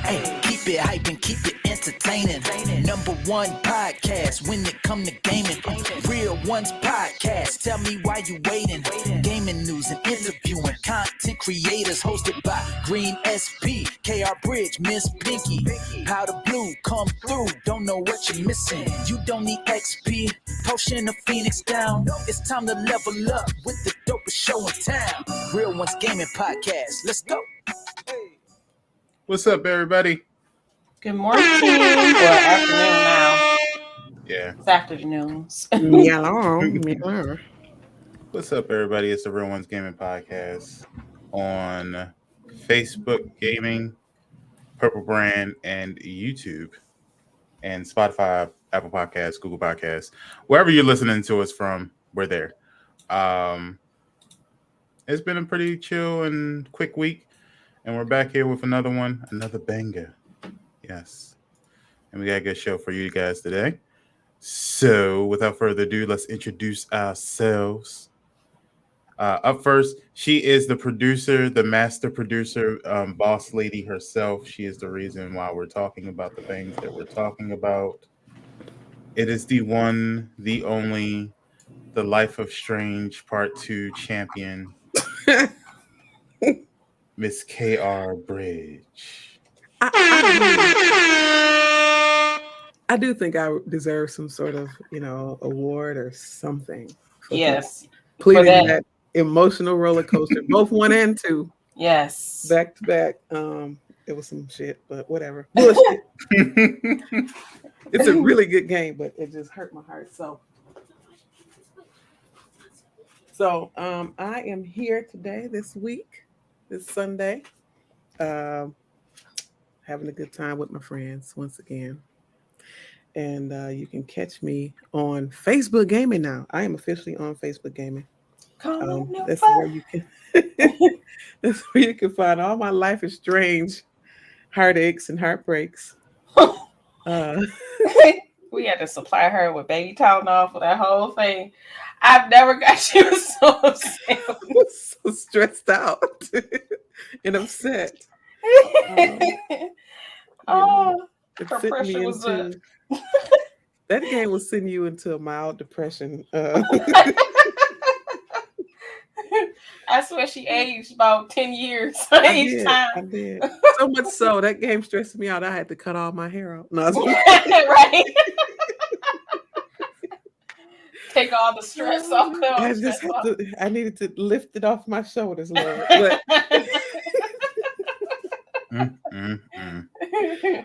Hey, keep it hype and keep it entertaining. Number one podcast when it come to gaming. Real Ones Podcast. Tell me why you waiting. Gaming news and interviewing content creators hosted by Green SP, KR Bridge, Miss Pinky. Powder Blue, come through. Don't know what you're missing. You don't need XP. Potion of Phoenix down. It's time to level up with the dopest show in town. Real Ones Gaming Podcast. Let's go. What's up, everybody? Good morning, or afternoon now. Yeah. It's afternoons. Hello. What's up, everybody? It's the Real Ones Gaming Podcast on Facebook Gaming, Purple Brand, and YouTube, and Spotify, Apple Podcasts, Google Podcasts. Wherever you're listening to us from, we're there. It's been a pretty chill and quick week, and we're back here with another banger. Yes. And we got a good show for you guys today. So, without further ado, let's introduce ourselves. Up first, she is the producer, the master producer, boss lady herself. She is the reason why we're talking about the things that we're talking about. It is the one, the only, the Life of Strange Part 2 champion, Miss KR Bridge. I do think I deserve some sort of, award or something. Yes. Please, that emotional roller coaster, both 1 and 2. Yes. Back to back. It was some shit, but whatever. Bullshit. It's a really good game, but it just hurt my heart. So I am here today, this Sunday, having a good time with my friends once again. And you can catch me on Facebook Gaming now. I am officially on Facebook Gaming. That's where you can. That's where you can find all my Life is Strange heartaches and heartbreaks. We had to supply her with baby Tylenol for that whole thing. I've never got you so upset. I was so stressed out and upset. Her pressure was up. That game will send you into a mild depression. I swear she aged about 10 years each time. I did. So much so that game stressed me out. I had to cut all my hair out. No, right. Take all the stress off. I needed to lift it off my shoulders, Lord.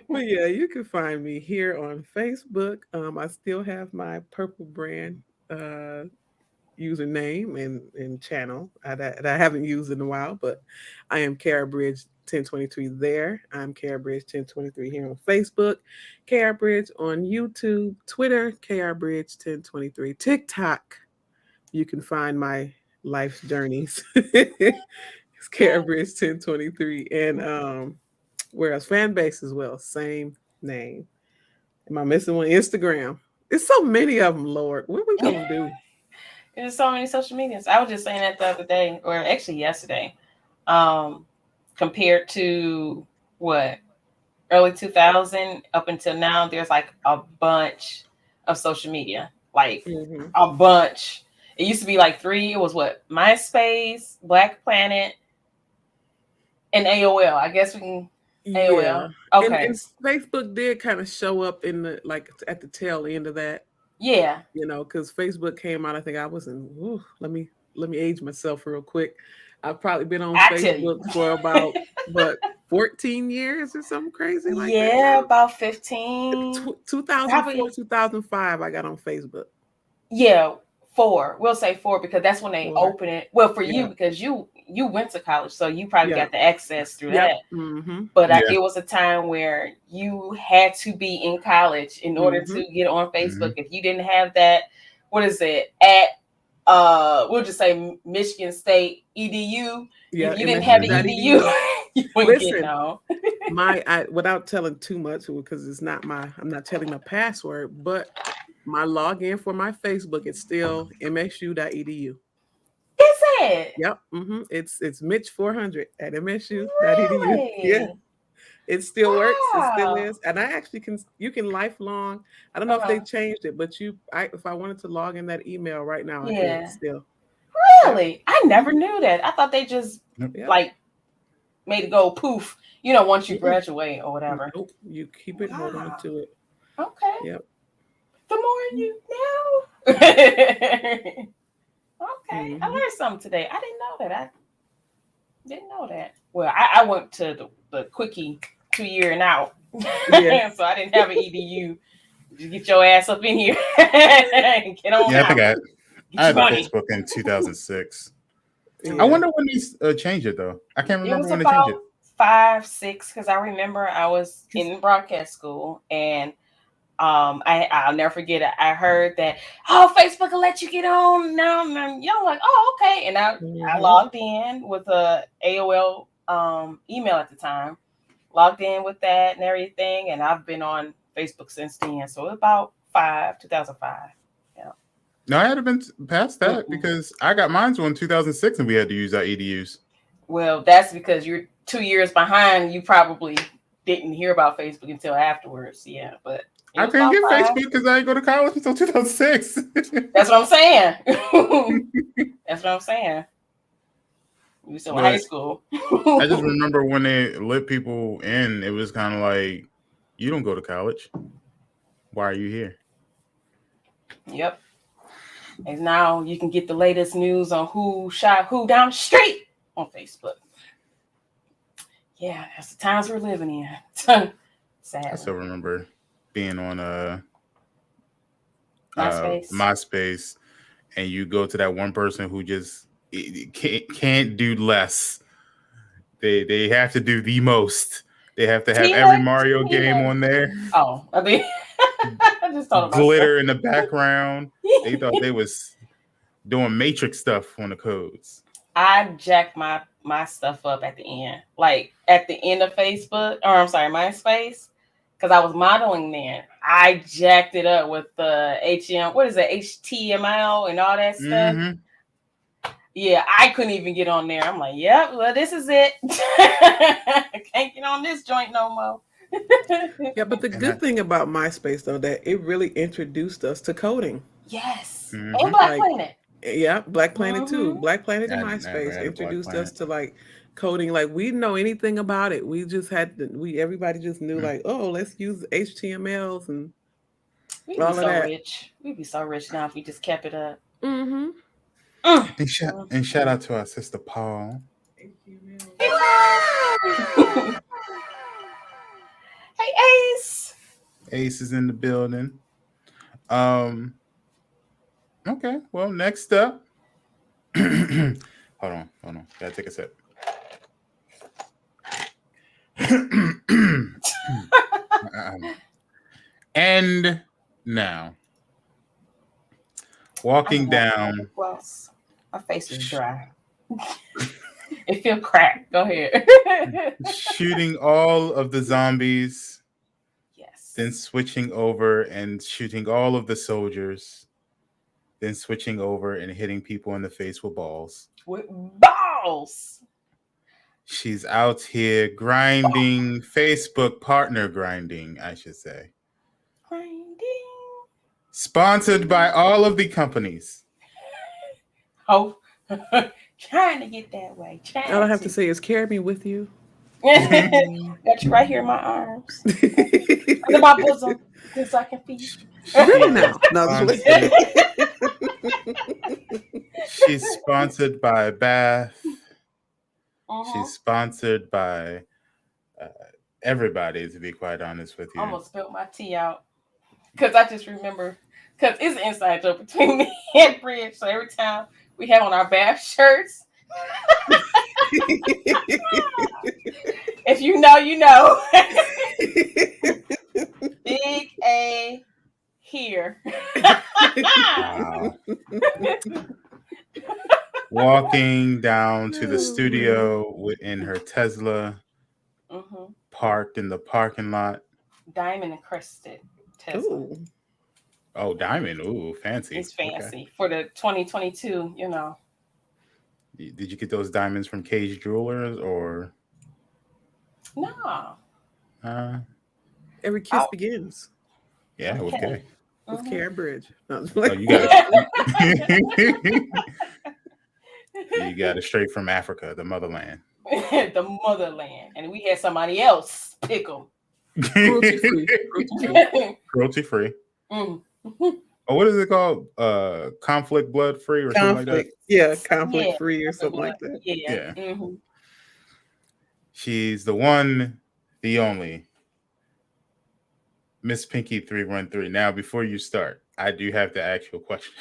But yeah, you can find me here on Facebook. I still have my Purple Brand username and channel that I haven't used in a while, but I am KR Bridge 1023 there. I'm KR Bridge 1023 here on Facebook, KR Bridge on YouTube, Twitter, KR Bridge 1023, TikTok. You can find my life's journeys. It's KR Bridge 1023, and whereas fan base as well, same name. Am I missing one? Instagram. There's so many of them, Lord. What are we gonna do? There's so many social medias. I was just saying that the other day, or actually yesterday, compared to early 2000 up until now, there's like a bunch of social media, like a bunch. It used to be like 3. It was MySpace, Black Planet, and AOL. I guess we can. AOL. Yeah. Okay. And Facebook did kind of show up in the at the tail end of that. Yeah. Because Facebook came out. I think I was in. Let me age myself real quick. I've probably been on Facebook for about 14 years or something crazy like that. Yeah, about 15. 2004, 2005. I got on Facebook. Yeah, 4. We'll say 4 because that's when they open it. Well, for you because you went to college, so you probably got the access through that. Mm-hmm. But it was a time where you had to be in college in order to get on Facebook. If you didn't have that, what is it at? We'll just say Michigan State EDU. Yeah, if you didn't have the EDU, you wouldn't get on. Without telling too much because it's not I'm not telling my password, but my login for my Facebook is still msu.edu. Is it? Yep. It's Mitch400 at msu.edu. Really? Yeah. It still works. It still Wow. is. And I actually you can lifelong. I don't know if they changed it, but if I wanted to log in that email right now, I could still. Really? I never knew that. I thought they just like made it go poof, once you graduate or whatever. Nope. You keep it, hold on to it. Okay. Yep. The more you know. Okay. I learned something today. I didn't know that. I didn't know that. Well, I went to the quickie 2 year and out. Yeah. So I didn't have an EDU. Just get your ass up in here. Get on yeah, out. I had a Facebook in 2006. Yeah. I wonder when they changed it though. I can't remember when they changed it. 5, 6, because I remember I was in broadcast school and I'll never forget it. I heard that Facebook will let you get on now. And like, oh, okay. And I logged in with a AOL email at the time. Logged in with that and everything, and I've been on Facebook since then. So about 2005. Yeah. No, I had been past that because I got mine in 2006, and we had to use our EDUs. Well, that's because you're 2 years behind. You probably didn't hear about Facebook until afterwards. Yeah, but I couldn't get Facebook because I didn't go to college until 2006. That's what I'm saying. That's what I'm saying. You were still in high school. I just remember when they let people in, it was kind of like, you don't go to college. Why are you here? Yep. And now you can get the latest news on who shot who down the street on Facebook. Yeah, that's the times we're living in. Sad. I still remember being on MySpace, and you go to that one person who just can't do less. They have to do the most. They have to have every Mario game on there. Oh, I mean, I just thought about glitter in the background. They thought they was doing Matrix stuff on the codes. I jacked my stuff up at the end, like at the end of Facebook, or I'm sorry, MySpace, because I was modeling then. I jacked it up with the HTML and all that stuff. Mm-hmm. Yeah, I couldn't even get on there. I'm like, yep, well, this is it. I can't get on this joint no more. Yeah, but the good thing about MySpace, though, that it really introduced us to coding. Yes. Mm-hmm. And Black Planet. Yeah, Black Planet too. Black Planet and MySpace introduced us to like coding. Like we didn't know anything about it. We just everybody just knew like, oh, let's use HTMLs and we'd all of that. Rich. We'd be so rich now if we just kept it up. Mm-hmm. And shout out to our sister Paul. Hey Ace. Ace is in the building. Okay, well, next up. Hold on. Gotta take a sip. And now, walking down. My face is dry. It feels cracked. Go ahead. Shooting all of the zombies. Yes. Then switching over and shooting all of the soldiers. Then switching over and hitting people in the face with balls. With balls. She's out here grinding, Facebook partner grinding, I should say. Grinding. Sponsored by all of the companies. Oh, trying to get that way. All I have to say is carry me with you. Got you right here in my arms. Under my bosom. Because I can feed you. Really now? No, she's sponsored by Bath. She's sponsored by everybody, to be quite honest with you. I almost spilled my tea out. Because I just remember, because it's an inside joke between me and Bridge. So every time we have on our Bath shirts, if you know, you know. Big A here. Wow. Walking down to the studio in her Tesla, parked in the parking lot. Diamond encrusted Tesla. Ooh. Oh, diamond. Ooh, fancy. It's fancy. Okay. For the 2022, you know. Did you get those diamonds from Cage Jewelers or? No. Every kiss begins. Yeah, okay. With Kara Bridge. No, Oh, you got it. You got it straight from Africa, the motherland. The motherland. And we had somebody else pick them. Cruelty free. Cruelty free. Oh, what is it called? Conflict blood free or something like that? Yeah, conflict free or something like that. Yeah. She's the one, the only Miss Pinky 313. Now, before you start, I do have to ask you a question.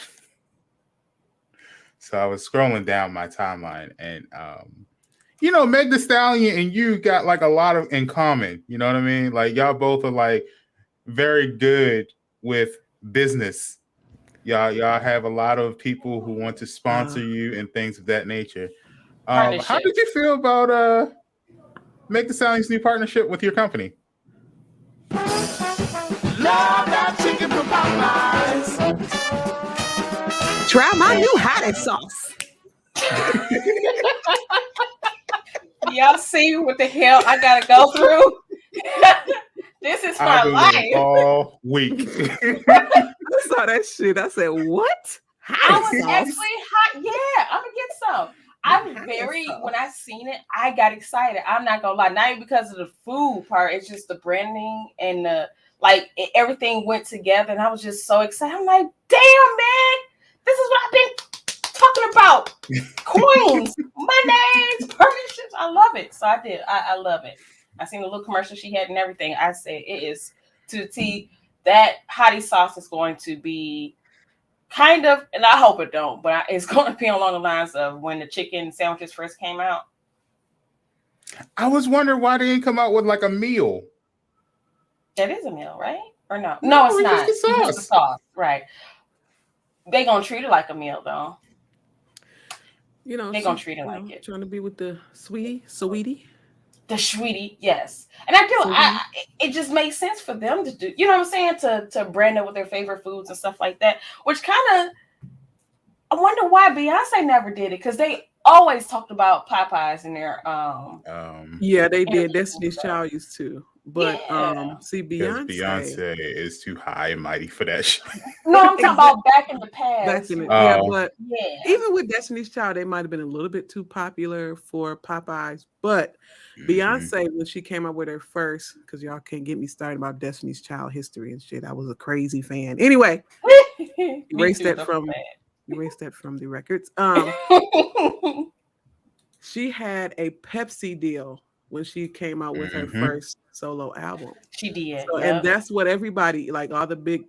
So I was scrolling down my timeline, and Meg Thee Stallion and you got like a lot of in common. You know what I mean? Like y'all both are like very good with business. Y'all have a lot of people who want to sponsor you and things of that nature. How did you feel about Meg Thee Stallion's new partnership with your company? Love that chicken from Popeyes. Try my new hottie sauce. Y'all see what the hell I gotta go through? This is my life. All week. I saw that shit. I said, what? I was actually hot. Yeah, I'm gonna get some. When I seen it, I got excited. I'm not gonna lie, not even because of the food part, it's just the branding and everything went together, and I was just so excited. I'm like, damn, man, this is what I've been talking about. Coins, Mondays, partnerships. I love it. So I did. I love it. I seen the little commercial she had and everything. I said it is to the T. That hottie sauce is going to be kind of, and I hope it don't, but it's going to be along the lines of when the chicken sandwiches first came out. I was wondering why they didn't come out with like a meal. That is a meal, right? Or no? No, it's not. Just the sauce. The sauce, right? They gonna treat it like a meal, though. They gonna treat it like it. Trying to be with the sweetie. The sweetie, yes. And I do. It just makes sense for them to do. You know what I'm saying? To brand it with their favorite foods and stuff like that. Which kind of, I wonder why Beyonce never did it, because they always talked about Popeyes in their Yeah, they did. Destiny's Child used to. But see, Beyonce is too high and mighty for that shit. No, I'm talking about back in the past. But even with Destiny's Child, they might have been a little bit too popular for Popeyes. But Beyonce, when she came up with her first, because y'all can't get me started about Destiny's Child history and shit. I was a crazy fan. Anyway, erase that from the records. She had a Pepsi deal when she came out with her first solo album. She did. So, and that's what everybody, like all the big,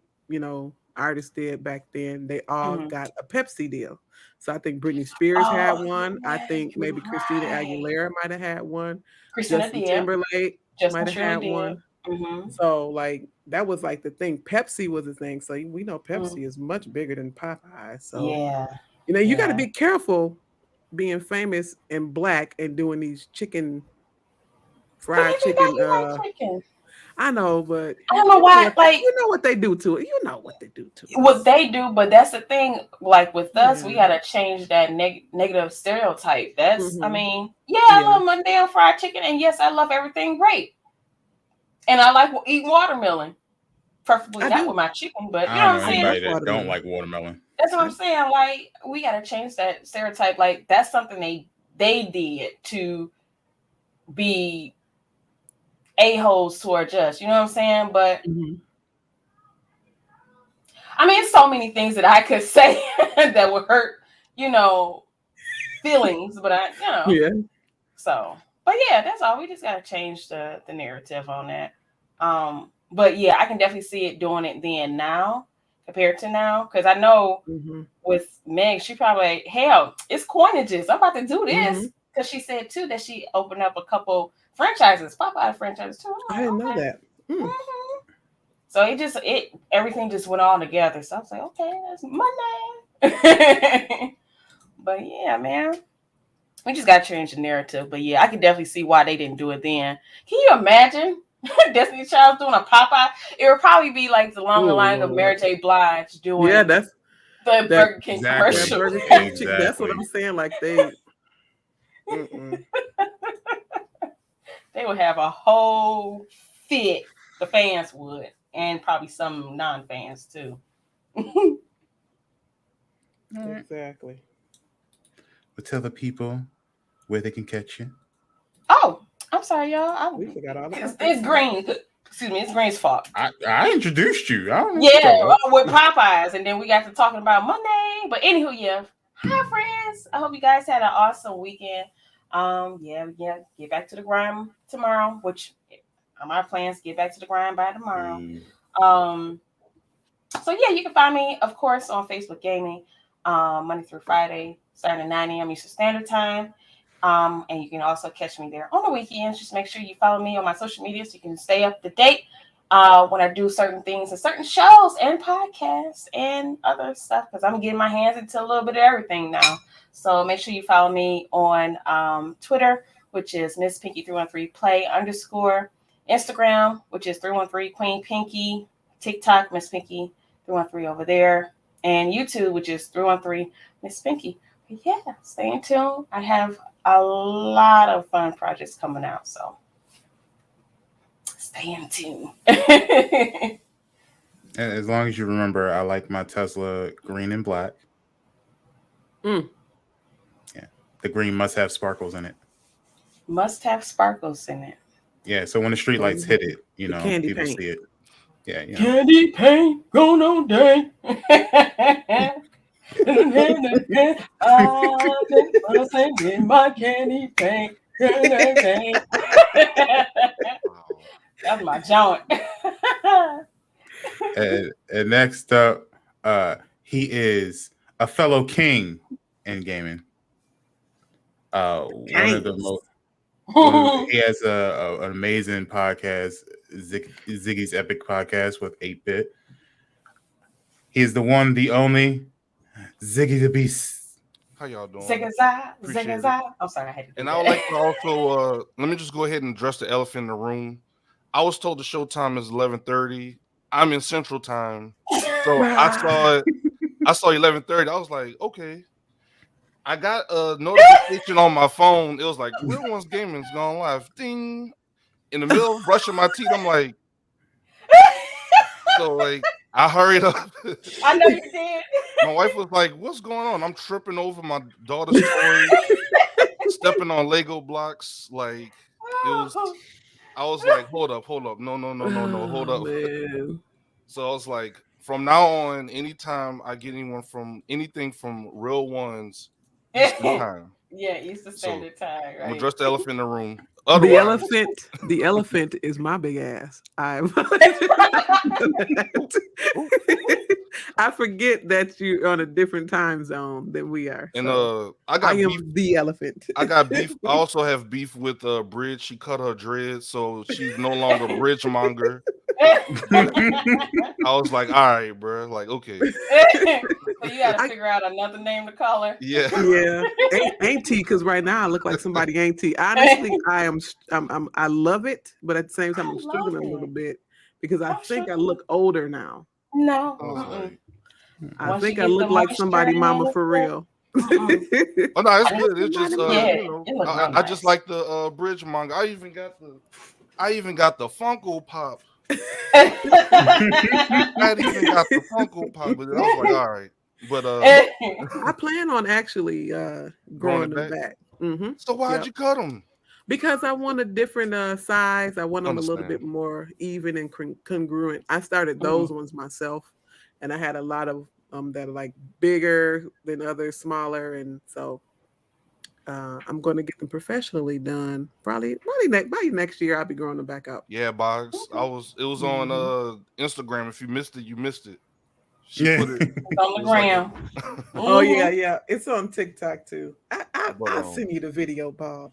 artists did back then. They all got a Pepsi deal. So I think Britney Spears had one. I think maybe Christina Aguilera might have had one. Justin Timberlake might have had one. So like that was like the thing. Pepsi was the thing. So we know Pepsi is much bigger than Popeye. So you got to be careful being famous and black and doing these fried chicken. I know, but I don't know why. Like, you know what they do to it. You know what they do to it. What they do, but that's the thing. Like with us, we gotta change that negative stereotype. That's, I mean, I love my damn fried chicken, and yes, I love everything great, and I like eating watermelon, preferably not with my chicken. But you know what I'm saying? Anybody that don't like watermelon. That's what I'm saying. Like, we gotta change that stereotype. Like, that's something they did to be a-holes towards us, you know what I'm saying? But I mean, it's so many things that I could say that would hurt, feelings, but so, but that's all. We just gotta change the narrative on that. But I can definitely see it doing it then now compared to now, because I know with Meg, she probably it's coinages. I'm about to do this because she said too that she opened up a couple franchises, Popeye franchises too. I didn't know that. So everything just went all together. So I was like, okay, that's Monday. But man, we just got to change the narrative. But I can definitely see why they didn't do it then. Can you imagine Destiny Child doing a Popeye? It would probably be like along the line of Mary J. Blige doing that's the Burger King commercial. Burger King, that's what I'm saying. Like they. They would have a whole fit, the fans would, and probably some non-fans too. Exactly. But tell the people where they can catch you. Oh, I'm sorry, y'all. We forgot all about It's Green. Excuse me, it's Green's fault. I introduced you. I don't know. Yeah, with Popeyes, and then we got to talking about Monday. But anywho, yeah. Hi, friends. I hope you guys had an awesome weekend. Yeah. Get back to the grind tomorrow, which my plans get back to the grind by tomorrow. So yeah, you can find me, of course, on Facebook Gaming, Monday through Friday, starting at 9 a.m. Eastern Standard Time. And you can also catch me there on the weekends. Just make sure you follow me on my social media so you can stay up to date when I do certain things and certain shows and podcasts and other stuff, because I'm getting my hands into a little bit of everything now. So make sure you follow me on Twitter, which is Miss Pinky 313 Play _ Instagram, which is 313 Queen Pinky, TikTok Miss Pinky 313 over there, and YouTube, which is 313 Miss Pinky. But yeah, stay in tune. I have a lot of fun projects coming out, so stay in tune. And as long as you remember, I like my Tesla green and black. Yeah, the green must have sparkles in it. Must have sparkles in it. Yeah, so when the street lights hit it, people paint. see it. Yeah, Candy paint, go no day. I've been in my candy paint. That's my joint. and next up, he is a fellow king in gaming. One of the most. He has an amazing podcast, Ziggy's Epic Podcast with 8-Bit. He is the one, the only Ziggy the Beast. How y'all doing? Ziggy. I'm sorry, I had to do And that. I would like to also let me just go ahead and address the elephant in the room. I was told the show time is 11:30. I'm in Central Time, so I saw it. I saw 11:30. I was like, okay. I got a notification on my phone. It was like, RealOnes Gaming's gone live. Ding. In the middle of brushing my teeth, I'm like, so like, I hurried up. I know you did. My wife was like, what's going on? I'm tripping over my daughter's toy, stepping on Lego blocks. Like, it was, I was like, hold up. No, hold up. Man. So I was like, from now on, anytime I get anything from RealOnes, Eastern time. Yeah, Eastern Standard Time, right? I'm gonna address the elephant in the room. The elephant is my big ass. I forget that you're on a different time zone than we are. And so I am the elephant. I got beef. I also have beef with Bridge. She cut her dreads, so she's no longer Bridge monger. I was like, all right, bro. Like, okay. So you got to figure out another name to call her. Yeah. Auntie, because right now I look like somebody auntie. Honestly, I love it, but at the same time I'm struggling a little bit because I think I look older now. No. I think I look like somebody mama for real. Oh no, it's good. It's just I nice. just like the Bridge monger. I even got the Funko Pop. I even got the Funko Pop, but I was like, all right. But I plan on actually growing them back. Mm-hmm. So why'd you cut them? Because I want a different size. I want them a little bit more even and congruent. I started those ones myself, and I had a lot of that are like bigger than others, smaller, and so I'm going to get them professionally done. Probably by next year, I'll be growing them back up. Yeah, Boggs. It was on Instagram. If you missed it, you missed it. She Yeah. put it on the gram. Oh yeah, it's on TikTok too. I'll send you the video, Bob.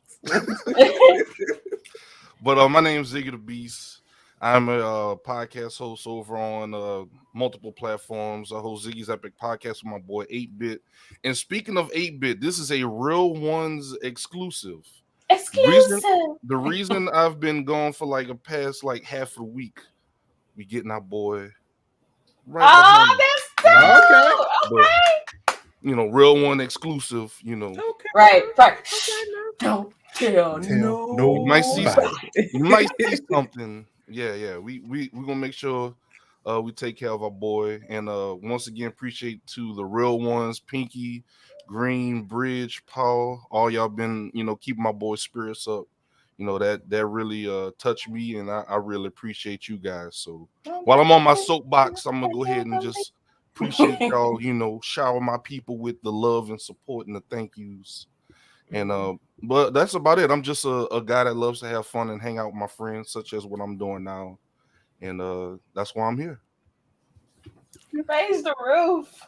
But my name's Ziggy the Beast. I'm a podcast host over on multiple platforms. I host Ziggy's Epic Podcast with my boy 8-Bit. And speaking of 8-Bit, this is a RealOnes exclusive. The reason I've been gone for like a past like half a week, we getting our boy right behind. That's dope. Okay. But, RealOnes exclusive, Right. Okay, Don't tell no. You might see something Yeah. We gonna make sure we take care of our boy. And once again, appreciate to the real ones, Pinky, Green, Bridge, Paul. All y'all been, keeping my boy's spirits up. That really touched me, and I really appreciate you guys. So while I'm on my soapbox, I'm gonna go ahead and just appreciate y'all, shower my people with the love and support and the thank yous. And but that's about it. I'm just a guy that loves to have fun and hang out with my friends, such as what I'm doing now. And that's why I'm here. Raise the roof.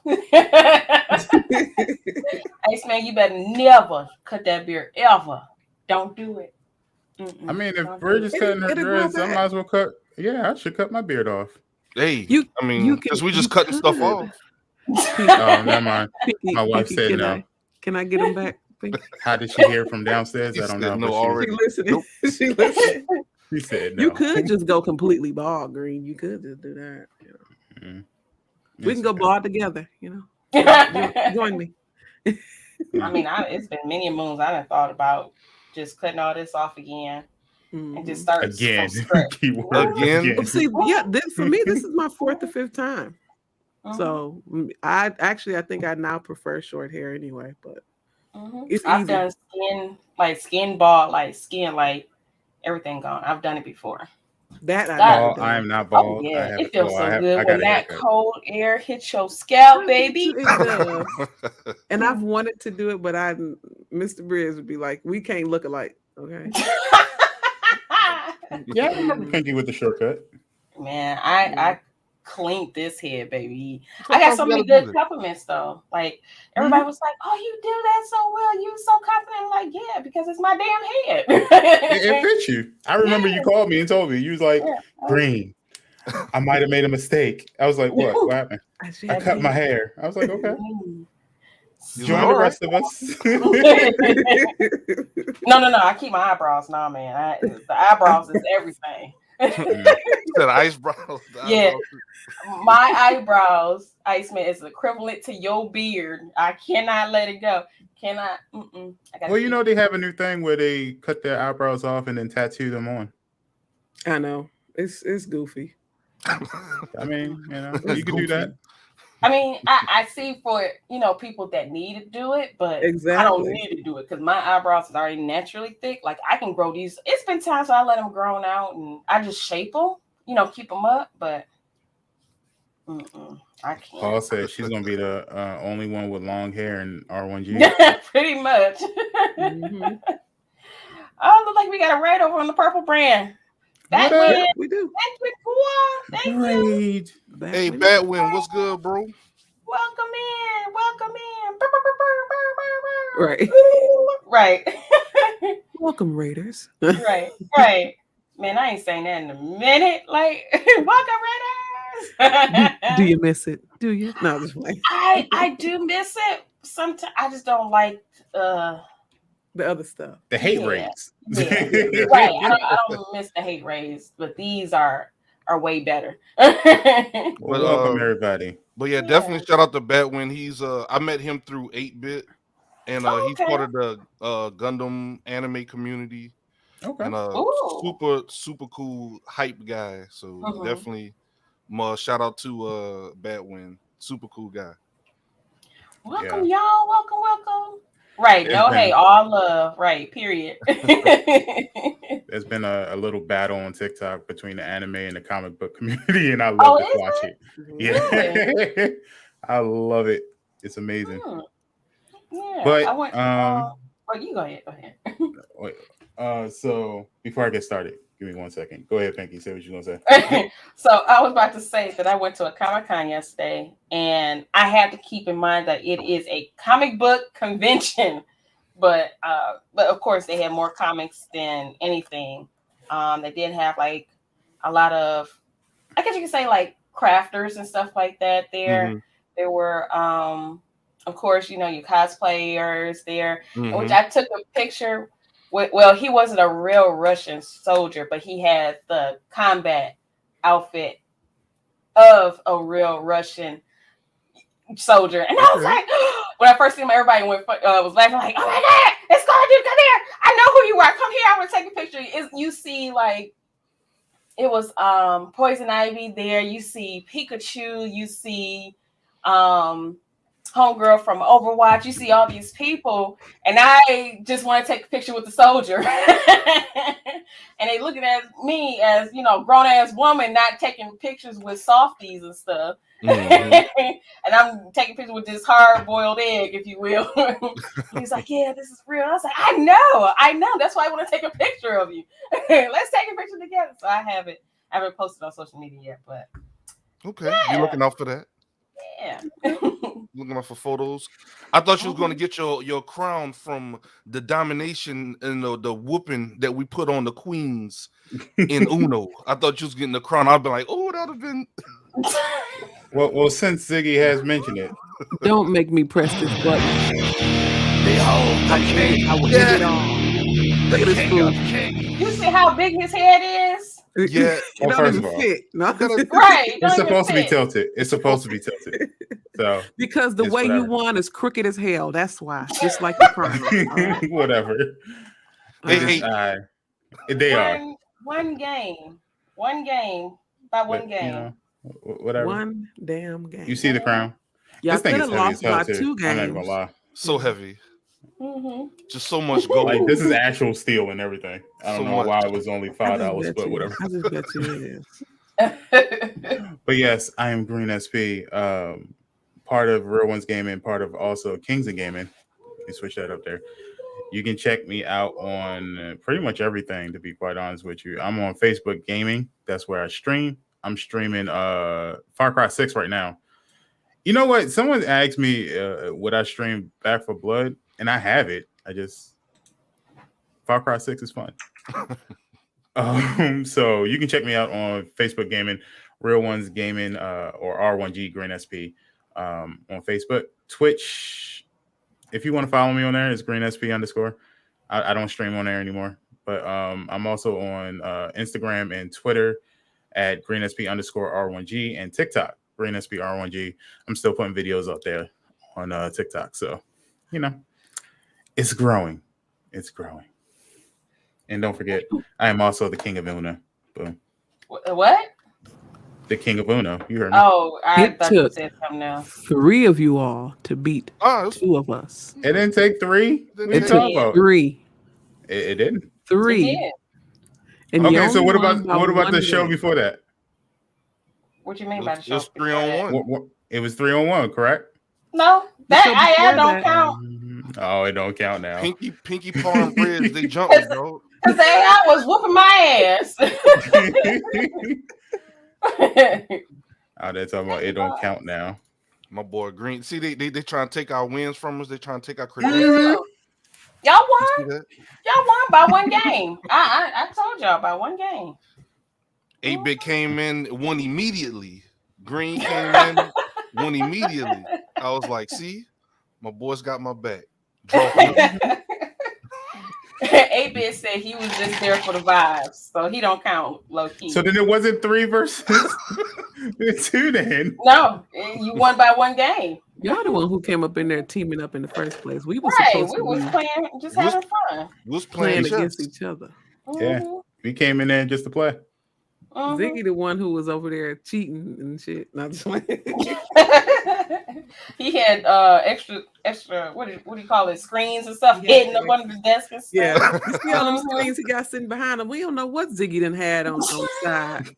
Iceman, you better never cut that beard ever. Don't do it. I mean, if Bridge is cutting her dreads, I might as well cut. Yeah, I should cut my beard off. Hey, because we just cutting stuff off. Oh, never mind. My wife said no. Can I get him back? How did she hear from downstairs? I don't know. No, already. She listening. Nope. She listening. She said no. You could just go completely bald, Green. You could just do that. We can go bald together. Join me. I mean, it's been many moons I done thought about just cutting all this off again and just start again. Again. See, for me, this is my 4th or 5th time. So I think I now prefer short hair anyway. But it's I've easy. done skin bald, skin everything gone. I've done it before. I am not bald. Oh, yeah, it feels so good when that cold air hits your scalp, baby. It does. And I've wanted to do it, but Mr. Bridge would be like, "We can't look alike." Okay. Yeah, I remember Pinky with the shortcut. Man, I cleaned this head, baby. I got so many good compliments though. Everybody was like, "Oh, you do that so well. You so confident." I'm like, yeah, because it's my damn head. It fits you. I remember you called me and told me. You was like, Green, I might have made a mistake. I was like, what? What happened? I cut my hair. I was like, okay. Join the rest of us. No. I keep my eyebrows. Nah, man. The eyebrows is everything. The eyebrows. Yeah. My eyebrows, Iceman, is equivalent to your beard. I cannot let it go. Cannot. Well, they have a new thing where they cut their eyebrows off and then tattoo them on. I know. It's goofy. I mean, you can do that. I mean, I see for people that need to do it, but exactly. I don't need to do it because my eyebrows is already naturally thick. I can grow these. It's been times where I let them grow out and I just shape them, keep them up. But I can't. Paul said she's gonna be the only one with long hair in R1G. Pretty much. Oh, look like we got a red over on the purple brand. Batwin, we do. Thank you. Hey, Batwin, what's good, bro? Welcome in. Right. Right. Welcome, Raiders. Right. Man, I ain't saying that in a minute. Welcome, Raiders. Do you miss it? Do you? No, just playing. I do miss it. Sometimes I just don't like the other stuff. The hate raids. Yeah. Right. I don't miss the hate raids, but these are way better. Welcome everybody. But yeah, definitely shout out to Batwin. He's I met him through 8-bit and he's part of the Gundam anime community. Okay. And super cool hype guy. So definitely shout out to Batwin. Super cool guy. Welcome, y'all. Welcome. Right. All love. Right. Period. There's been a little battle on TikTok between the anime and the comic book community, and I love to watch it. Yeah. I love it. It's amazing. Yeah. But you go ahead. So before I get started, give me 1 second. Go ahead, Pinky. Say what you're gonna say. So I was about to say that I went to a Comic-Con yesterday, and I had to keep in mind that it is a comic book convention, but of course they had more comics than anything. They did have a lot of, I guess you could say crafters and stuff like that there. Mm-hmm. There were of course, your cosplayers there, which I took a picture. Well, he wasn't a real Russian soldier, but he had the combat outfit of a real Russian soldier. And I was like, when I first seen him, everybody was laughing like, "Oh my God, it's Scarlet, dude, come here! I know who you are. Come here. I want to take a picture." You see, it was Poison Ivy there. You see Pikachu, you see homegirl from Overwatch, you see all these people, and I just want to take a picture with the soldier. And they looking at me as, grown ass woman not taking pictures with softies and stuff. Mm-hmm. And I'm taking pictures with this hard boiled egg, if you will. He's like, yeah, this is real. I was like, I know. That's why I want to take a picture of you. Let's take a picture together. So I haven't posted on social media yet, but okay, you're looking out for that. Yeah. Looking out for photos. I thought you was going to get your crown from the domination and the whooping that we put on the queens in Uno. I thought you was getting the crown. I'd be like, oh, that would have been. Well, since Ziggy has mentioned it, don't make me press this button. I will hit it on. Look at this fool. You see how big his head is? Yeah, well, first of all, right. It's supposed to be tilted. It's supposed to be tilted. So because the way you won is crooked as hell. That's why. Just like the crown. Right. Whatever. They are. One game. By one game. Whatever. One damn game. You see the crown? Y'all could have lost by 2 games. I'm not gonna lie. So heavy. Mm-hmm. Just so much gold. Like, this is actual steel and everything. I don't know why it was only $5, but whatever. I just bet you it is. But yes, I am Green SP, part of RealOnes Gaming, part of also Kings of Gaming. Let me switch that up there. You can check me out on pretty much everything, to be quite honest with you. I'm on Facebook Gaming. That's where I stream. I'm streaming Far Cry 6 right now. You know what? Someone asked me would I stream Back 4 Blood, and I have it. Far Cry 6 is fun. So you can check me out on Facebook Gaming, RealOnes Gaming, or R1G Green SP on Facebook. Twitch, if you want to follow me on there, it's Green SP _. I don't stream on there anymore, but I'm also on Instagram and Twitter at Green SP _R1G and TikTok, Green SP R1G. I'm still putting videos up there on TikTok. So, it's growing. It's growing. And don't forget, I am also the king of Uno. Boom. What? The king of Uno. You heard me. Oh, I thought you said something else. 3 of you all to beat 2 of us. It didn't take 3. It took 3. It didn't. 3. It did. And okay, so what about the show before that? What you mean by the show? It was 3-on-1. It was 3-on-1 correct? No, that I don't count. Oh, it don't count now. Pinky palm bridge, they jumped, bro. Cause I was whooping my ass. They're talking about it don't count now. My boy Green. See, they trying to take our wins from us. They trying to take our credentials. Y'all won. Y'all won by 1 game. I told y'all by 1 game. 8-Bit came in, won immediately. Green came in, won immediately. I was like, see, my boys got my back. 8-Bit said he was just there for the vibes, so he don't count low key. So then it wasn't 3 versus 2 then. No, you won by 1 game. Y'all the one who came up in there teaming up in the first place. We were supposed to was playing, just having fun. We was playing against each other. Yeah, we came in there just to play. Ziggy, the one who was over there cheating and shit. Not just he had extra what do you call it, screens and stuff hidden up under the desk and stuff. Yeah, you see all them screens he got sitting behind him. We don't know what Ziggy done had on the side.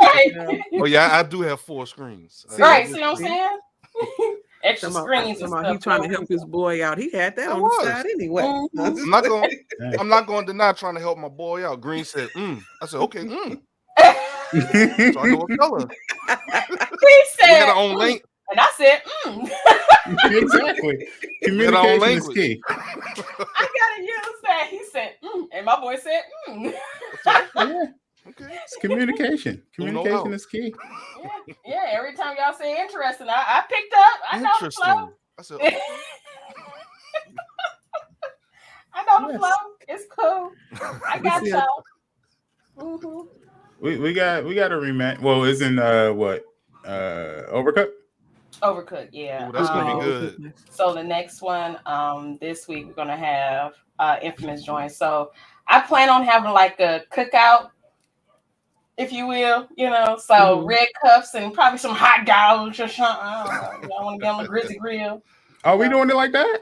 Right. Oh yeah, I do have 4 screens. Right, see what I'm saying? Extra screens and stuff. He trying to help his boy out. He had that on the side anyway. I'm not going to deny trying to help my boy out. Green said, I said, okay, So I know what color. He said, our own language. And I said, Exactly. Communication is key. I gotta use that. He said, and my boy said, Yeah. Okay. It's communication. Communication is key. Yeah, every time y'all say interesting, I picked up. I know the flow. I said, I know the flow. It's cool. I got y'all. Mm-hmm. We got a rematch. Well, isn't Overcooked? Overcooked, yeah. Ooh, that's gonna be good. So the next one, this week we're gonna have Infamous join. So I plan on having like a cookout if you will, So red cuffs and probably some hot dogs or something. I don't know. I want to get on the grizzly grill. Are we doing it like that?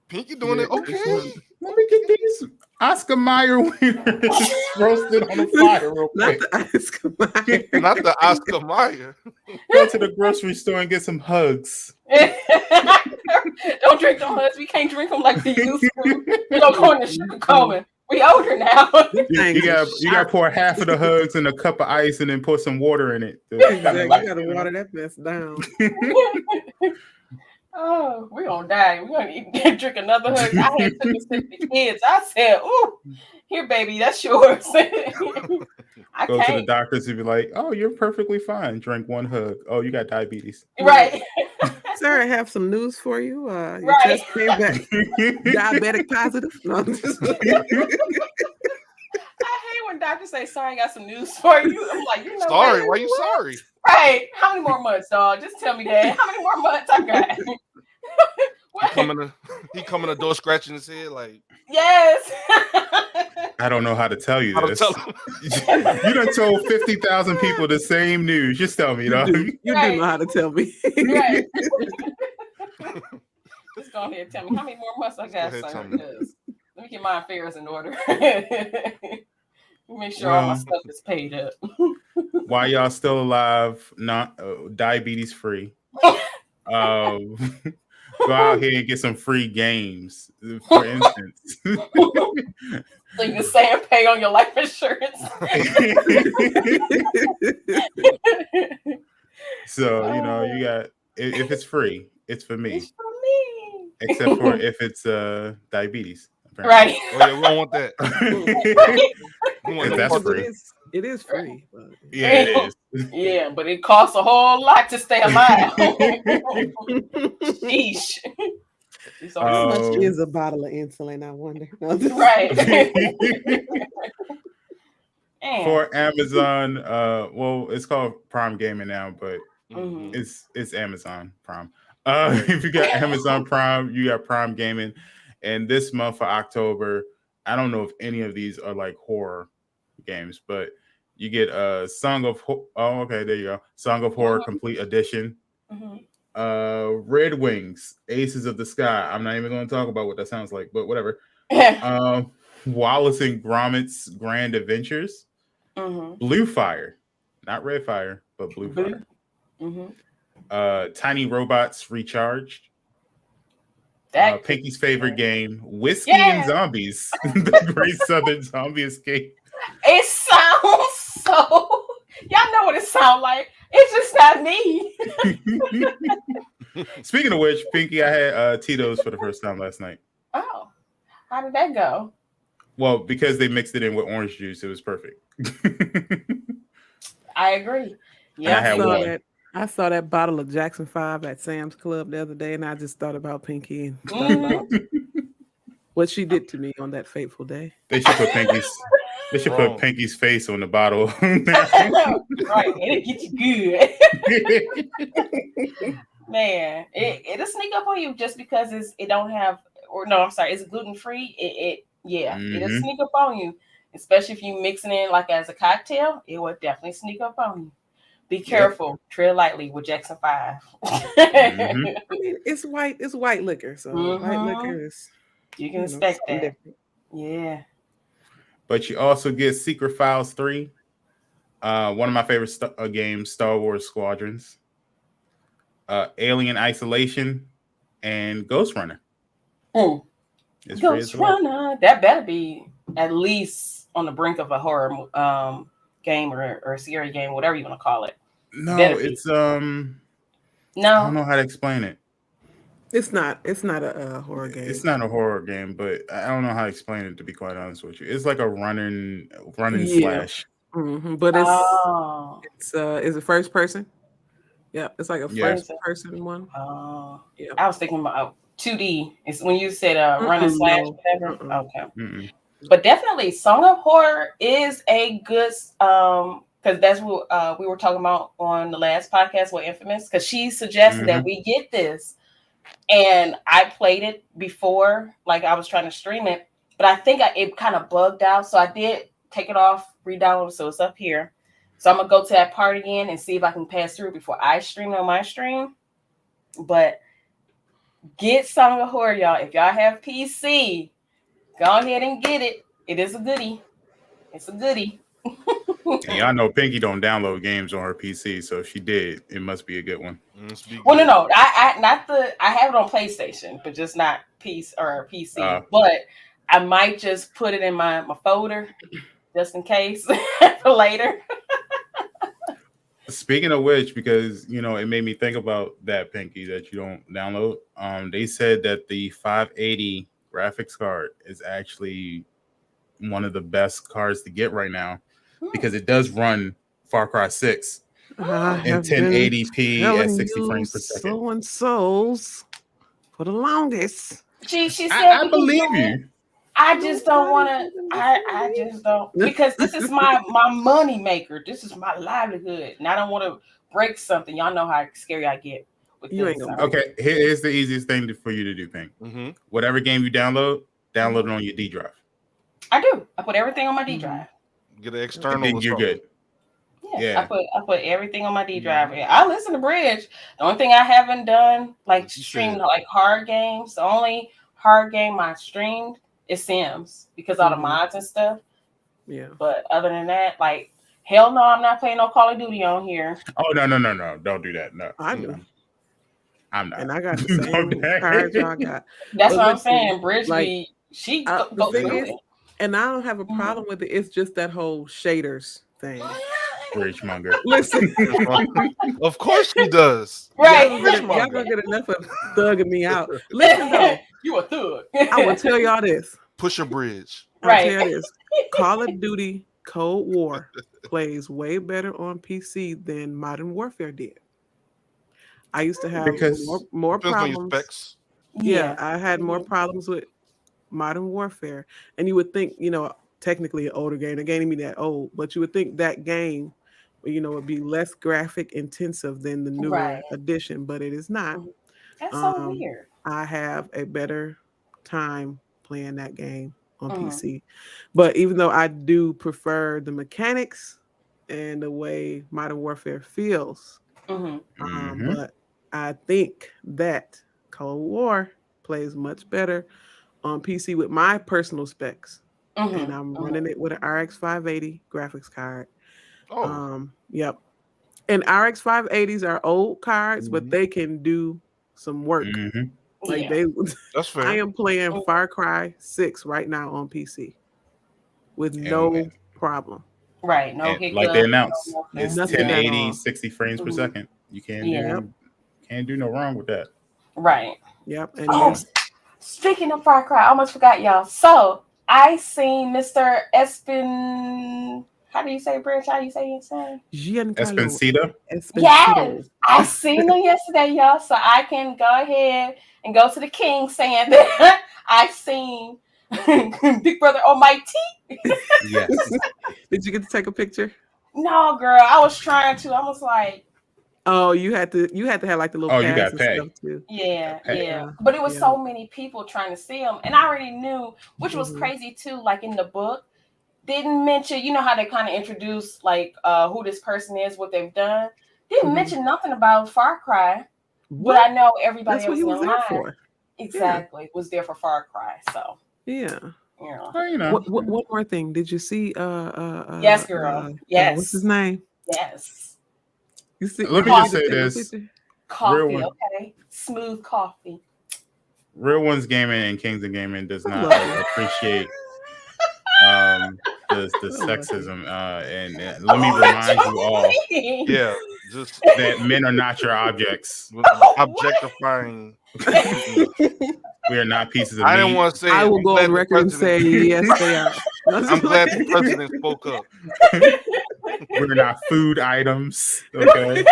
Pinky doing it. Okay. Let me get these Oscar Mayer wieners roasted on the fire real quick. Not the Oscar Mayer. Not the Oscar Mayer. Go to the grocery store and get some hugs. Don't drink them hugs. We can't drink them like we used to. We don't go in the sugar combing. We older now. You got to pour half of the hugs in a cup of ice and then pour some water in it. Exactly. You got to water that mess down. Oh, we're going to die. We're going to drink another hug. I had took a sip the kids. I said, ooh, here, baby, that's yours. Go to the doctors and be like, oh, you're perfectly fine. Drink one hug. Oh, you got diabetes. Right. Sir, I have some news for you. Your test came back diabetic positive. No, I'm just I hate when doctors say, sorry, I got some news for you. I'm like, you know sorry, what? why you sorry? Right. How many more months, dog? Just tell me that. How many more months I got? He coming the door scratching his head like, yes. I don't know how to tell you this. Tell him. You done told 50,000 people the same news. Just tell me, dog. You do know how to tell me. Right. Just go ahead and tell me how many more months I got, son. Let me get my affairs in order. Make sure all my stuff is paid up. While y'all still alive, not diabetes free, go out here and get some free games. For instance, so you can say and pay on your life insurance. So you got if it's free, it's for me. It's for me. Except for if it's diabetes. Right. Oh yeah, we don't want that. That's free. It is free. But... Yeah, it is. Yeah, but it costs a whole lot to stay alive. Sheesh. How much is a bottle of insulin, I wonder? Right. For Amazon, well, it's called Prime Gaming now, but it's Amazon Prime. If you got Amazon Prime, you got Prime Gaming. And this month for October, I don't know if any of these are like horror games, but you get Song of Horror Complete Edition. Red Wings, Aces of the Sky. I'm not even going to talk about what that sounds like, but whatever. Wallace and Gromit's Grand Adventures. Blue Fire, not Red Fire, but Blue Fire. Tiny Robots Recharged. Pinky's favorite game, Whiskey and Zombies, the Great Southern Zombie Escape. It sounds so. Y'all know what it sounds like. It's just not me. Speaking of which, Pinky, I had Tito's for the first time last night. Oh, how did that go? Well, because they mixed it in with orange juice, it was perfect. I agree. Yeah, I saw that bottle of Jackson 5 at Sam's Club the other day, and I just thought about Pinky and thought about what she did to me on that fateful day. They should put Pinky's face on the bottle. Right, it'll get you good. Man, it'll sneak up on you just because it's gluten free. It'll sneak up on you, especially if you mix it in like as a cocktail. It will definitely sneak up on you. Be careful. Yep. Tread lightly with Jackson 5. I mean, it's white liquor, so white liquor is. You can expect that. Different. Yeah. But you also get Secret Files 3, one of my favorite games, Star Wars Squadrons, Alien Isolation, and Ghost Runner. Ghost Runner. That better be at least on the brink of a horror game or scary game, whatever you want to call it. No, it's no. I don't know how to explain it. It's not a horror game. It's not a horror game, but I don't know how to explain it, to be quite honest with you. It's like a running slash. But it's is it first person? Yeah, it's like a first person one. Yeah. I was thinking about 2D. It's when you said running slash whatever. Okay. But definitely Song of Horror is a good because that's what we were talking about on the last podcast with Infamous, because she suggested that we get this. And I played it before, like I was trying to stream it, but I think it kind of bugged out. So I did take it off, re-download, so it's up here. So I'm gonna go to that part again and see if I can pass through before I stream on my stream. But get Song of Horror, y'all. If y'all have PC, go ahead and get it. It is a goodie. It's a goodie. And y'all know Pinky don't download games on her PC, so if she did, it must be a good one. Well, no. I have it on PlayStation, but just not PC. But I might just put it in my folder just in case for later. Speaking of which, because it made me think about that, Pinky, that you don't download. They said that the 580 graphics card is actually one of the best cards to get right now because it does run Far Cry 6 in 1080p at 60 frames per second. So and so's for the longest. She said I believe you. I just don't want to. I just don't, because this is my money maker. This is my livelihood, and I don't want to break something. Y'all know how scary I get with You this. ain't gonna Okay, here's the easiest thing for you to do, Pink. Mm-hmm. Whatever game you download it on your D drive. I do. I put everything on my D drive. Get an external. Then you're good. Yeah. I put everything on my D drive. I listen to Bridge. The only thing I haven't done, like streamed like hard games. The only hard game I streamed is Sims because all the mods and stuff. Yeah. But other than that, like, hell no, I'm not playing no Call of Duty on here. Oh no! Don't do that. No, I do. I'm not. And I got the same cards y'all got. That's what I'm saying. Bridge, like, she go through it. And I don't have a problem with it. It's just that whole shaders thing. Bridge monger. Listen, of course he does. Right. Y'all gonna get enough of thugging me out. Listen though, you a thug. I will tell y'all this. Push a bridge. I'll tell you this. Call of Duty Cold War plays way better on PC than Modern Warfare did. I used to have more problems. Yeah, I had more problems with Modern Warfare. And you would think, technically an older game. The game ain't that old, but you would think that game, would be less graphic intensive than the newer edition, but it is not. That's so weird. I have a better time playing that game on PC. But even though I do prefer the mechanics and the way Modern Warfare feels, but I think that Cold War plays much better on PC with my personal specs. And I'm running it with an RX 580 graphics card. Yep. And RX 580s are old cards, but they can do some work. That's fair. I am playing Far Cry 6 right now on PC with no problem. Right. No hiccup. Like they announced, it's 1080, 60 frames per second. You can't do no wrong with that. Right. Yep. And speaking of Far Cry, I almost forgot, y'all. So I seen Mr. Espen. How do you say Bridge? How do you say his name? Espencito. Yes, I seen him yesterday, y'all. So I can go ahead and go to the king saying that I seen Big Brother Almighty. Yes. Did you get to take a picture? No, girl. I was trying to. I was like, oh, you had to have like the little you got paid. Stuff too. Yeah. But it was so many people trying to see him, and I already knew, which was crazy too. Like in the book, didn't mention, how they kind of introduce like who this person is, what they've done. Didn't mention nothing about Far Cry, but I know everybody else was there for. Exactly, was there for Far Cry. So One more thing. Did you see? Yes, girl. Yes. What's his name? Yes. You see? Let me just say this. Coffee, okay. Smooth coffee. RealOnes Gaming and Kings of Gaming does not appreciate the sexism. And let me remind you all, just that men are not your objects. Objectifying. We are not pieces of meat. I didn't want to say. I will go on record and say yes, they are. I'm glad the president spoke up. We're not food items. Okay,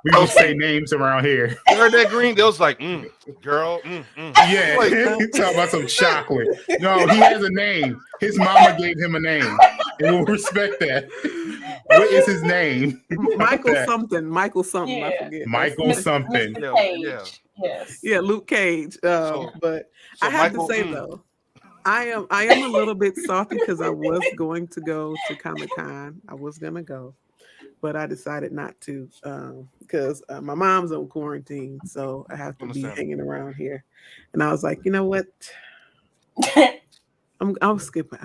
we don't say names around here. You heard that green? They was like, girl. Yeah, talk about some chocolate. No, he has a name. His mama gave him a name, and we'll respect that. What is his name? Michael something. I forget. Michael something. Yeah, Luke Cage. But I have to say though, I am a little bit salty because I was going to go to Comic-Con. I was gonna go, but I decided not to because my mom's on quarantine, so I have to be hanging around here. And I was like, you know what? I'll skip it.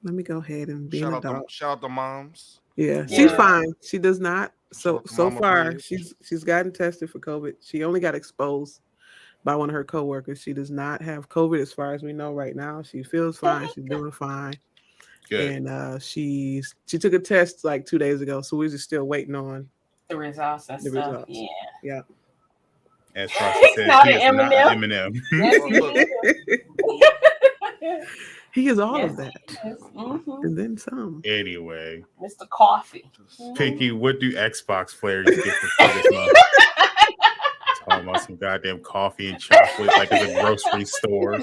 Let me go ahead and be an adult. Shout out to moms. Yeah, she's fine. She does not. So far, she's gotten tested for COVID. She only got exposed by one of her coworkers. She does not have COVID as far as we know right now. She feels fine. She's doing fine. Good. And she took a test like 2 days ago, so we're just still waiting on the results and stuff. Results. Yeah. As far as she said, he is not Eminem. He is all of that. And then some. Anyway. Mr. Coffee. Pinky, what do Xbox players get for this month? Talking about some goddamn coffee and chocolate like it's a grocery store.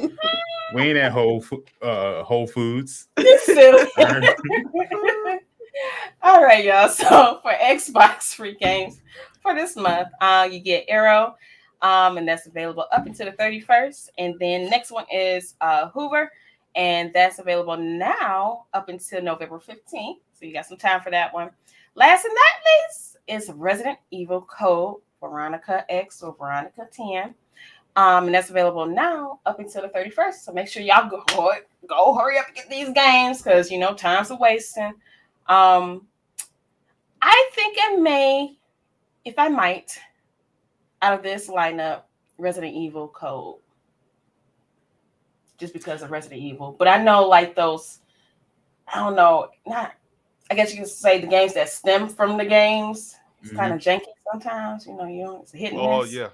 We ain't at Whole Foods. All right, y'all. So for Xbox free games for this month, you get Arrow, and that's available up until the 31st. And then next one is Hoover, and that's available now up until November 15th. So you got some time for that one. Last and not least is Resident Evil Code Veronica X or Veronica 10. And that's available now up until the 31st. So make sure y'all go hurry up and get these games because, you know, time's a wasting. I think I may, if I might, out of this lineup, Resident Evil Code. Just because of Resident Evil. But I know like those, I don't know, I guess you can say the games that stem from the games. It's kind of janky sometimes, you know, it's a hit and miss. Oh, yeah.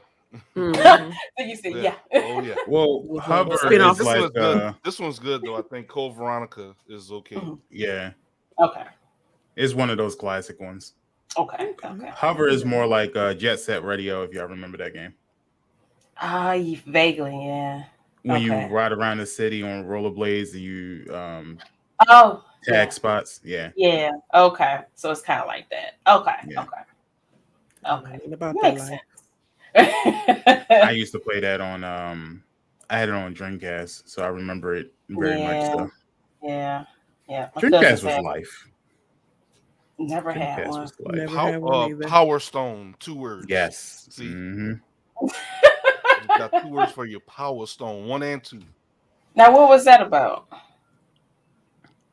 So you said, yeah. Oh, yeah. Well, Hover is like... This one's good, though. I think Code Veronica is okay. Yeah. Okay. It's one of those classic ones. Okay. Hover is more like Jet Set Radio, if y'all remember that game. Vaguely, yeah. When you ride around the city on rollerblades and you tag spots. Yeah. Yeah. Okay. So it's kind of like that. Okay. Yeah. Okay. About that life. I used to play that on I had it on Dreamcast, so I remember it very much so. Yeah. Dreamcast was life. Never had one. Power Stone, 2 words. Yes. See? Got 2 words for you. Power Stone, 1 and 2. Now, what was that about?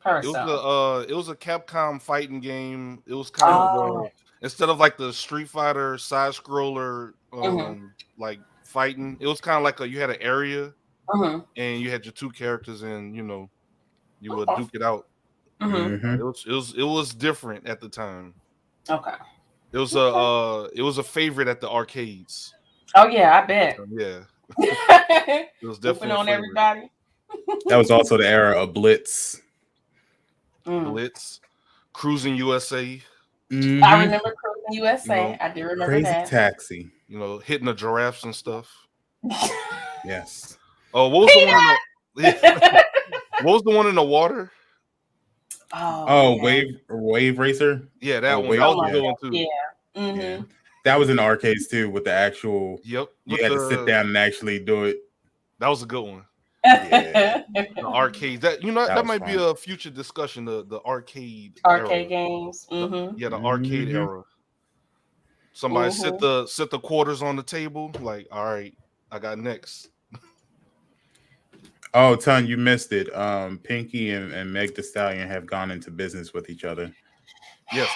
It was a Capcom fighting game. It was kind of instead of like the Street Fighter side scroller, like fighting. It was kind of like you had an area, and you had your 2 characters, and you would duke it out. It was different at the time. Okay. It was a favorite at the arcades. Oh yeah, I bet. Yeah. It was definitely on everybody. That was also the era of Blitz. Blitz, Cruising USA. I remember Cruising USA. I do remember Crazy that. Taxi. Hitting the giraffes and stuff. Yes. Oh, what was the one? What was the one in the water? Wave Racer. Yeah, that one. That was a good one too. Yeah. Yeah. That was in the arcades too, with the actual. Yep. You had to sit down and actually do it. That was a good one. Yeah. The arcades. That might be a future discussion. The arcade era. Games. The arcade era. Somebody set the quarters on the table. Like, all right, I got next. Oh, Ton, you missed it. Pinky and Meg Thee Stallion have gone into business with each other. Yes.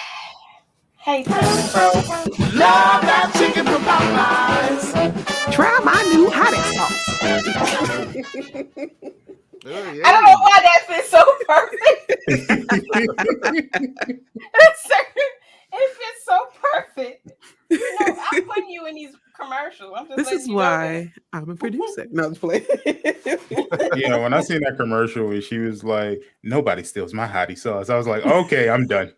Hey, bro. Love that chicken from Popeyes. Try my new hot sauce. I don't know why that fits so perfect. It fits so perfect. I'm putting you in these commercials. This is why I'm a producer. No, I'm playing. When I seen that commercial where she was like, "Nobody steals my hottie sauce," I was like, "Okay, I'm done."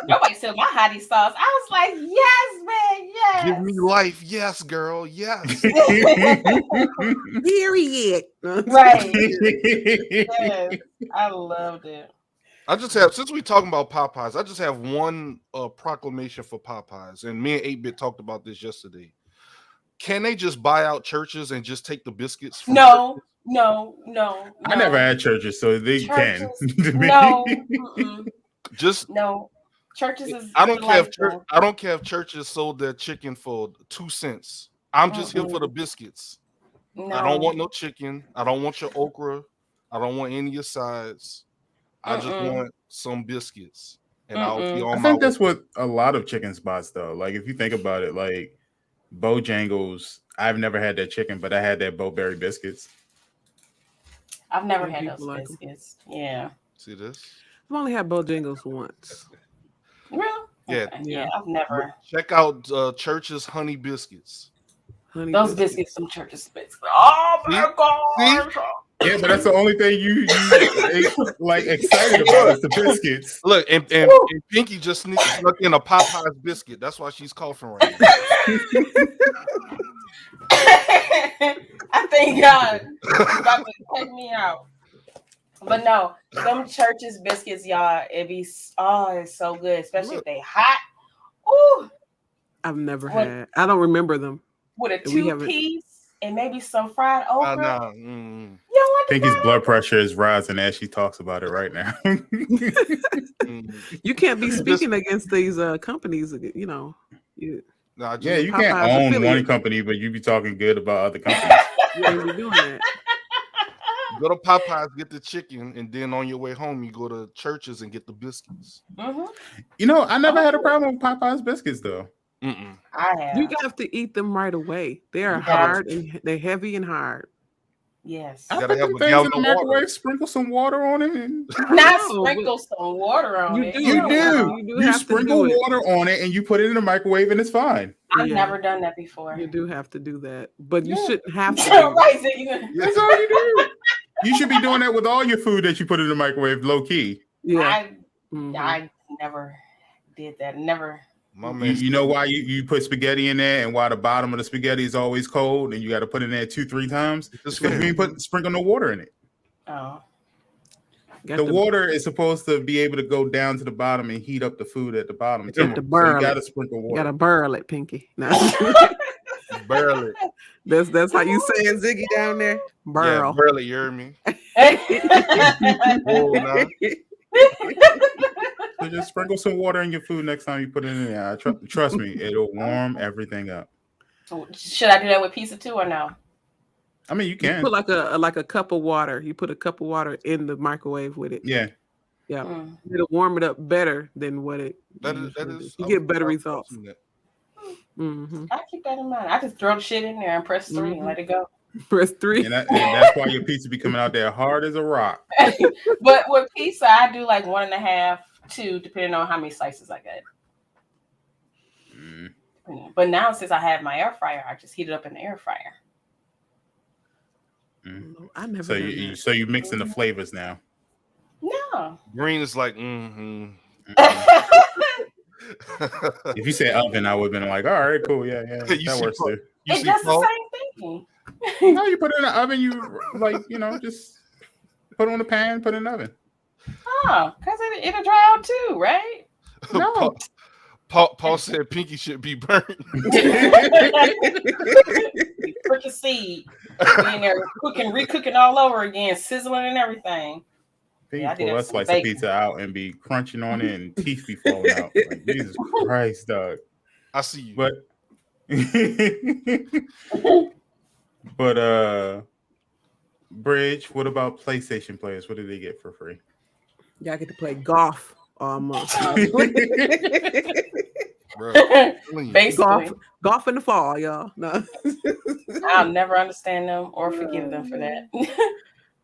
Nobody steals my hottie sauce. I was like, "Yes, man, yes." Give me life, yes, girl, yes. Period. Right. Yes. I loved it. Since we talking about Popeyes, I just have one proclamation for Popeyes, and me and 8-Bit talked about this yesterday. Can they just buy out churches and just take the biscuits? No. I never had churches, so they can. No. Just no. Churches is. I don't care if delightful. I don't care if churches sold their chicken for 2 cents. I'm just here for the biscuits. No. I don't want no chicken. I don't want your okra. I don't want any of your sides. I just want some biscuits, and I'll be on I my think way. that's what a lot of chicken spots though. Like if you think about it, like Bojangles, I've never had that chicken, but I had that Bowberry biscuits. I've never Some had people those like 'em. biscuits. Yeah. See this? I've only had Bojangles once. Really? Yeah. Okay. Yeah. I've never. Check out Church's honey biscuits. Honey Those biscuits from Church's biscuits. Oh my god! Yeah, but that's the only thing you like excited about is the biscuits. Look, and Pinky just snuck in a Popeye's biscuit. That's why she's coughing right now. I think God is about to take me out. But no, them Church's biscuits, y'all, it's so good, especially if they hot. Ooh, I've never had. I don't remember them. with a 2-piece and maybe some fried okra. Nah, You don't want Pinky's that? blood pressure is rising as she talks about it right now. You can't be speaking against these companies. You know. nah, Yeah, you Popeye's can't own one affiliate. company, but you be talking good about other companies. You ain't be doing that. Go to Popeyes, get the chicken, and then on your way home, you go to Church's and get the biscuits. You know, I never had a problem with Popeye's biscuits though. Mm-mm. I have. You have to eat them right away. They are hard and they're heavy and hard. Yes. I gotta put have them a things gallon in the of water. microwave, sprinkle some water on it, and Not No, sprinkle some water on You it. do. you do. You do You have to sprinkle do it. water on it, and you put it in the microwave, and it's fine. I've Yeah. never done that before. You do have to do that, but you Yeah. shouldn't have to. Do it. Right, so you- That's all you do. You should be doing that with all your food that you put in the microwave, low key. Yeah. I never did that. Never. My man, You know why you put spaghetti in there, and why the bottom of the spaghetti is always cold, and you got to put it in there 2-3 times? This Because you ain't sprinkle no water in it. Oh. Got The to water is supposed to be able to go down to the bottom and heat up the food at the bottom too. Get the So burl you it. got to sprinkle You water. gotta burl it, Pinky. No. barely. That's how you saying Ziggy down there. Yeah, Burl. barely. You heard me? Whoa, nah. So just sprinkle some water in your food next time you put it in there. Trust me, it'll warm everything up. Should I do that with pizza too or no? I mean, you You can. put like a cup of water. You put a cup of water in the microwave with it. Yeah. Yeah. Mm. It'll warm it up better than what it. That usually is. do. You get better results. I keep that in mind. I just throw the shit in there and press 3 and let it go. Press 3. And that's why your pizza be coming out there hard as a rock. But with pizza, I do like 1.5, 2, depending on how many slices I get. But now since I have my air fryer, I just heat it up in the air fryer. I never. So you mixing the flavors now. No. Green is like, If you say oven, I would have been like, all right, cool, yeah, that works too. It does the same thing. No, you put it in the oven. You just put it on the pan, put it in the oven. Oh, because it'll dry out too, right? No. Paul said Pinky should be burnt. Freaking seed. Being there recooking all over again, sizzling and everything. People pull that slice of pizza out and be crunching on it and teeth be falling out. Like, Jesus Christ, dog. I see you. But Bridge, what about PlayStation players? What do they get for free? Y'all get to play golf all month. Basically. Golf in the fall, y'all. No. I'll never understand them or forgive them for that.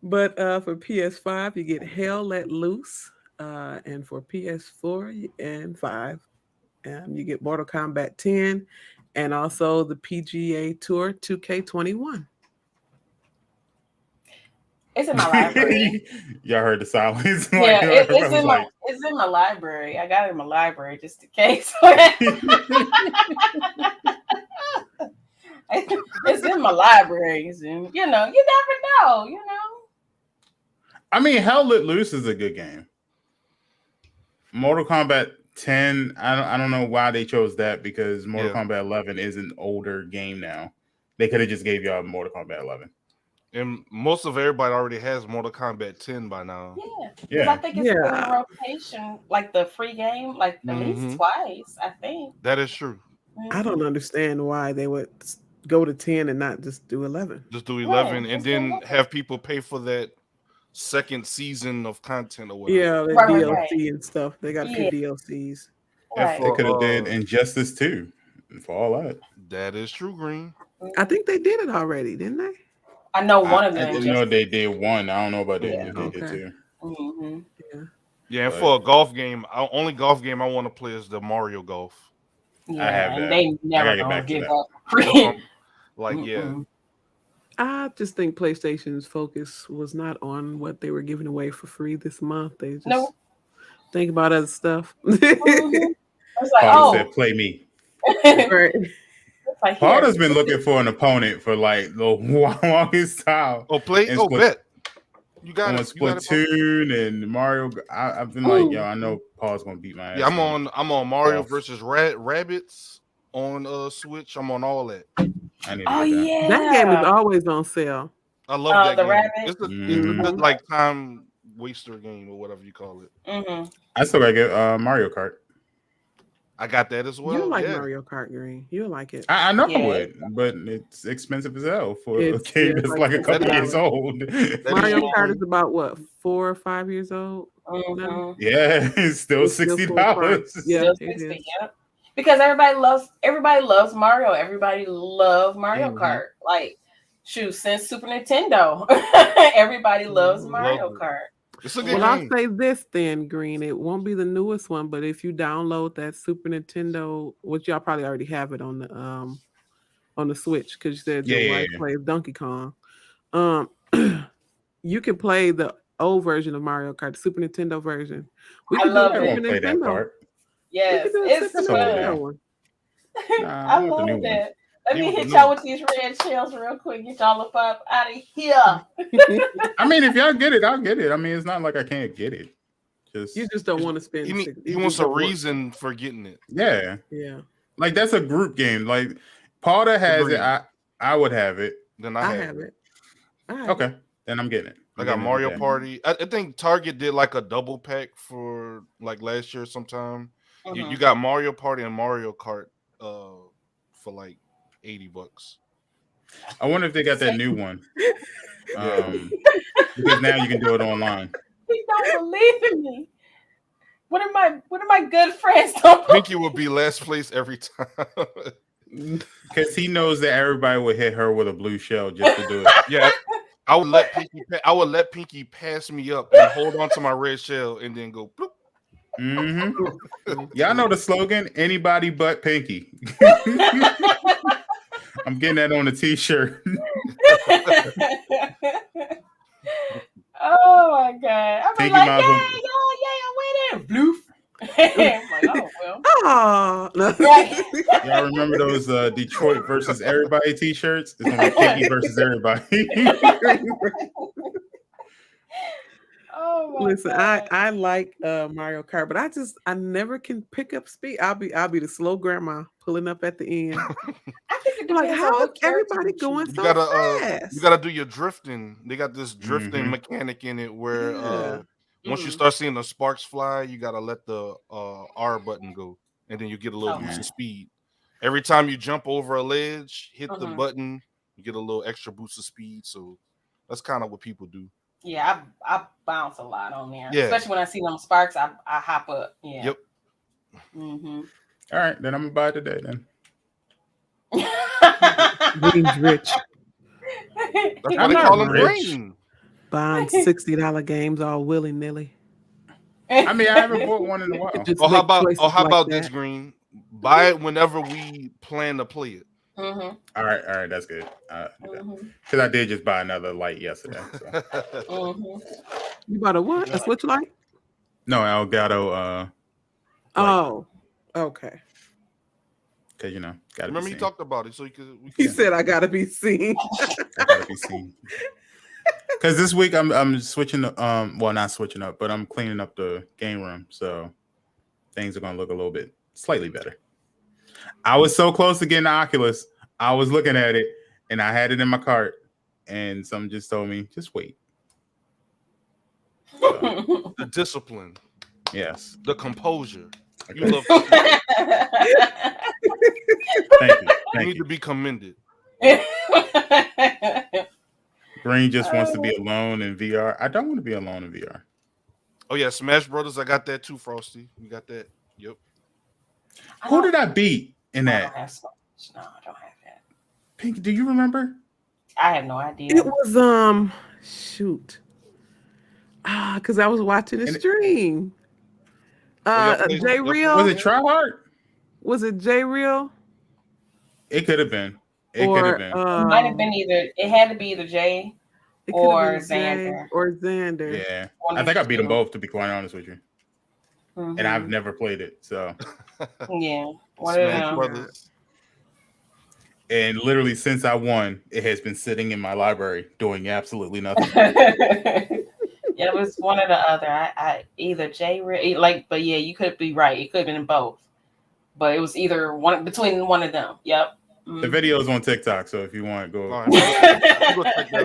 But for PS5, you get Hell Let Loose. And for PS4 and 5, you get Mortal Kombat 10 and also the PGA Tour 2K21. It's in my library. Y'all heard the silence. Yeah, it's in my library. I got it in my library just in case. It's in my library. You never know. I mean, Hell Let Loose is a good game. Mortal Kombat 10, I don't know why they chose that, because Mortal Kombat 11 is an older game now. They could have just gave y'all Mortal Kombat 11. And most of everybody already has Mortal Kombat 10 by now. Yeah, because I think it's been in rotation, like the free game, like at least twice. I think that is true. I don't understand why they would go to 10 and not just do 11. Just do 11 and then have people pay for that second season of content or whatever. Yeah, the DLC and stuff. They got a few DLCs. They could have did Injustice 2 for all that. That is true, Green. I think they did it already, didn't they? I know one of them. I didn't know they did one. I don't know about they did two. Yeah, and for a golf game, only golf game I want to play is the Mario Golf. Yeah, I have that. They never gonna give up. I just think PlayStation's focus was not on what they were giving away for free this month. They just think about other stuff. It's like, Paul said, "Play me." Right. Like, Paul has been looking for an opponent for like the longest time. Bet. You got Splatoon and Mario. I've been like, yo, I know Paul's gonna beat my ass. Yeah, I'm on Mario versus Rabbids on Switch. I'm on all that. I need to get that game is always on sale. I love that the game. Rabbids. It's a good like time waster game or whatever you call it. I still gotta get Mario Kart. I got that as well. You like Mario Kart, Green. You like it. I know I would, but it's expensive as hell for a game that's like a couple years old. Mario Kart is about what, 4 or 5 years old? Yeah, it's still $60. Yeah, because everybody loves Mario. Everybody loves Mario Kart. Like, shoot, since Super Nintendo, everybody loves Mario Kart. Well, I'll say this then, Green. It won't be the newest one, but if you download that Super Nintendo, which y'all probably already have it on the Switch, because you said your wife plays Donkey Kong. You can play the old version of Mario Kart, the Super Nintendo version. I love it. That part. Yes, it's fun. I love it. Let me hit y'all with these red shells real quick. Get y'all up out of here. I mean, if y'all get it, I'll get it. I mean, it's not like I can't get it. You just don't want to spend. He wants a reason for getting it. Yeah. Yeah. Like that's a group game. Like Paul that has it, I would have it. Then I have it. Okay. Then I'm getting it. I got Mario Party. I think Target did like a double pack for like last year sometime. You got Mario Party and Mario Kart for like $80. I wonder if they got that new one. Because now you can do it online. He don't believe in me. What are my good friends don't Pinky will be last place every time. Because he knows that everybody would hit her with a blue shell just to do it. Yeah. I would let Pinky pass me up and hold on to my red shell and then go bloop. Y'all know the slogan, anybody but Pinky. I'm getting that on a t-shirt. Oh my god. I'm Pinky like, yeah, I'm winning. Bloof. I'm like, oh well. Y'all remember those Detroit versus everybody t-shirts? It's gonna be Pinky versus everybody. Oh my Listen, God. I like Mario Kart, but I never can pick up speed. I'll be the slow grandma pulling up at the end. I think it Like, depends how on is what character everybody you going choose. so fast? You gotta do your drifting. They got this drifting mechanic in it where once you start seeing the sparks fly, you gotta let the R button go, and then you get a little boost of speed. Every time you jump over a ledge, hit the button, you get a little extra boost of speed. So that's kind of what people do. Yeah, I bounce a lot on there. Yeah. Especially when I see them sparks, I hop up. Yeah. Yep. All right, then I'm gonna buy it today then. Green's rich. That's why they call him Green. Buying $60 games all willy nilly. I mean, I haven't bought one in a while. Or how about this, Green? Buy it whenever we plan to play it. All right, that's good. Because I did just buy another light yesterday. So. You bought a what? A Switch light? No, Elgato. Oh, okay. Because gotta remember be he talked about it, so he said, "I gotta be seen." I gotta be seen. Because this week I'm switching. Well, not switching up, but I'm cleaning up the game room, so things are gonna look a little bit slightly better. I was so close to getting the Oculus. I was looking at it, and I had it in my cart, and some just told me, just wait. So, The discipline, yes. the composure. Okay. You love. Thank you. You need to be commended. Green just wants to be alone in VR. I don't want to be alone in VR. Oh yeah, Smash Brothers. I got that too, Frosty. You got that? Yep. Who did I beat in I that? don't have so much. No, I don't have that. Pinky, do you remember? I have no idea. It was shoot. Because I was watching the stream. J Real. Was it Tryhard? Was it J Real? It could have been. It could have been. It might have been either. It had to be either Jay or Xander. Yeah, I think I beat them both, to be quite honest with you. Mm-hmm. And I've never played it, so yeah. One of them. Brothers. And literally since I won, it has been sitting in my library doing absolutely nothing. Yeah, it was one or the other. I either Jay like, but yeah, you could be right. It could have been both, but it was either one between one of them. Yep. Mm-hmm. The video is on TikTok, so if you want, go. Go check that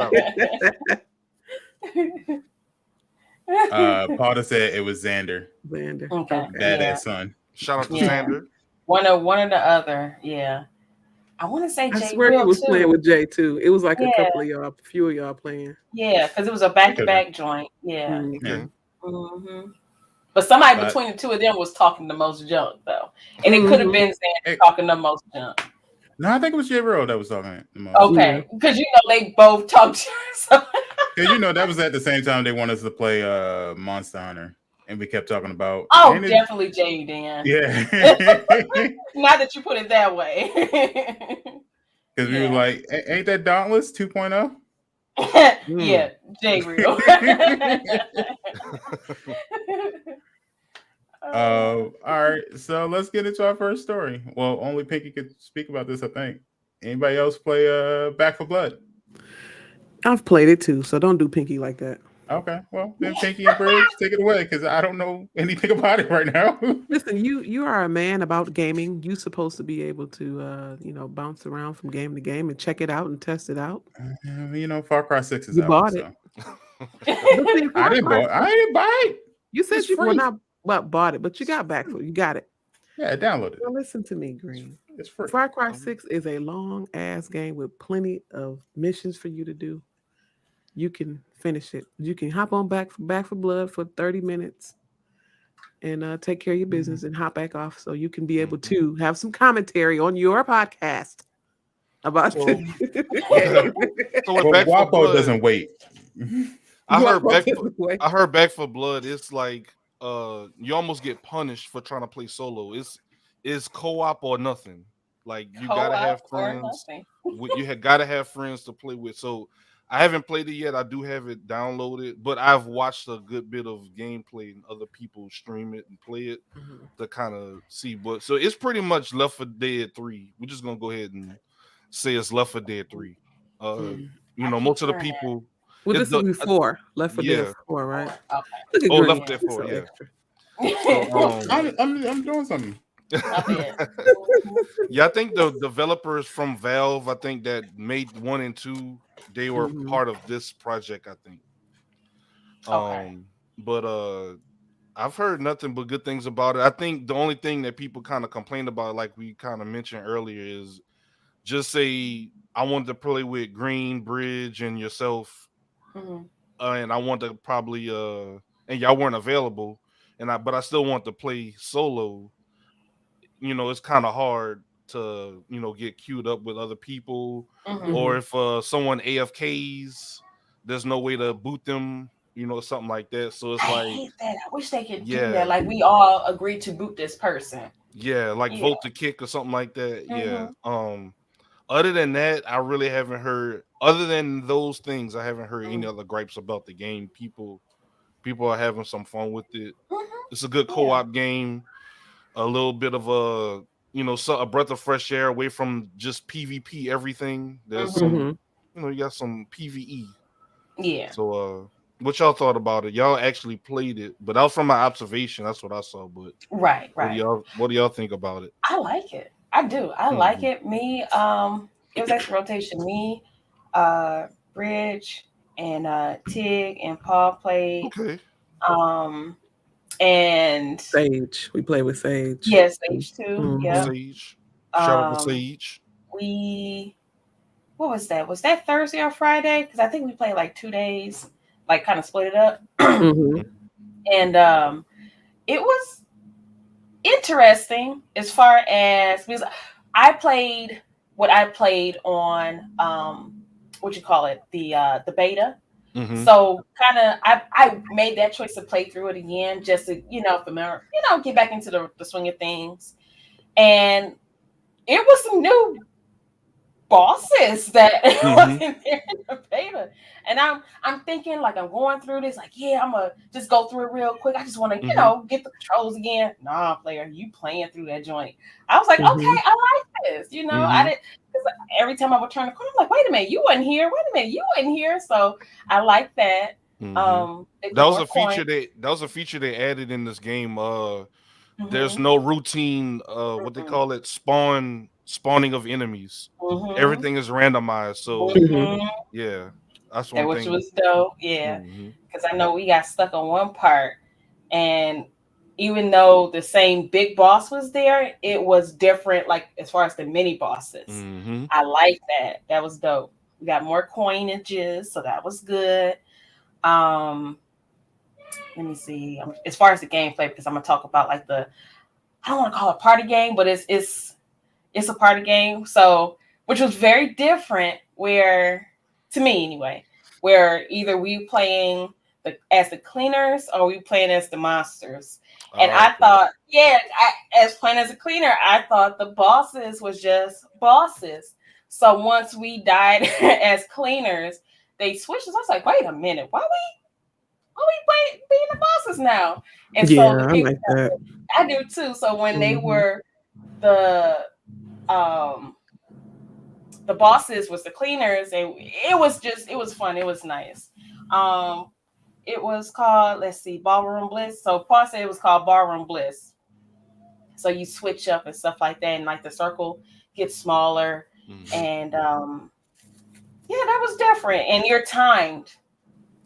out. Paula said it was Xander. Okay. Badass son. Shout out to Xander. One or the other. Yeah. I want to say Jay. I swear he was playing with Jay too. It was like a couple of y'all, a few of y'all playing. Yeah, because it was a back-to-back joint. Yeah. Mm-hmm. Mm-hmm. But somebody between the two of them was talking the most junk though, and it could have been Xander talking the most junk. No, I think it was J Real that was talking the most. Okay, because they both talked. Because that was at the same time they wanted us to play Monster Hunter. And we kept talking about. Oh, definitely Jay Dan. Yeah. Not that you put it that way. Because we were like, ain't that Dauntless 2.0? Yeah, Jay Real. All right. So let's get into our first story. Well, only Pinky could speak about this, I think. Anybody else play Back for Blood? I've played it too, so don't do Pinky like that. Okay, well then Pinky and Bridge, take it away because I don't know anything about it right now. Listen, you are a man about gaming. You're supposed to be able to bounce around from game to game and check it out and test it out. Far Cry 6 is you out. Bought so. it. I didn't buy it. You said bought it, but you got back for it. You got it. Yeah, download it. Well, listen to me, Green. It's free. Far Cry 6 is a long ass game with plenty of missions for you to do. You can finish it. You can hop on Back for Blood for 30 minutes and take care of your business and hop back off so you can be able to have some commentary on your podcast about it. So Wapo doesn't wait. I heard Back for Blood. It's like you almost get punished for trying to play solo. It's co-op or nothing. Like you gotta have friends. You gotta have friends to play with. So I haven't played it yet. I do have it downloaded, but I've watched a good bit of gameplay and other people stream it and play it to kind of see. But so it's pretty much Left 4 Dead 3. We're just gonna go ahead and say it's Left 4 Dead 3. Most of the people. Well, this is 4. Left 4 Dead 4, right? Okay. Left 4 Dead 4, yeah. So, I'm doing something. Yeah, I think the developers from Valve, I think that made 1 and 2, they were part of this project, I think. But I've heard nothing but good things about it. I think the only thing that people kind of complained about, like we kind of mentioned earlier, is just say I wanted to play with Green, Bridge, and yourself, and I want to probably and y'all weren't available, but I still want to play solo. It's kind of hard to get queued up with other people, or if someone AFKs, there's no way to boot them, something like that. So it's I like, hate that. I wish they could do that. Like we all agreed to boot this person. Yeah, like vote to kick or something like that. Yeah. Other than that, I really haven't heard. Other than those things, I haven't heard any other gripes about the game. People are having some fun with it. It's a good co-op game. A little bit of a breath of fresh air away from just PvP everything. There's some, you got some PvE. Yeah. So, what y'all thought about it? Y'all actually played it, but that was from my observation. That's what I saw. But right. What do y'all think about it? I like it. I do. I like it. Me, it was extra rotation. Me, Bridge, and Tig and Paul played. Okay. And Sage. We play with Sage. yes, Sage too. Yep. Sage. Shout out to Um, Sage. What was that? Was that Thursday or Friday? Because I think we played like 2 days, like kind of split it up. And it was interesting as far as because I played what I played on what you call it, the beta. So kind of I made that choice to play through it again just to, familiar, get back into the swing of things. And it was some new bosses that wasn't there in the beta. And I'm thinking, like, I'm going through this, like, yeah, I'm gonna just go through it real quick. I just want to, get the controls again. Nah, player, you playing through that joint. I was like, okay, I like this. I didn't, because every time I would turn the corner, I'm like, wait a minute, you wasn't here. Wait a minute, you wasn't here. So I like that. That was a feature they added in this game. There's no routine, what they call it, spawning of enemies. Everything is randomized. So yeah, that's one which thing. was dope. Yeah, because I know we got stuck on one part, and even though the same big boss was there, it was different. Like as far as the mini bosses, I like that. That was dope. We got more coinages, so that was good. Let me see. As far as the gameplay, because I'm gonna talk about like I don't want to call it a party game, but it's a party game. So, which was very different. Where, to me anyway, where either we playing as the cleaners or we playing as the monsters. And I thought, as playing as a cleaner, I thought the bosses was just bosses. So once we died as cleaners, they switched us. I was like, wait a minute, why we being the bosses now? And so the people, I like that. I do too. So when they were the bosses was the cleaners, and it was fun. It was nice. It was called, let's see, Ballroom Bliss. So Paul said it was called Ballroom Bliss. So you switch up and stuff like that, and like the circle gets smaller, and that was different. And you're timed,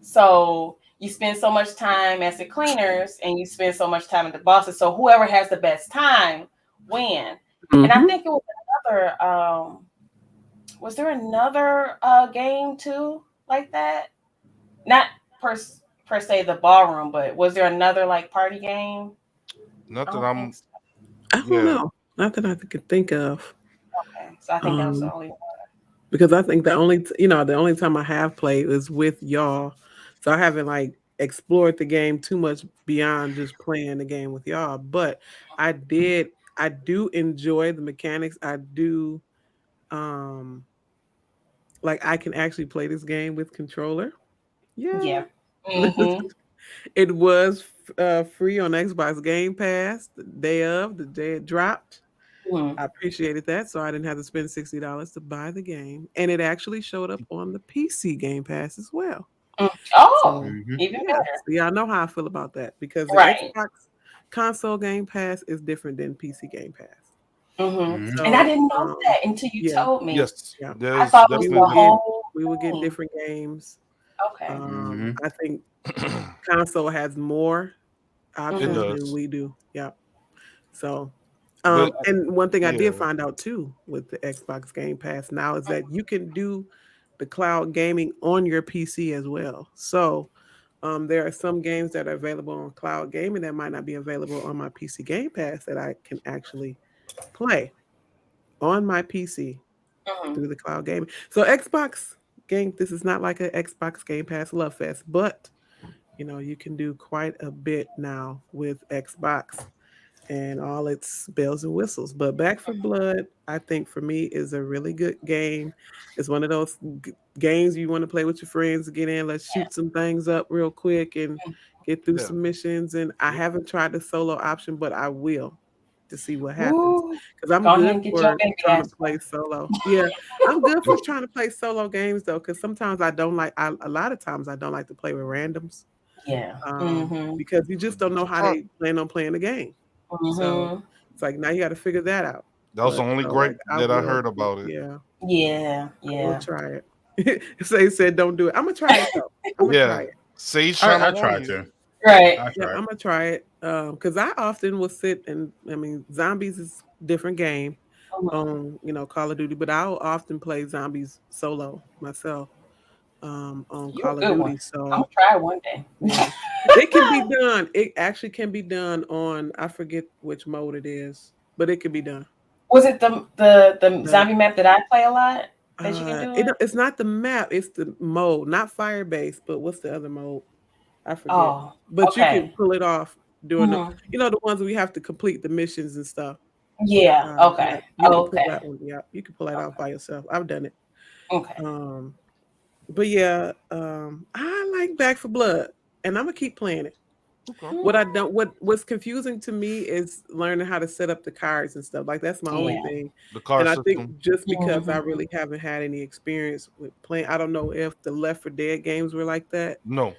so you spend so much time as the cleaners, and you spend so much time at the bosses. So whoever has the best time win. And I think it was another. Was there another game too like that? Not per se the ballroom, but was there another like party game? I don't know. Not that I could think of. Okay, so I think that was the only one. Because I think the only time I have played is with y'all, so I haven't like explored the game too much beyond just playing the game with y'all. But I do enjoy the mechanics. I do, like I can actually play this game with controller. Yeah. It was free on Xbox Game Pass the day it dropped. I appreciated that, so I didn't have to spend $60 to buy the game, and it actually showed up on the PC Game Pass as well. Even better. So y'all know how I feel about that because the Xbox console Game Pass is different than PC Game Pass. So, and I didn't know that until you told me. Yes, I thought it was the whole. We would get different games. Okay. I think console has more options than we do. Yeah. So, and one thing I did find out too with the Xbox Game Pass now is that you can do the cloud gaming on your PC as well. So, there are some games that are available on cloud gaming that might not be available on my PC Game Pass that I can actually play on my PC through the cloud gaming. So Xbox game, this is not like an Xbox Game Pass love fest, but you can do quite a bit now with Xbox and all its bells and whistles. But Back for Blood, I think for me is a really good game. It's one of those games you want to play with your friends, get in, let's shoot some things up real quick and get through some missions. And I haven't tried the solo option, but I will to see what happens. Because I'm good for trying to play solo. Yeah, I'm good for trying to play solo games though, because sometimes a lot of times I don't like to play with randoms. Yeah. Because you just don't know how they plan on playing the game. So it's like now you got to figure that out. That was the only gripe that I heard about it. Yeah. We'll try it. Say said don't do it. I'm gonna try it though. I'm gonna try it. Sage trying I to try warn you. to. Right. I Yeah, try. I'm gonna try it. Because I often will sit and zombies is a different game on Call of Duty, but I'll often play zombies solo myself on You're Call a of good Duty. one. I'm So gonna try it one day. yeah. It can be done. It actually can be done on I forget which mode it is, but it can be done. Was it the zombie map that I play a lot that you can do it? It's not the map, it's the mode, not fire base, but what's the other mode? I forget. Oh, But you can okay. pull it off during Mhm. the ones where you have to complete the missions and stuff. Yeah. Yeah, Okay. you can pull Okay. that one. Yeah, you can pull that off by yourself. I've done it. Okay. But yeah, I like Back for Blood, and I'm gonna keep playing it. Okay. What's confusing to me is learning how to set up the cards and stuff. Like that's my only Yeah. thing. The card And I system. think just because I Mhm. really haven't had any experience with playing, I don't know if the Left 4 Dead games were like that. No.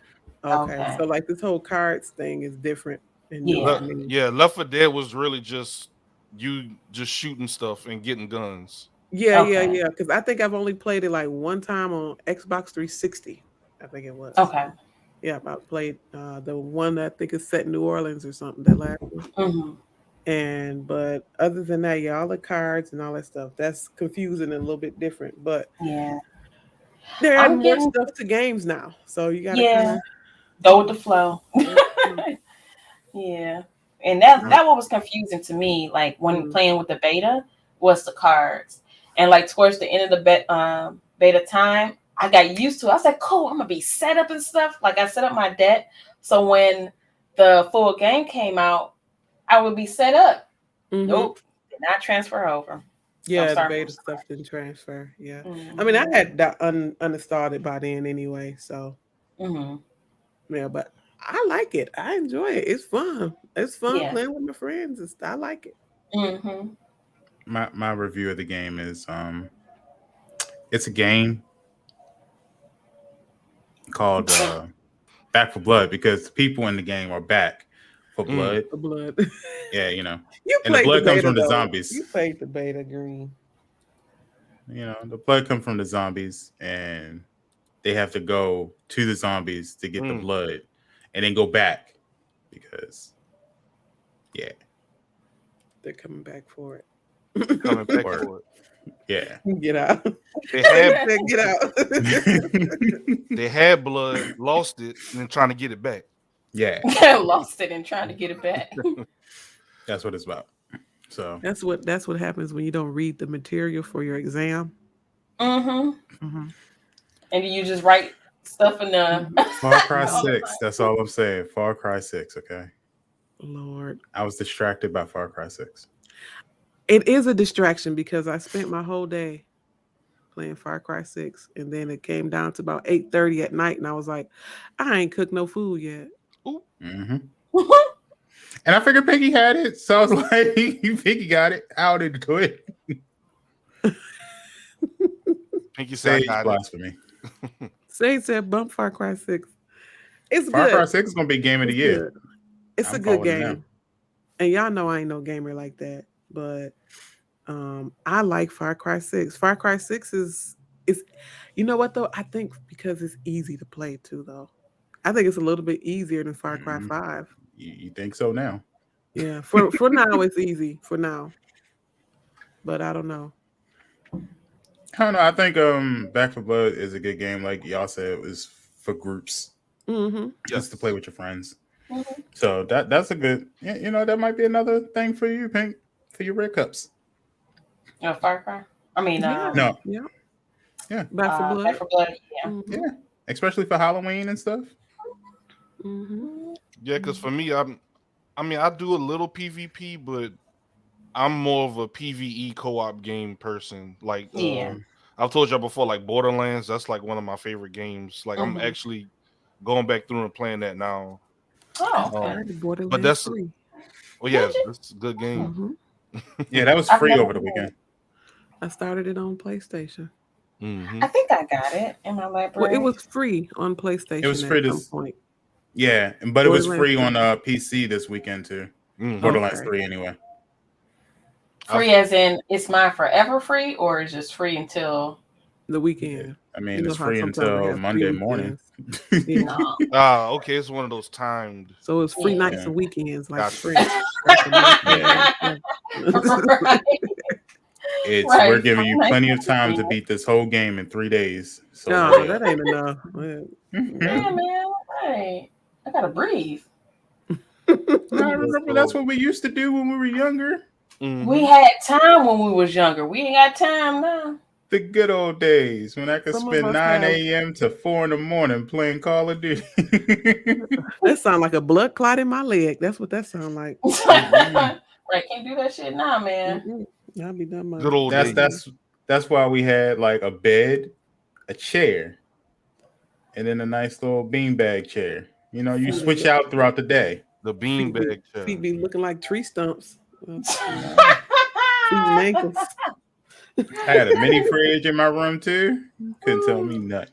Okay, Okay. so like this whole cards thing is different and new Yeah. to me. Left 4 Dead was really just you just shooting stuff and getting guns. Yeah, Okay. yeah. Because I think I've only played it like one time on Xbox 360. I think it was. Okay. Yeah, I played the one that I think is set in New Orleans or something. That last one. Mhm. But other than that, yeah, all the cards and all that stuff, that's confusing and a little bit different. But Yeah. they're I'm adding more getting stuff to games now, so you got to kind of go with the flow. Yeah. And that what was confusing to me, like when playing with the beta, was the cards. And like towards the end of the beta time, I got used to it. I was like, cool, I'm gonna be set up and stuff. Like I set up my deck. So when the full game came out, I would be set up. Nope. Did not transfer over. Yeah, the beta stuff didn't transfer. Yeah. Mm-hmm. I mean, I had that uninstalled it by then anyway, so yeah, but I like it. I enjoy it. It's fun. It's fun playing with my friends. I like it. Mm-hmm. My review of the game is it's a game called Back for Blood because people in the game are back for blood. For blood. Yeah, you know. You and the blood the comes beta, from the though. zombies. You played the beta green. You know, the blood comes from the zombies and they have to go to the zombies to get the blood and then go back because they're coming back for it. Coming back for it. Yeah. Get out. They had get out. They had blood, lost it, and then trying to get it back. Yeah. Lost it and trying to get it back. That's what it's about. So that's what happens when you don't read the material for your exam. And you just write stuff in the Far Cry 6. That's all I'm saying. Far Cry 6, okay? Lord. I was distracted by Far Cry 6. It is a distraction because I spent my whole day playing Far Cry 6. And then it came down to about 8:30 at night. And I was like, I ain't cooked no food yet. And I figured Pinky had it. So I was like, Pinky got it. I didn't do it. Pinky said blasphemy. Sage said bump Far Cry 6. It's Far good. Cry 6 is going to be game of the year. Good. It's a good game. And y'all know I ain't no gamer like that. But I like Far Cry 6. Far Cry 6 is you know what though? I think because it's easy to play too though. I think it's a little bit easier than Far Cry 5. You think so now? Yeah, for now it's easy for now. But I don't know. I don't know. I think Back 4 Blood is a good game. Like y'all said, it was for groups. Just to play with your friends. So that's a good, you know, that might be another thing for you, Pink, for your red cups. Far Cry? I mean, no. Yeah. Back 4 Blood. Back 4 Blood, Yeah. Especially for Halloween and stuff. Yeah, because for me, I do a little PvP, but I'm more of a PvE co-op game person. Like, I've told y'all before, like Borderlands, that's like one of my favorite games. Like, I'm actually going back through and playing that now. But that's free. Oh yeah, that's a good game. Yeah, that was free over the weekend. I started it on PlayStation. I think I got it in my library. Well, it was free on PlayStation. It was free at some point. Yeah, but it was free on PC this weekend too. Borderlands 3 anyway. Free as in it's mine forever free, or is just free until? The weekend. I mean, You know it's how free sometimes they until have Monday free morning. weekends. Yeah. No. Okay, it's one of those timed. So it's free nights Yeah. and weekends, like Gotcha. Sprint. Like the military. Yeah. Right. We're Right. giving you Free plenty nights of time to and beat this whole game in 3 days. So No, that ain't enough. Yeah, man. Right. I gotta breathe. No, I remember that's what we used to do when we were younger. Mhm. We had time when we was younger. We ain't got time now. The good old days when I could Some of spend us 9 have- a.m. to 4 in the morning playing Call of Duty. That sound like a blood clot in my leg. That's what that sound like. Right, can't do that shit now, man. I'll be done. Good old days. That's why we had like a bed, a chair, and then a nice little beanbag chair. You know, you switch out throughout the day. The beanbag chair. Feet be looking like tree stumps. Feet and ankles. I had a mini fridge in my room too. Couldn't tell me nothing.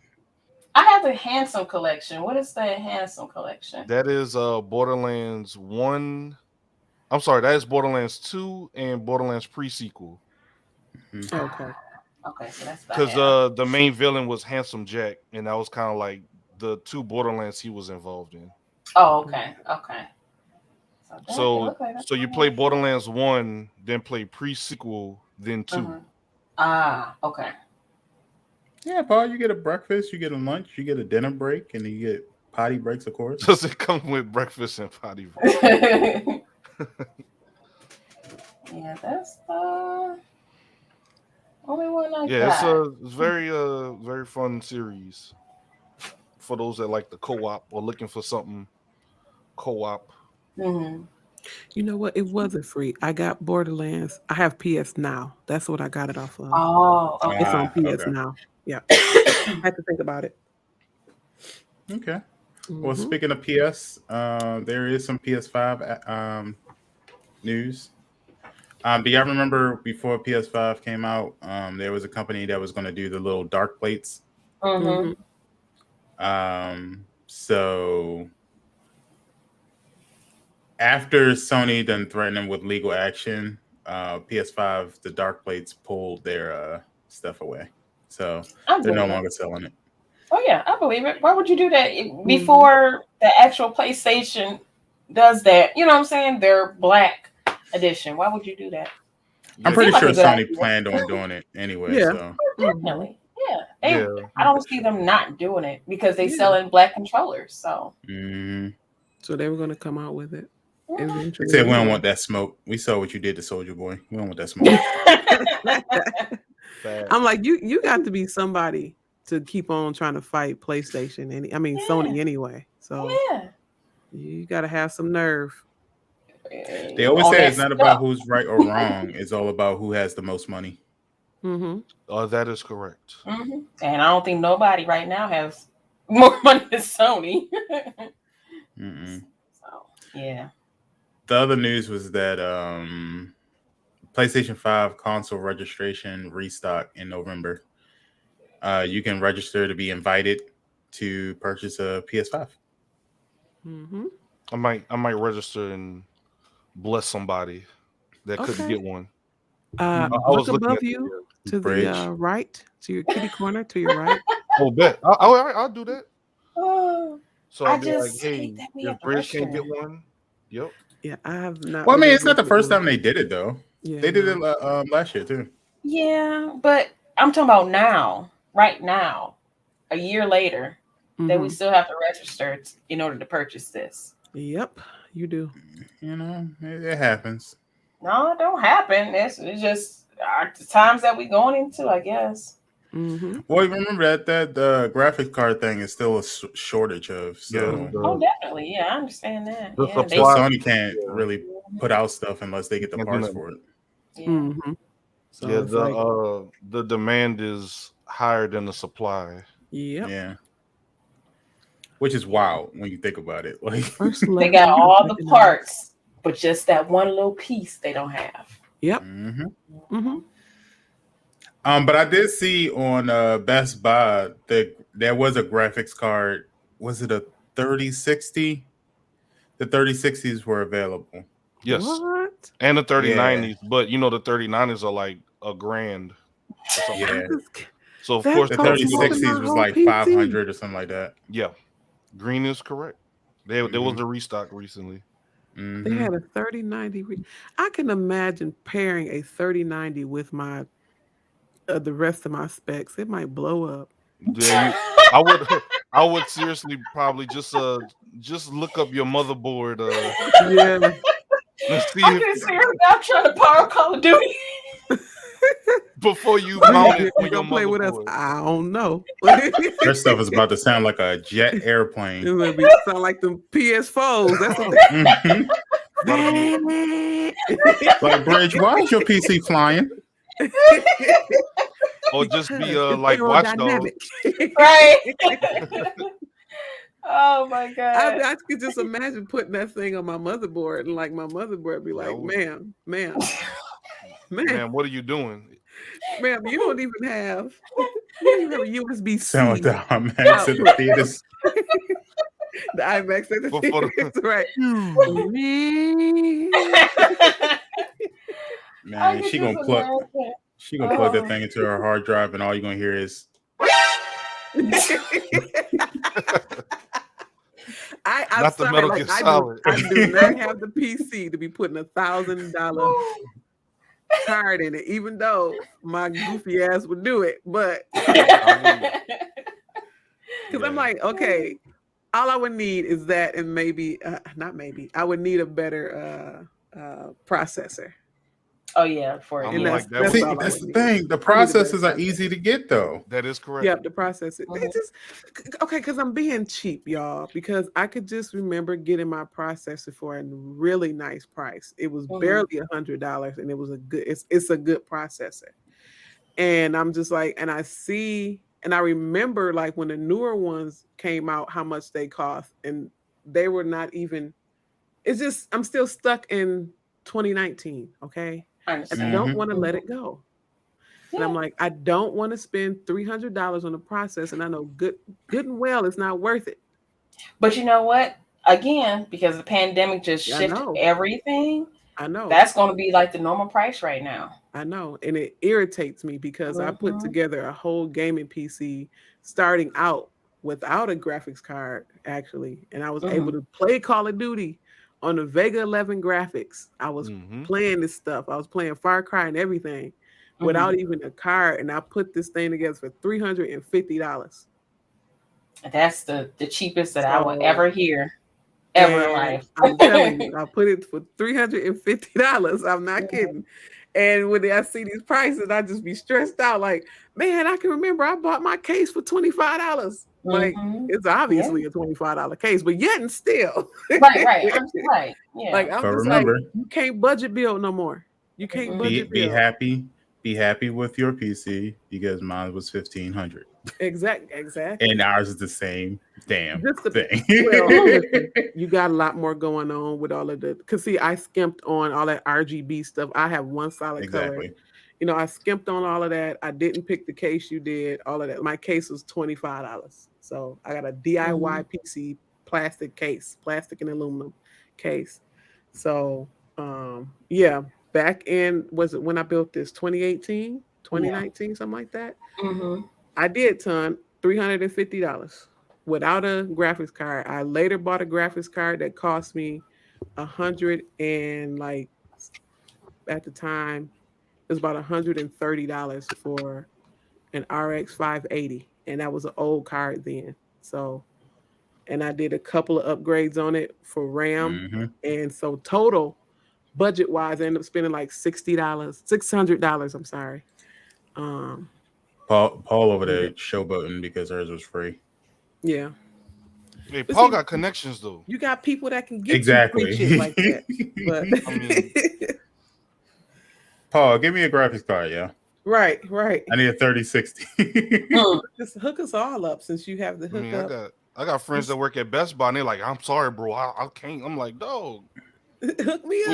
I have the Handsome collection. What is the Handsome collection? That is Borderlands 1. I'm sorry, that is Borderlands 2 and Borderlands pre-sequel. Okay. Okay, so that's Because the main villain was Handsome Jack, and that was kind of like the 2 Borderlands he was involved in. Oh, okay. Okay. So you play Borderlands 1, then play pre-sequel, then 2. Mm-hmm. Ah, okay. Yeah, Paul, you get a breakfast, you get a lunch, you get a dinner break, and you get potty breaks, of course. Does it come with breakfast and potty break? Yeah, that's the only one I Yeah, got. it's very fun series for those that like the co-op or looking for something co-op. Mm-hmm. You know what? It wasn't free. I got Borderlands. I have PS Now. That's what I got it off of. Oh, okay. It's on PS okay. Now. Yeah. I had to think about it. Okay. Well, speaking of PS, there is some PS5 news. Do y'all remember before PS5 came out, there was a company that was going to do the little dark plates? Mm-hmm. So after Sony done threatened them with legal action, PS5, the dark plates pulled their stuff away. So they're no longer selling it. Oh yeah, I believe it. Why would you do that before the actual PlayStation does that? You know what I'm saying? Their black edition. Why would you do that? I'm pretty sure Sony planned on doing it anyway. Yeah. So. Definitely. Yeah. I don't see them not doing it because they sell in black controllers. So. So they were going to come out with it. They said we don't want that smoke. We saw what you did to Soldier Boy. We don't want that smoke. I'm like, you got to be somebody to keep on trying to fight PlayStation. Sony anyway. So you got to have some nerve. They always say it's not about who's right or wrong. It's all about who has the most money. That is correct. And I don't think nobody right now has more money than Sony. So, yeah. The other news was that PlayStation 5 console registration restock in November. You can register to be invited to purchase a PS5. I might register and bless somebody that couldn't get one. Look above you to the right, to your kitty corner, to your right. Oh, bet. I'll do that. So I'll be like, just hey, if Bridge can't get one, yep. Yeah, I have not. Well, I mean, it's not the first time they did it, though. Yeah, they did it last year, too. Yeah, but I'm talking about now, right now, a year later, that we still have to register in order to purchase this. Yep, you do. You know, it happens. No, it don't happen. It's just the times that we're going into, I guess. Well, remember that the graphics card thing is still a shortage of. So. Definitely. Yeah, I understand that. So Sony can't really put out stuff unless they get the parts for it. So the demand is higher than the supply. Yeah. Which is wild when you think about it. Like they got all the parts, but just that one little piece they don't have. Yep. But I did see on Best Buy that there was a graphics card. Was it a 3060? The 3060s were available. Yes. What? And the 3090s, but you know the 3090s are like $1,000. So So of That course The costs the more than 3060s my was whole like PC. 500 or something like that. yeah, green is correct. There was a restock recently. They had a 3090. I can imagine pairing a 3090 with my the rest of my specs. It might blow up. Yeah, I would I would seriously probably just look up your motherboard Yeah. and see I if can see her now trying to power Call of Duty. before you mount it You on your gonna play with us? motherboard. I don't know. Their stuff is about to sound like a jet It airplane. will be sound like them PS4s. That's what Mhm. they. Like, Bridge, why is your PC flying? Or just be It's like Watchdog. aerodynamic. Right. Oh my I god. could just imagine putting that thing on my motherboard and like my motherboard be like, ma'am, Man, what are you doing? ma'am, you don't even have a USB-C. Sound like the IMAX at the theaters. The IMAX at the For the- theaters, right? Man, she gonna plug that thing into her hard drive, and all you're gonna hear is I'm Not the sorry, Metal like, Gear I Solid. do not have the PC to be putting $1,000 card in it, even though my goofy ass would do it. But because I'm like, okay, all I would need is that, and maybe not maybe I would need a better processor. Oh yeah, for I'm it. like, Yes. that see, all I that's would the need. thing. The I need a better processes are processor. easy to get, though. That is correct. Yep, the processor. They just okay, because I'm being cheap, y'all. Because I could just remember getting my processor for a really nice price. It was barely $100, and it was a good. It's a good processor, and I'm just like, and I see, and I remember like when the newer ones came out, how much they cost, and they were not even. It's just I'm still stuck in 2019. Okay, and I don't want to let it go. And I'm like, I don't want to spend $300 on a process, and I know good and well it's not worth it. But you know what? Again, because the pandemic just shifted everything. I know. That's going to be like the normal price right now. I know. And it irritates me because I put together a whole gaming PC starting out without a graphics card, actually. And I was able to play Call of Duty on the Vega 11 graphics. I was playing this stuff. I was playing Far Cry and everything without even a card. And I put this thing together for $350. That's the cheapest that I will ever hear. Ever in life. I'm telling you, I put it for $350. I'm not kidding. And when I see these prices, I just be stressed out. Like, man, I can remember I bought my case for $25. Like, it's obviously a $25 case, but yet and still. Right. Yeah. Like, I'm But just remember, like, you can't budget build no more. You can't budget be build. happy. Be happy with your PC because mine was $1,500. Exactly. And ours is the same damn thing. Well, you got a lot more going on with all of the. Cause see, I skimped on all that RGB stuff. I have one solid color. You know, I skimped on all of that. I didn't pick the case you did. All of that. My case was $25. So I got a DIY PC plastic case, plastic and aluminum case. So yeah. Back in, was it when I built this, 2018, 2019, something like that? I did $350 without a graphics card. I later bought a graphics card that cost me $100 and like at the time it was about $130 for an RX 580, and that was an old card then. So, and I did a couple of upgrades on it for RAM, and so total budget wise, I ended up spending like $600. I'm sorry. Paul over there showboating because hers was free. Yeah. Hey, Paul got connections though. You got people that can get you free shit like that. But I mean, Paul, give me a graphics card, yeah. Right. I need a 3060. Just hook us all up since you have the hookup. I got friends that work at Best Buy and they're like, I'm sorry, bro. I can't. I'm like, dog. Hook me up.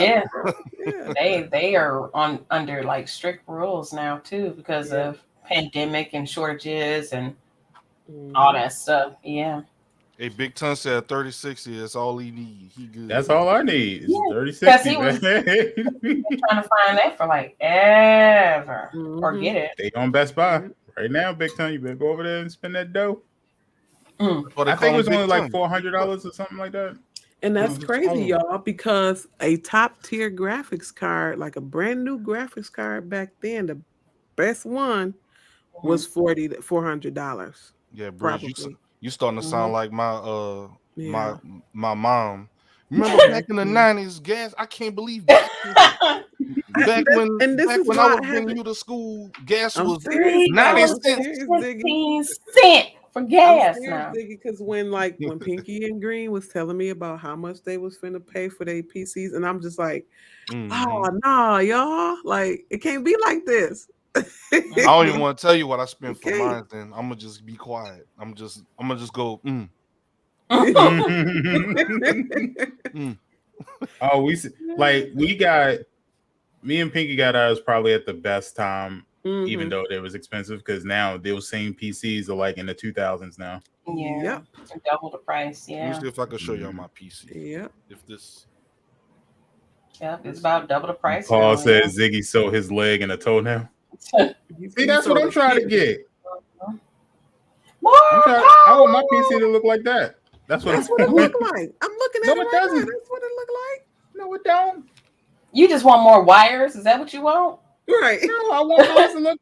Yeah. They are under like strict rules now too because of pandemic and shortages and all that stuff. Yeah. Hey, Big Ton said 3060 is all he need. He good. That's all I need is 3060. He was trying to find that for like ever or get it. They on Best Buy right now, Big Ton, you better go over there and spend that dough. But I think it was only like $400 or something like that. And that's crazy, y'all, because a top tier graphics card, like a brand new graphics card back then, the best one was $400. Yeah, Bridge, you starting to sound like my Yeah. my mom. Remember back in the 90s, gas? I can't believe gas. Back when I was bringing you to school, gas was 90 cents. 15 cents for gas now. Because when Pinky and Green was telling me about how much they was finna pay for their PCs, and I'm just like, oh no, y'all, like it can't be like this. I don't even want to tell you what I spent for mine. Then I'm gonna just be quiet. I'm gonna just go. Oh, me and Pinky got ours probably at the best time, even though it was expensive, because now those same PCs are like in the 2000s now. Yeah, double the price. Yeah. Let me see if I can show y'all my PC. Yeah. If this. Yeah, it's about double the price. Paul says Ziggy sold his leg and a toenail. See, that's what I'm trying to get. I want my PC to look like that. That's what it look like. I'm looking at it right now. That's what it look like. No, it don't. You just want more wires? Is that what you want? Right. No, I want yours to look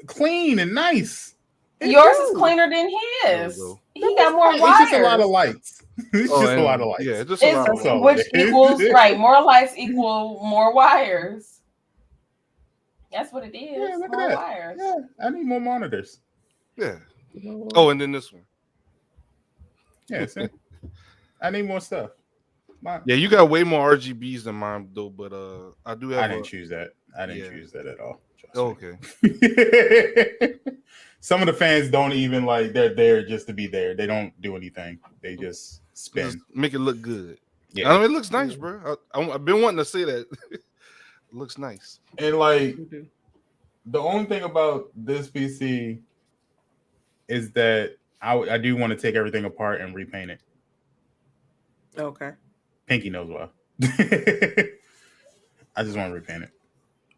clean and nice. Yours is cleaner than his. He got more wires. It's just a lot of lights. It's just a lot of lights. Yeah, just a lot of lights. Which equals more lights equal more wires. That's what it is. Yeah, look more at that. wires. Yeah, I need more monitors. Yeah. Oh, and then this one. Yeah, see? I need more stuff. Yeah, you got way more RGBs than mine though, but I do have. I didn't choose that. I didn't choose that at all. Okay. Some of the fans don't even they're there just to be there. They don't do anything. They just spin. Just make it look good. Yeah, I mean, it looks nice, bro. I've been wanting to say that. It looks nice. And the only thing about this PC is that I do want to take everything apart and repaint it. Okay. Pinky knows why. I just want to repaint it.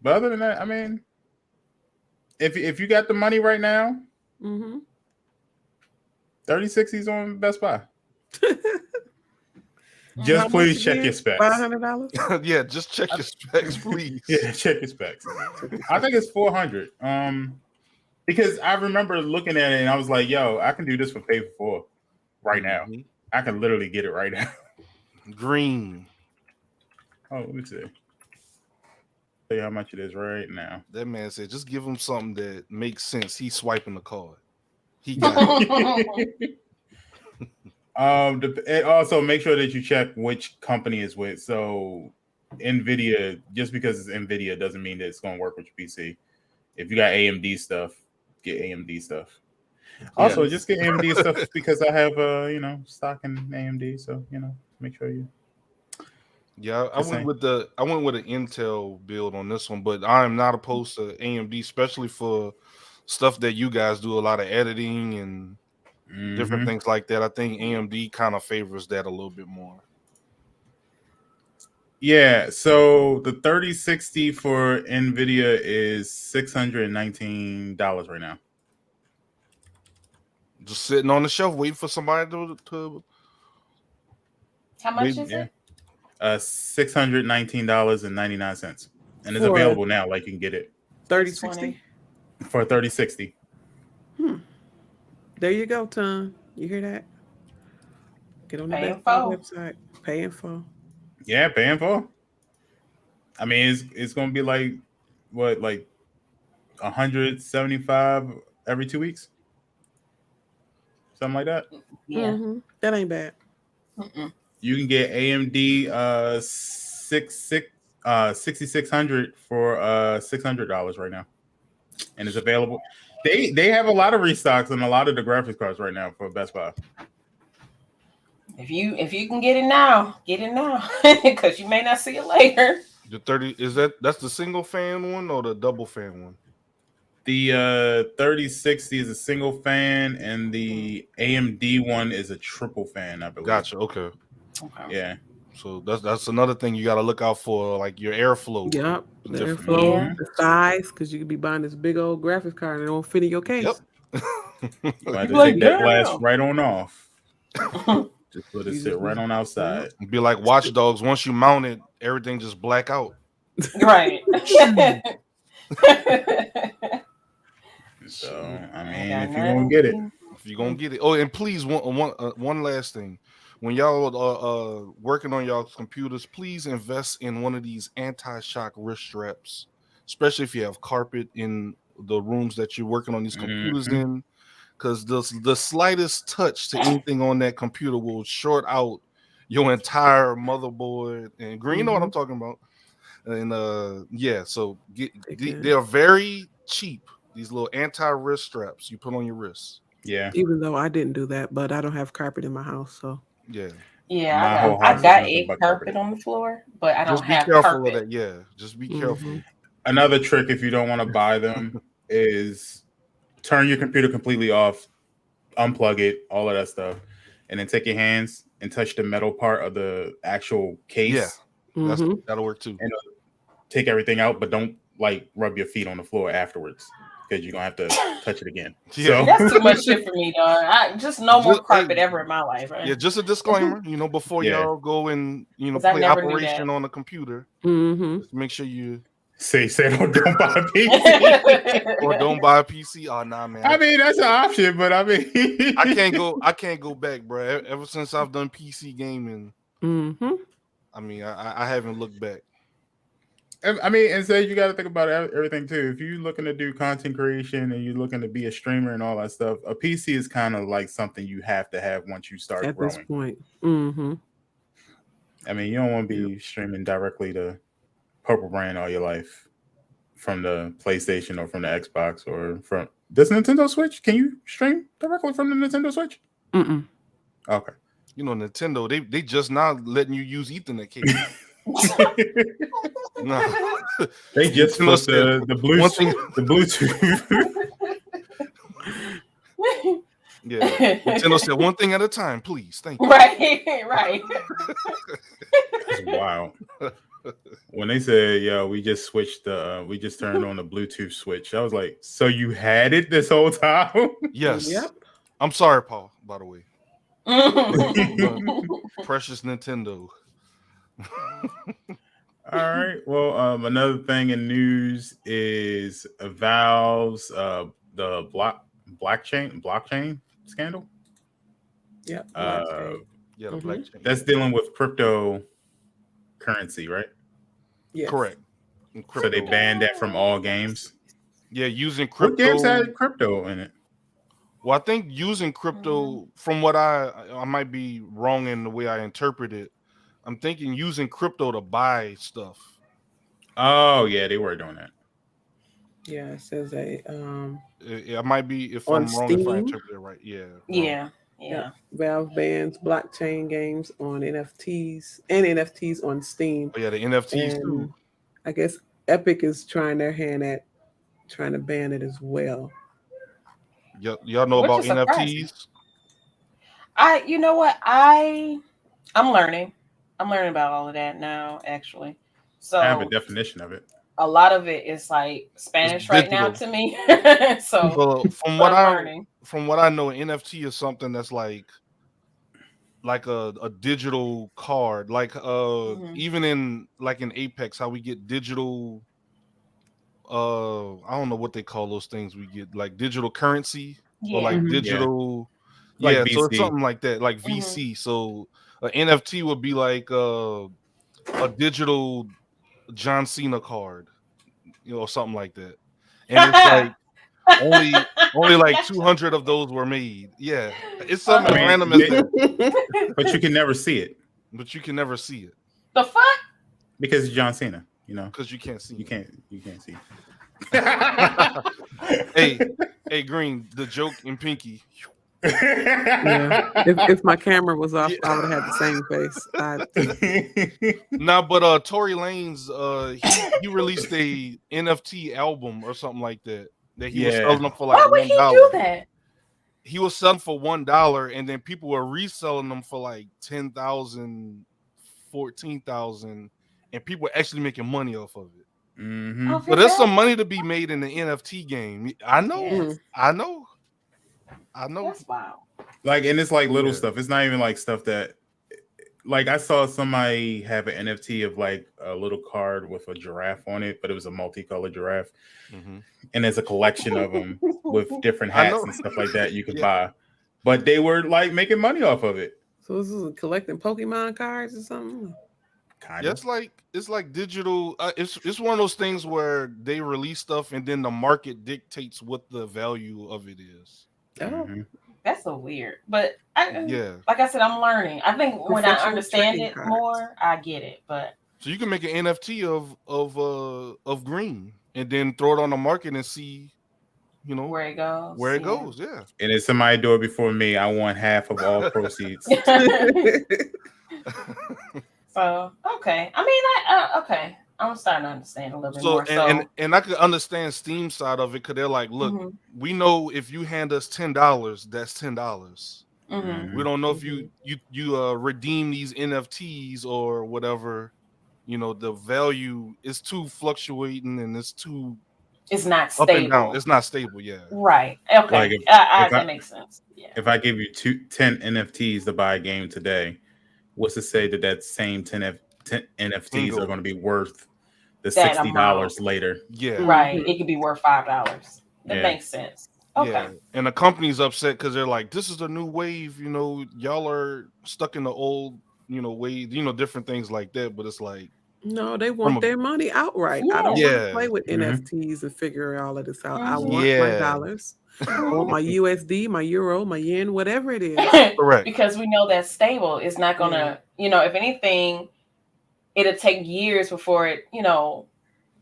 But other than that, I mean, if you got the money right now, 3060's on Best Buy. Just please check your specs. $500? Yeah, just check your specs, please. Yeah, check your specs. I think it's $400. Because I remember looking at it and I was like, yo, I can do this for pay for 4 right now. I can literally get it right now. Green. Oh, let me see. Tell you how much it is right now. That man said, just give him something that makes sense. He's swiping the card. He got it. And also make sure that you check which company it's with. So NVIDIA, just because it's NVIDIA doesn't mean that it's going to work with your PC. If you got AMD stuff, get AMD stuff. Also, just get AMD stuff because I have stock in AMD. So make sure you. Yeah, I went with an Intel build on this one, but I am not opposed to AMD, especially for stuff that you guys do a lot of editing and different things like that. I think AMD kind of favors that a little bit more. Yeah, so the 3060 for NVIDIA is $619 right now. Just sitting on the shelf waiting for somebody to How much is it? $619.99. And it's available now, like you can get it. 3060? For 3060. There you go, Tom. You hear that? Get on the website. Pay in full. Yeah, pay in full. I mean, it's gonna be like what, like 175 every 2 weeks? Something like that. Yeah. That ain't bad. You can get AMD 6600 for $600 right now, and it's available. They have a lot of restocks on a lot of the graphics cards right now for Best Buy. If you can get it now, because you may not see it later. The 30 that's the single fan one or the double fan one? The 3060 is a single fan, and the AMD one is a triple fan, I believe. Gotcha. Okay. Yeah. So that's another thing you got to look out for, like your airflow. Yep, the Different. airflow, the size, because you could be buying this big old graphics card and it won't fit in your case. Yep. You have to take that glass right on off. Just let it sit right on outside. Be like Watch Dogs. Once you mount it, everything just black out. Right. So I mean, if you're gonna get it, Oh, and please, one last thing. When y'all are working on y'all's computers, please invest in one of these anti-shock wrist straps, especially if you have carpet in the rooms that you're working on these computers in, because the slightest touch to anything on that computer will short out your entire motherboard. And Green, you know what I'm talking about. And so they are very cheap. These little anti-wrist straps you put on your wrists. Yeah. Even though I didn't do that, but I don't have carpet in my house, so yeah. Yeah, I got a carpet on the floor, but I don't have careful carpet. Of that. Yeah, just be careful. Another trick, if you don't want to buy them, is turn your computer completely off, unplug it, all of that stuff, and then take your hands and touch the metal part of the actual case. Yeah, that'll work too. And take everything out, but don't like rub your feet on the floor afterwards, because you're gonna have to touch it again. Yeah. So that's too much shit for me, dog. I just no more carpet ever in my life. Right? Yeah, just a disclaimer, before y'all go and play operation on the computer, just make sure you say don't buy a PC or don't buy a PC. Oh nah, man. I mean that's an option, but I mean I can't go back, bro. Ever since I've done PC gaming, I mean I haven't looked back. I mean, and so you got to think about everything too. If you're looking to do content creation and you're looking to be a streamer and all that stuff, a PC is kind of like something you have to have once you start growing. At this point. I mean, you don't want to be streaming directly to Purple Brain all your life from the PlayStation or from the Xbox or from this Nintendo Switch. Can you stream directly from the Nintendo Switch? Okay. Nintendo, they just not letting you use Ethernet cable. No. They just put the Bluetooth. The Bluetooth. Yeah, Nintendo said one thing at a time, please. Thank you. Right. That's wild. When they said, "Yo, we just we just turned on the Bluetooth switch," I was like, "So you had it this whole time?" Yes. Yep. I'm sorry, Paul. By the way, precious Nintendo. All right. Well, another thing in news is Valve's the blockchain scandal. Yeah. The blockchain. That's dealing with cryptocurrency, right? Yes. Correct. So they banned that from all games. Yeah, using crypto. What games had crypto in it? Well, I think using crypto, from what I might be wrong in the way I interpret it. I'm thinking using crypto to buy stuff. Oh yeah, they were doing that. Yeah, it says it might be if on I'm wrong Steam? if I interpret it right. Yeah. Yeah. Valve bans blockchain games on NFTs and NFTs on Steam. Oh, yeah, the NFTs too. I guess Epic is trying their hand at trying to ban it as well. Y'all know about NFTs? You know what? I'm learning. I'm learning about all of that now, actually. So I have a definition of it. A lot of it is like Spanish right now to me. So from what I know, NFT is something that's like a digital card, like even in Apex, how we get digital. I don't know what they call those things. We get like digital currency or like digital. Like yeah, VC. so it's something like that, like VC. So an NFT would be like a digital John Cena card, something like that. And it's like only like 200 of those were made. Yeah, it's something random as that. But you can never see it. The fuck? Because it's John Cena, Because you can't see. You can't see. Hey, Green, the joke in Pinky. Yeah. If my camera was off, I would have had the same face. But Tory Lanez, he released a NFT album or something like that he was selling them for like $1. Why would he do that? He was selling for $1, and then people were reselling them for like $10,000, 14,000, and people are actually making money off of it. Mm-hmm. Oh, But there's some money to be made in the NFT game. I know. Yes. I know. That's wild. Like, and it's like little Yeah. stuff. It's not even like stuff that, like, I saw somebody have an NFT of like a little card with a giraffe on it, but it was a multicolored giraffe, Mhm. and there's a collection of them with different I hats know. and stuff like that you could Yeah. buy. But they were like making money off of it. So this is collecting Pokemon cards or something. Kind Yeah, of. it's like digital. It's one of those things where they release stuff and then the market dictates what the value of it is. Oh, Mm-hmm. That's so weird. But Yeah. like I said, I'm learning. I think when I Professional understand trading it cards. more, I get it. But So you can make an NFT of green and then throw it on the market and see, you know, where it goes. where it goes. Yeah. And if somebody do it before me, I want half of all proceeds. So okay. I mean, okay. I'm starting to understand a little bit So more. So and I could understand Steam side of it because they're like, look, Mhm. we know if you hand us $10, that's $10. Mhm. We don't know if you redeem these NFTs or whatever. You know, the value is too fluctuating and it's too It's not up and down. stable. It's not stable. Yeah. Right. Okay. Like if That makes sense. Yeah. if I give you 10 NFTs to buy a game today, what's to say that same 10 NFTs Bingo. are going to be worth the That $60 amount. later? Yeah. Right. It could be worth $5. That Yeah. makes sense. Okay. Yeah. And the company's upset because they're like, this is the new wave. You know, y'all are stuck in the old, wave. Different things like that. But it's like, no, they want their money outright. I don't Yeah. want to play with Mhm. NFTs and figure all of this out. I Mhm. want my Yeah. dollars. I want my USD, my euro, my yen, whatever it is. correct. Because we know that's stable. It's not gonna, if anything, it'll take years before it,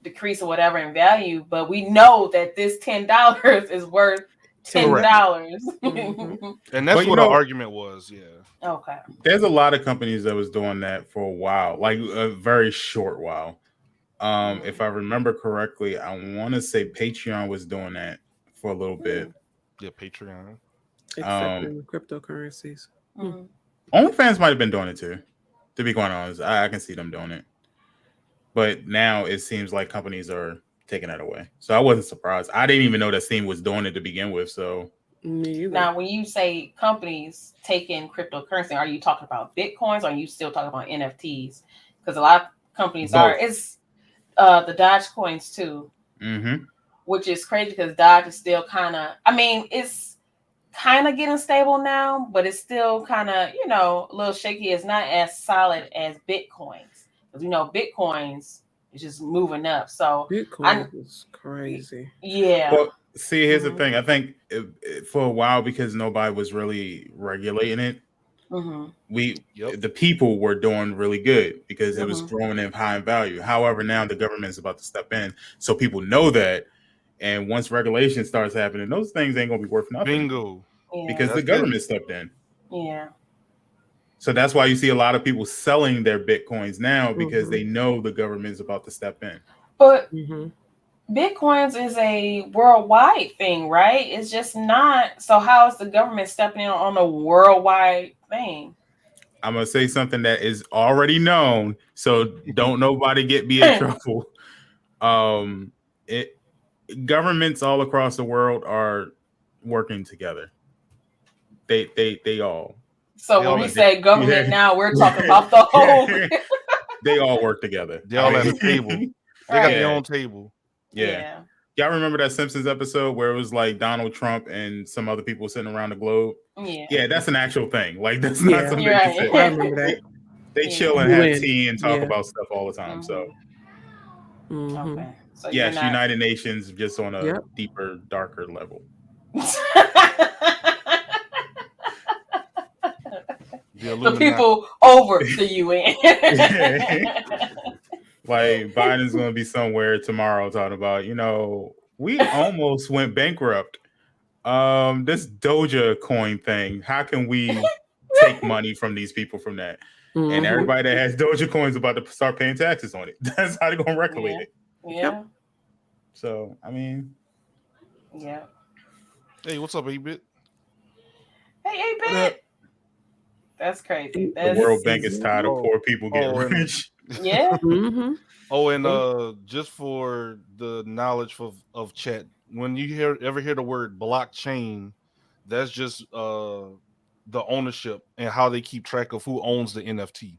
decrease or whatever in value. But we know that this $10 is worth $10. Mhm. And that's But, what the argument was. Yeah. Okay. There's a lot of companies that was doing that for a while, like a very short while. If I remember correctly, I want to say Patreon was doing that for a little bit. Yeah, Patreon. Except in cryptocurrencies. Mhm. OnlyFans might have been doing it too. To be quite honest, I can see them doing it. But now it seems like companies are taking that away. So I wasn't surprised. I didn't even know that Steam was doing it to begin with. So Me either. Now, when you say companies taking cryptocurrency, are you talking about Bitcoins or are you still talking about NFTs? Because a lot of companies Both. it's the Dodge coins too, which is crazy because Dodge is still it's kind of getting stable now, but it's still kind of, a little shaky. It's not as solid as Bitcoins. Because Bitcoins is just moving up. So Bitcoin is crazy. Yeah. Well, see, here's the thing. I think for a while, because nobody was really regulating it, the people were doing really good because it was growing in high in value. However, now the government is about to step in, so people know that. And once regulation starts happening, those things ain't gonna be worth nothing. Bingo. Because the government stepped in. Yeah. So that's why you see a lot of people selling their Bitcoins now because they know the government is about to step in. But Bitcoins is a worldwide thing, right? It's just not. So how is the government stepping in on a worldwide thing? I'm gonna say something that is already known, so don't nobody get me in trouble. Governments all across the world are working together. They all. So when we say government now, we're talking about the whole. They all work together. They all at a table. They got their own table. Yeah. Y'all remember that Simpsons episode where it was like Donald Trump and some other people sitting around the globe? Yeah, that's an actual thing. Like that's not something they say. I remember that. They chill and have tea and talk about stuff all the time. So Okay. So yes, United Nations just on a deeper, darker level. The people over the UN. Like Biden's going to be somewhere tomorrow talking about, we almost went bankrupt. This Doja coin thing, how can we take money from these people from that? And everybody that has Doja coins about to start paying taxes on it. That's how they're going to regulate it. Yeah. So, I mean. Yeah. Hey, what's up, 8-Bit? Hey, 8-Bit. That's crazy. The World Bank is tired of poor people getting rich. Yeah. Mm-hmm. Oh, and just for the knowledge of chat, when you ever hear the word blockchain, that's just the ownership and how they keep track of who owns the NFT.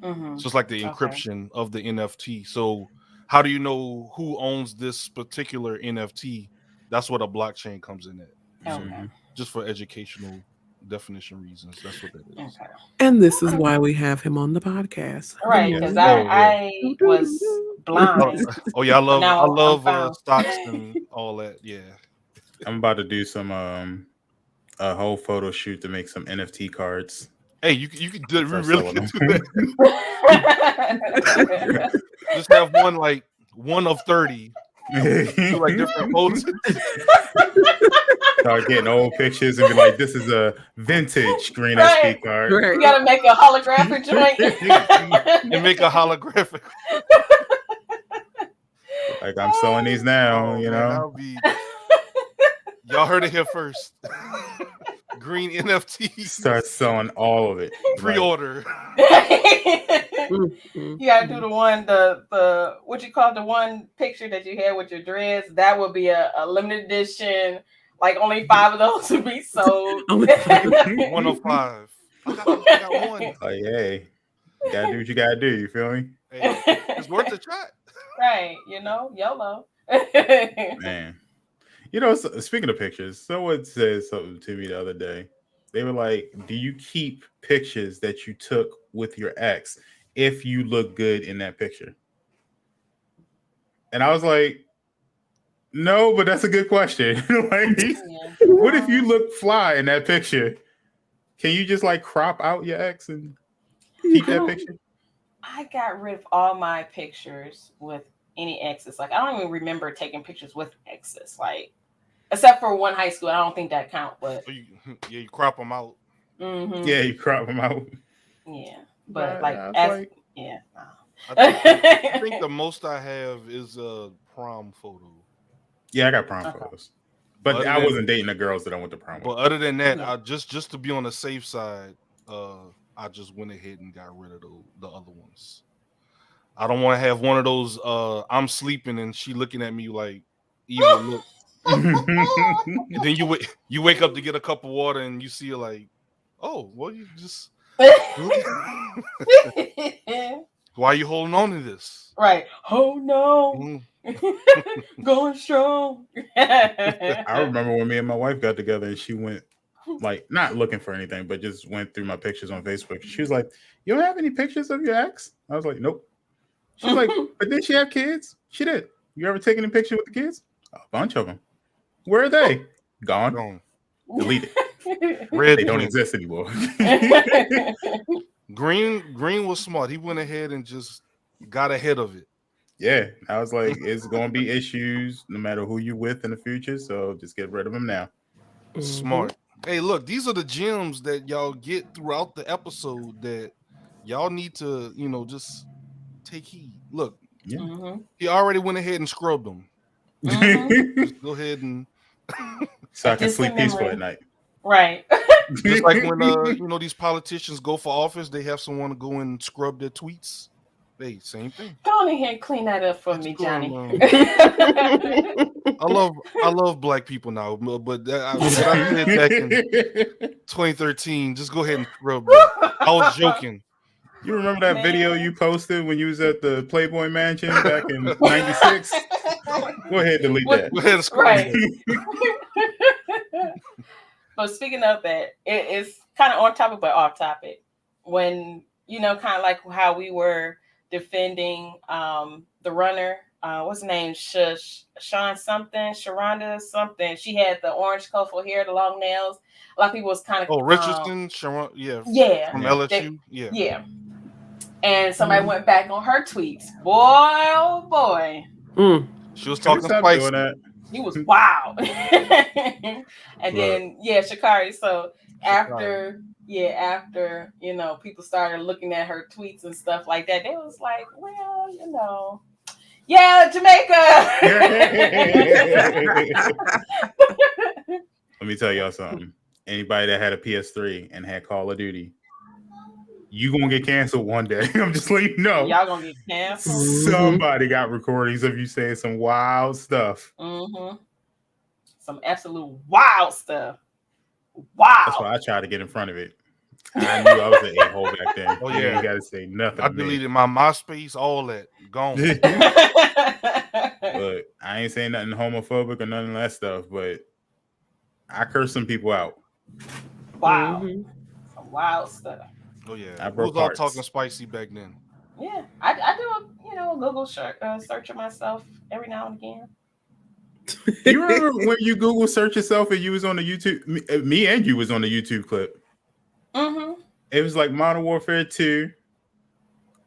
Mm-hmm. So it's like the encryption of the NFT. So how do you know who owns this particular NFT? That's what a blockchain comes in at. So just for educational definition reasons, that's what that is. Okay. And this is why we have him on the podcast. Right, because I was blind. Oh yeah, I love stocks and all that. Yeah. I'm about to do some a whole photo shoot to make some NFT cards. Hey, you could really do that. Just have one of 30. Like different poses. Start getting old pictures and be like, this is a vintage green SP card. Right. You gotta make a holographic joint. And make a holographic. Like, I'm selling these now, you know. Y'all heard it here first. Green NFTs. Start selling all of it. Pre-order. You gotta do the one, the what you call the one picture that you had with your dreads. That would be a limited edition. Like only 5 of those would be sold. 1 of 5. I got one. Like, hey, you gotta do what you gotta do. You feel me? Hey, it's worth a shot. Right, YOLO. Man, speaking of pictures, someone said something to me the other day. They were like, "Do you keep pictures that you took with your ex if you look good in that picture?" And I was like, "No, but that's a good question. What if you look fly in that picture? Can you just like crop out your ex and keep that picture?" I got rid of all my pictures with any exes. Like, I don't even remember taking pictures with exes. Like, except for one high school. I don't think that count. But you crop them out. Mm-hmm. Yeah, you crop them out. Yeah, but I think the most I have is a prom photo. Yeah, I got prom photos, but I wasn't dating the girls that I went to prom with. But other than that, I just to be on the safe side, I just went ahead and got rid of the other ones. I don't want to have one of those. I'm sleeping and she looking at me like evil look. And then you wake up to get a cup of water and you see her like, oh, well, you just. Why are you holding on to this? Right. Oh no. Going strong. I remember when me and my wife got together and she went, like, not looking for anything, but just went through my pictures on Facebook. She was like, "You don't have any pictures of your ex?" I was like, "Nope." She's like, "But did she have kids?" She did. "You ever taken a picture with the kids?" "A bunch of them." "Where are they?" Gone. Deleted. They don't exist anymore. Green was smart. He went ahead and just got ahead of it. Yeah, I was like, it's going to be issues no matter who you with in the future, so just get rid of them now. Smart. Hey, look, these are the gems that y'all get throughout the episode that y'all need to, just take heed. Look, he already went ahead and scrubbed them. Just go ahead and so I can sleep peaceful at night. Right. Just like when these politicians go for office, they have someone to go and scrub their tweets. Hey, same thing. Go on ahead and clean that up for me, Johnny. I love black people now, but I did back in 2013. Just go ahead and scrub that. I was joking. You remember that video you posted when you was at the Playboy Mansion back in '96? Go ahead, delete that. Go ahead and scrub that. But speaking of that, it's kind of on topic but off topic. When kind of like how we were defending the runner, what's her name? Sharonda something. She had the orange colorful hair, the long nails. A lot of people was kind of Richardson, Sharon, from LSU, yeah. And somebody went back on her tweets. Boy, oh boy. She was talking spicy. He was wild. And then Sha'Carri. So after people started looking at her tweets and stuff like that, they was like, well, Jamaica. Let me tell y'all something. Anybody that had a PS3 and had Call of Duty, you gonna get canceled one day. I'm just letting you know. Y'all gonna get canceled. Somebody got recordings of you saying some wild stuff. Mm-hmm. Some absolute wild stuff. Wow. That's why I tried to get in front of it. I knew I was an a-hole back then. Oh, You yeah. ain't gotta say nothing. I deleted my MySpace, all that. Gone. But I ain't saying nothing homophobic or none of that stuff, but I cursed some people out. Wow. Some wild stuff. Oh yeah. I I broke was all hearts. talking spicy back then. Yeah. I do a Google search of myself every now and again. You remember when you Google search yourself and you was on the YouTube, me and you was on the YouTube clip? Mm-hmm. It was like Modern Warfare 2.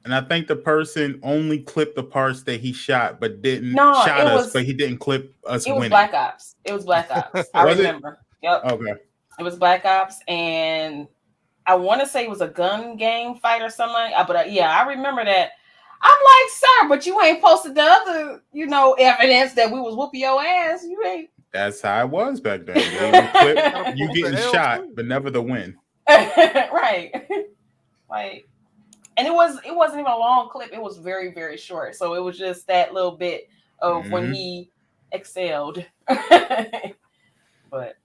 And I think the person only clipped the parts that he shot, but didn't shot us, but he didn't clip us winning. It was Black Ops. It was Black Ops. I remember. Yep. Okay. It was Black Ops, and I want to say it was a gun game fight or something like that. But yeah, I remember that. I'm like, sir, but you ain't posted the other, evidence that we was whooping your ass. You ain't. That's how it was back then. They would clip you getting shot, but never the win. Right. Like, and it wasn't even a long clip. It was very, very short. So it was just that little bit of when he excelled. But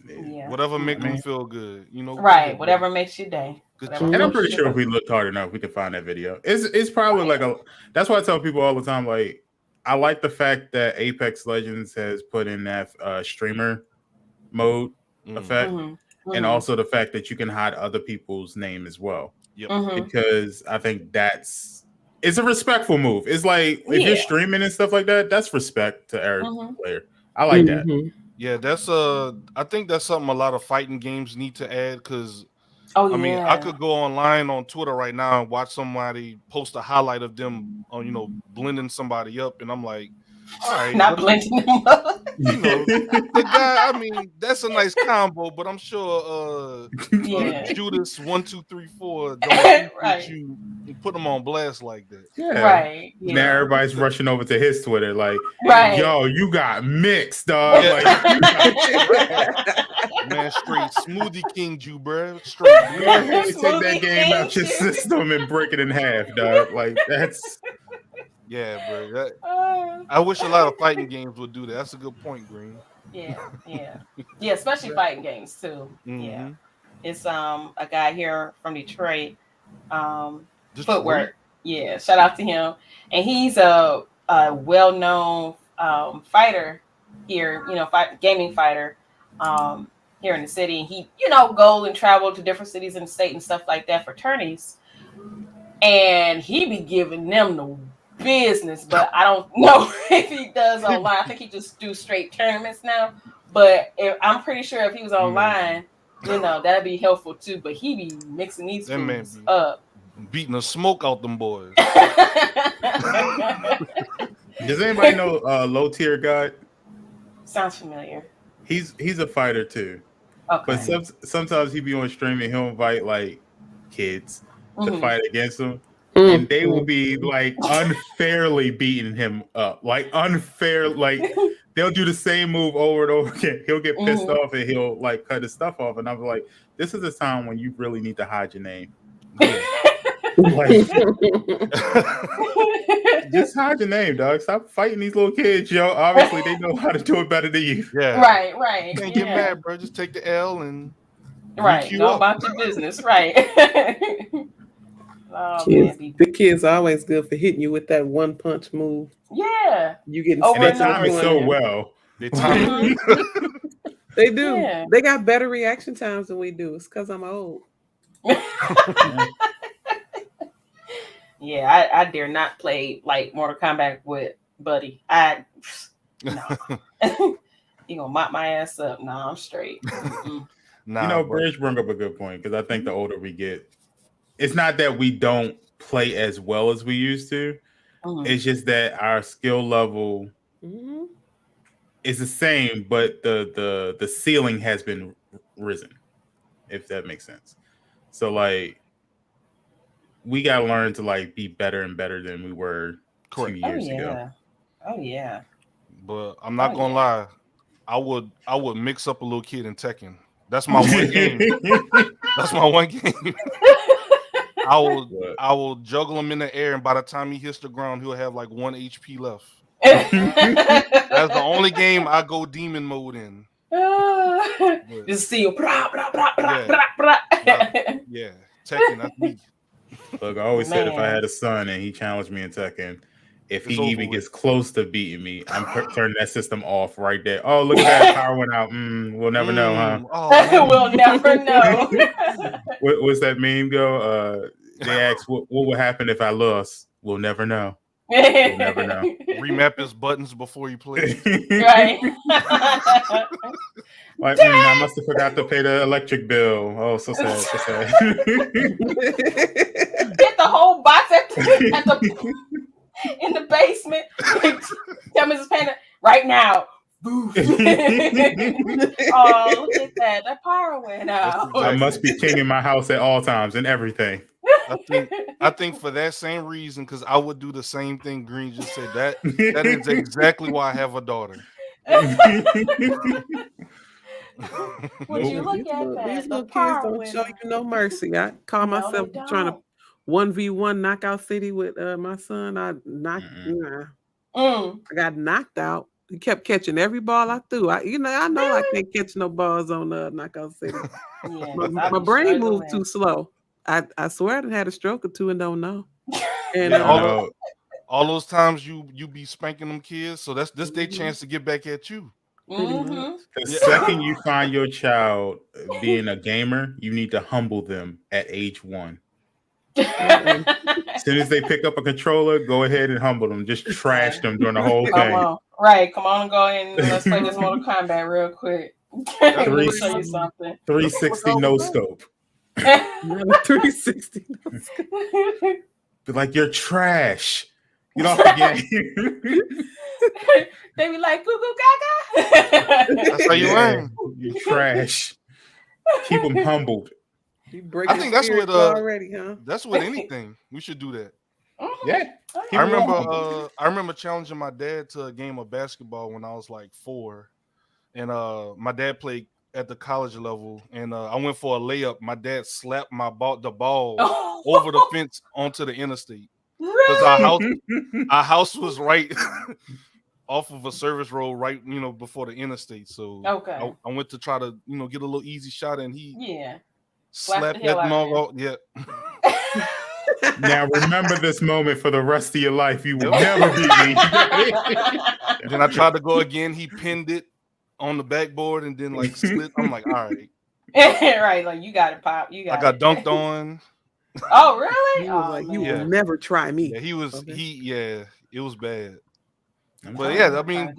yeah, whatever make me feel good, right? Whatever makes your day. And I'm pretty sure if we looked hard enough, we could find that video. It's probably like that's why I tell people all the time, like, I like the fact that Apex Legends has put in that streamer mode effect, and also the fact that you can hide other people's name as well. Yep. Because I think it's a respectful move. It's like if you're streaming and stuff like that, that's respect to every player. I like that. Yeah, that's I think that's something a lot of fighting games need to add, because I mean, I could go online on Twitter right now and watch somebody post a highlight of them blending somebody up, and I'm like, all right, not blending them up. The guy, I mean, that's a nice combo, but I'm sure Judas 1, 2, 3, 4 don't right. you put them on blast like that. Yeah. Right. Yeah. Now everybody's rushing over to his Twitter, like, right. Yo, you got mixed, dog. Yeah. Like, man, straight Smoothie King you, bro. Straight. Take that game out your system and break it in half, dog. Like, that's. Yeah, bro. I wish a lot of fighting games would do that. That's a good point, Green. Yeah, especially fighting games too. Mm-hmm. Yeah, it's a guy here from Detroit, Footwork. Yeah, shout out to him, and he's a well-known fighter here. Gaming fighter here in the city. And he go and travel to different cities in the state and stuff like that for tourneys, and he be giving them the business, but I don't know if he does online. I think he just do straight tournaments now, but I'm pretty sure if he was online, that'd be helpful too. But he be mixing these foods up, beating the smoke out them boys. Does anybody know Low Tier God? Sounds familiar. He's a fighter too, but sometimes he be on stream and he'll invite like kids to fight against him. And they will be like unfairly beating him up, like unfair. Like they'll do the same move over and over again. He'll get pissed off and he'll like cut his stuff off. And I'm like, this is a time when you really need to hide your name. Like, just hide your name, dog. Stop fighting these little kids, yo. Obviously, they know how to do it better than you. Yeah, right. Can't get mad, bro. Just take the L and go about your business, right. The kids are always good for hitting you with that one punch move. Yeah, you getting and they time it so well. They time They do. Yeah. They got better reaction times than we do. It's because I'm old. Yeah, I dare not play like Mortal Kombat with Buddy. No. You gonna mop my ass up? No, I'm straight. Bridge bring up a good point, because I think the older we get, it's not that we don't play as well as we used to. It's just that our skill level is the same, but the ceiling has been risen, if that makes sense. So like, we gotta learn to like be better and better than we were 2 years ago. Oh yeah. But I'm not gonna lie, I would mix up a little kid in Tekken. That's my one game. That's my one game. I will juggle him in the air, and by the time he hits the ground, he'll have like 1 HP left. That's the only game I go demon mode in. Just see you. Yeah, Tekken, that's me. Look, I always said if I had a son and he challenged me in Tekken, if he even gets close to beating me, I'm turning that system off right there. Oh, look at that, power went out. We'll never know, huh? Oh, we'll never know. What's that meme go? They ask, what would happen if I lost? We'll never know. We'll never know. Remap his buttons before you play. Right. Like, I must have forgot to pay the electric bill. Oh, so sad, so sad. Get the whole box in the basement. Tell Mrs. Payne right now. Oh, look at that. The power went out. I must be king in my house at all times and everything. I think for that same reason, because I would do the same thing Green just said. That is exactly why I have a daughter. Would you look at that? These little kids don't show you no mercy. I call myself trying to 1v1 knockout city with my son. I got knocked out. He kept catching every ball I threw. I know I can't catch no balls on knockout city. Yeah, my brain moved too slow. I swear I had a stroke or two and don't know. And all those times you be spanking them kids, so this their chance to get back at you. The second you find your child being a gamer, you need to humble them at age 1. As soon as they pick up a controller, go ahead and humble them. Just trash them during the whole thing. Come on and go ahead and let's play this Mortal Kombat real quick. Let me show you something. 360 no scope. 360 no scope. Be like, you're trash. You don't forget. They be like, goo goo gaga. That's how you learn. You're trash. Keep them humbled. I think that's what already, huh? That's with anything. We should do that. Yeah. I remember challenging my dad to a game of basketball when I was like 4. And my dad played at the college level, and I went for a layup. My dad slapped the ball over the fence onto the interstate. Because our house was right off of a service road, right, before the interstate. So I went to try to, get a little easy shot, and he slapped that mother. Yeah. Now remember this moment for the rest of your life. You will never beat me. Then I tried to go again. He pinned it on the backboard and then like slid. I'm like, all right. Right, like you got it, Pop. I got dunked on. Oh, really? He was like, you will never try me. Yeah, it was bad. But yeah, I mean,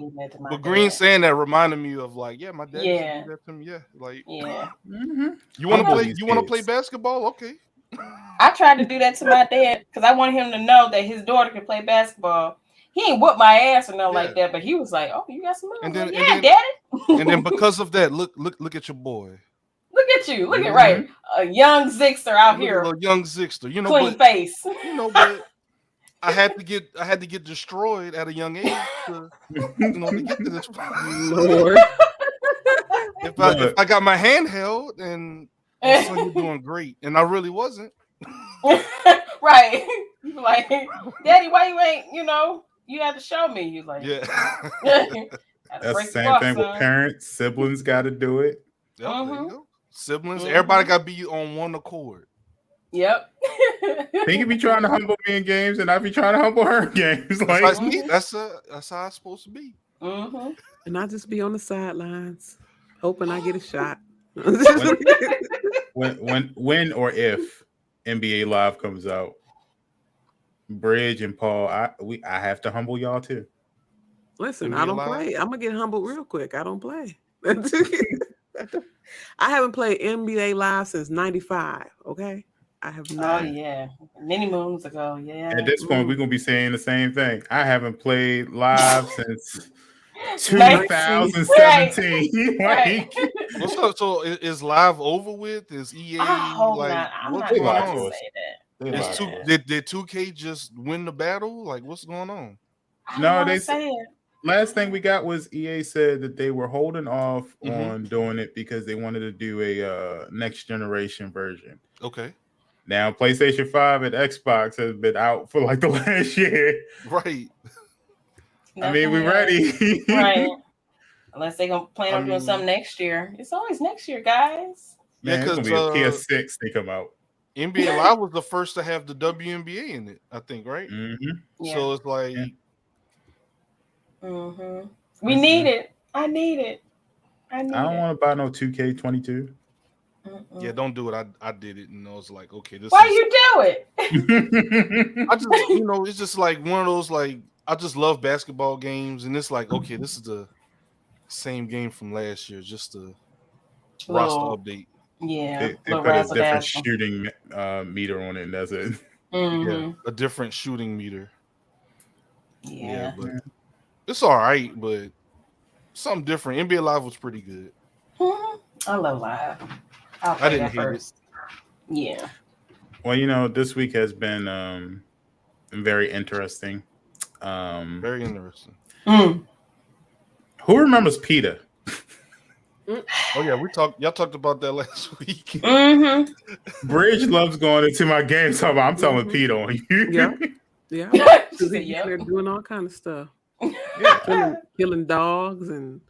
but Green saying that reminded me of like, my dad used to do that to me. Yeah, like, you want to play basketball? Okay. I tried to do that to my dad because I wanted him to know that his daughter could play basketball. He ain't whoop my ass or nothing like that, but he was like, "Oh, you got some money?" Daddy. And then because of that, look at your boy. Look at you. Look at a young Zixter out here. A young Zixter, clean face. But I had to get destroyed at a young age to get to this point. Lord. If I got my hand held and so you're doing great, and I really wasn't. Right. You like, Daddy, why you ain't, you have to show me. You like, That's the same thing with parents. Siblings got to do it. Yep, there you go. Siblings, everybody got to be on one accord. Yep. He can be trying to humble me in games, and I be trying to humble her in games. Like, that's how it's supposed to be. And I just be on the sidelines, hoping I get a shot. when or if NBA Live comes out, Bridge and Paul, I have to humble y'all too. Listen, I don't play. I'm gonna get humbled real quick. I don't play. I haven't played NBA Live since '95. Okay, I have not. Oh yeah, many moons ago. Yeah. At this point, we're gonna be saying the same thing. I haven't played live since 2017. Right. So is Live over with? Is EA I'm not going to say that. Did 2K just win the battle? Like, what's going on? No, they said. Last thing we got was EA said that they were holding off on doing it because they wanted to do a next generation version. Okay. Now, PlayStation 5 and Xbox has been out for like the last year. Right. I mean, we're ready. Right. Unless they're going to plan on doing something next year. It's always next year, guys. Man, it's going to be a PS6 they come out. NBA Live was the first to have the WNBA in it, I think, right? Mm-hmm. Yeah. So it's like... Mm-hmm. We need it. I need it. I don't want to buy no 2K22. Yeah, don't do it. I did it, and I was like, okay, this. Why you do it? I just, it's just like one of those like I just love basketball games, and it's like, okay, this is the same game from last year, just a roster update. Yeah, they put a different shooting meter on it, and that's it. Yeah, a different shooting meter. Yeah, but it's all right, but something different. NBA Live was pretty good. I love Live. I didn't hate it. Yeah. Well, this week has been very interesting. Very interesting. Who remembers PETA? Oh yeah, y'all talked about that last week. Bridge loves going into my game talking about I'm telling PETA on you. Yeah. They're doing all kind of stuff. Killing dogs and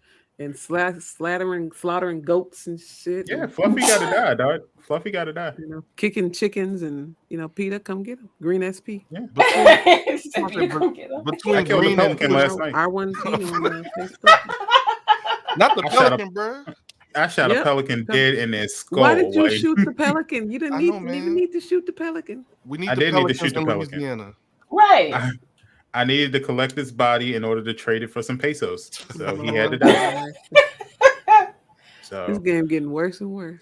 slaughtering goats and shit. Yeah, Fluffy got to die, dog. Fluffy got to die. Kicking chickens and PETA, come get them. Green SP. Yeah. Between Green and Pelican last night. R1 on Facebook. Not the Pelican, bro. I shot a pelican dead in their skull. Why did you shoot the pelican? You didn't even need to shoot the pelican. We need the pelicans in Louisiana. Right. I needed to collect his body in order to trade it for some pesos. So he had to die. So this game getting worse and worse.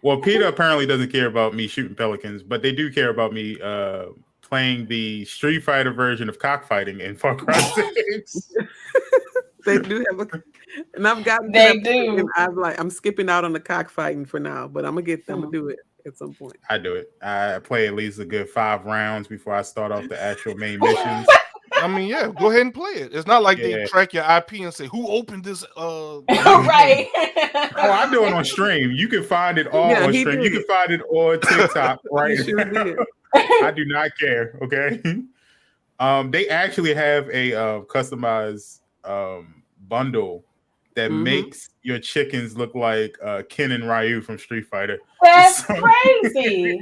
Well, PETA apparently doesn't care about me shooting pelicans, but they do care about me playing the Street Fighter version of cockfighting in Far Cry 6. They do have and I've gotten they do. I'm skipping out on the cockfighting for now, but I'm gonna do it at some point. I do it. I play at least a good 5 rounds before I start off the actual main missions. I mean, yeah, go ahead and play it. It's not like they track your IP and say who opened this. Right. I do it on stream. You can find it all on stream. You can find it on TikTok right now. I do not care. Okay. They actually have a customized bundle that makes your chickens look like Ken and Ryu from Street Fighter. That's crazy.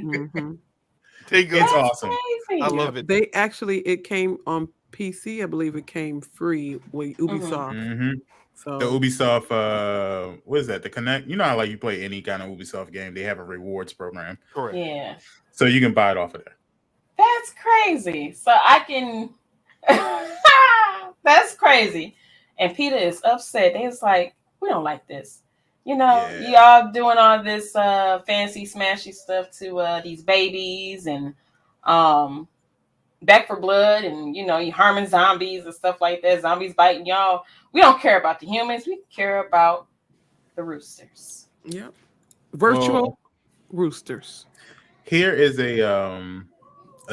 It's awesome. Crazy. I love it. They actually, it came on PC. I believe it came free with Ubisoft. So the Ubisoft, what is that? The Connect. You know how you play any kind of Ubisoft game, they have a rewards program. Correct. Yeah. So you can buy it off of there. That's crazy. So I can. That's crazy. And PETA is upset. It's like, we don't like this. Y'all doing all this fancy smashy stuff to these babies and Back for Blood and you harming zombies and stuff like that. Zombies biting y'all. We don't care about the humans. We care about the roosters. Yep. Virtual roosters. Here is a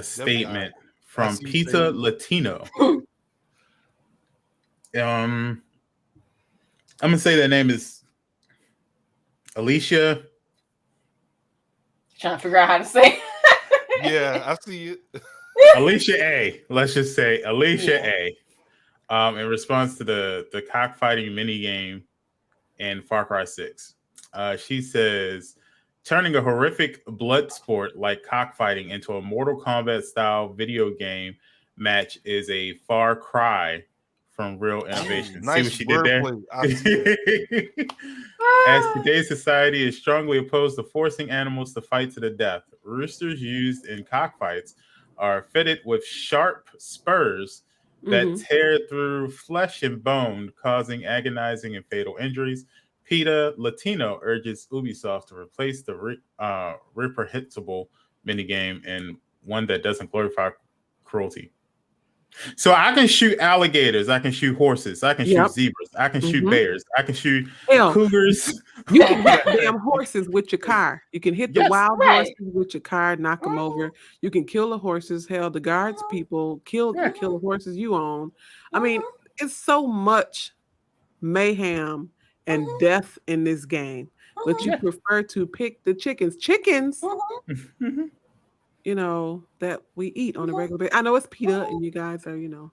statement from PETA Latino. I'm gonna say their name is Alicia. Trying to figure out how to say it. Yeah, I see it. Alicia A. Let's just say Alicia A. In response to the cockfighting mini game in Far Cry 6. She says, turning a horrific blood sport like cockfighting into a Mortal Kombat style video game match is a far cry from real innovation. Nice. See what she did there? As today's society is strongly opposed to forcing animals to fight to the death, roosters used in cockfights are fitted with sharp spurs that tear through flesh and bone, causing agonizing and fatal injuries. PETA Latino urges Ubisoft to replace the reprehensible minigame in one that doesn't glorify cruelty. So I can shoot alligators, I can shoot horses, I can shoot zebras, I can shoot bears, I can shoot cougars. You can hit damn horses with your car. You can hit the wild horses with your car, knock them over. You can kill the horses. Hell, the guards people kill the horses you own. I mean, it's so much mayhem and death in this game. but you prefer to pick the chickens, you know, that we eat on a regular basis. I know it's PETA and you guys are, you know,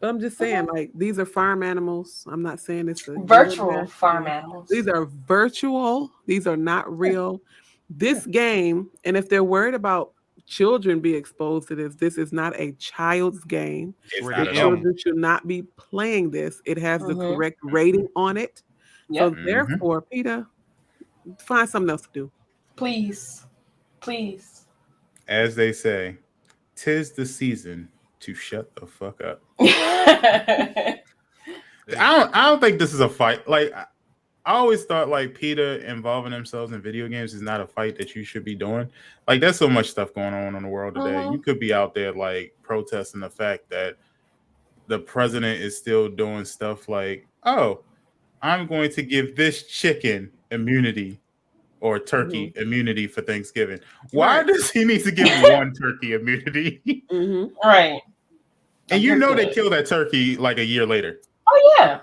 but I'm just saying, like, these are farm animals. I'm not saying it's a virtual farm animals. These are virtual. These are not real. This game, and if they're worried about children be exposed to this is not a child's game. Children should not be playing this. It has the correct rating on it. So therefore, PETA, find something else to do. Please. As they say, 'tis the season to shut the fuck up. I don't think this is a fight. Like, I always thought like PETA involving themselves in video games is not a fight that you should be doing. Like, there's so much stuff going on in the world today. You could be out there like protesting the fact that the president is still doing stuff like, oh, I'm going to give this chicken immunity or turkey immunity for Thanksgiving. Why does he need to give one turkey immunity? Right. And you know they kill that turkey like a year later. Oh yeah.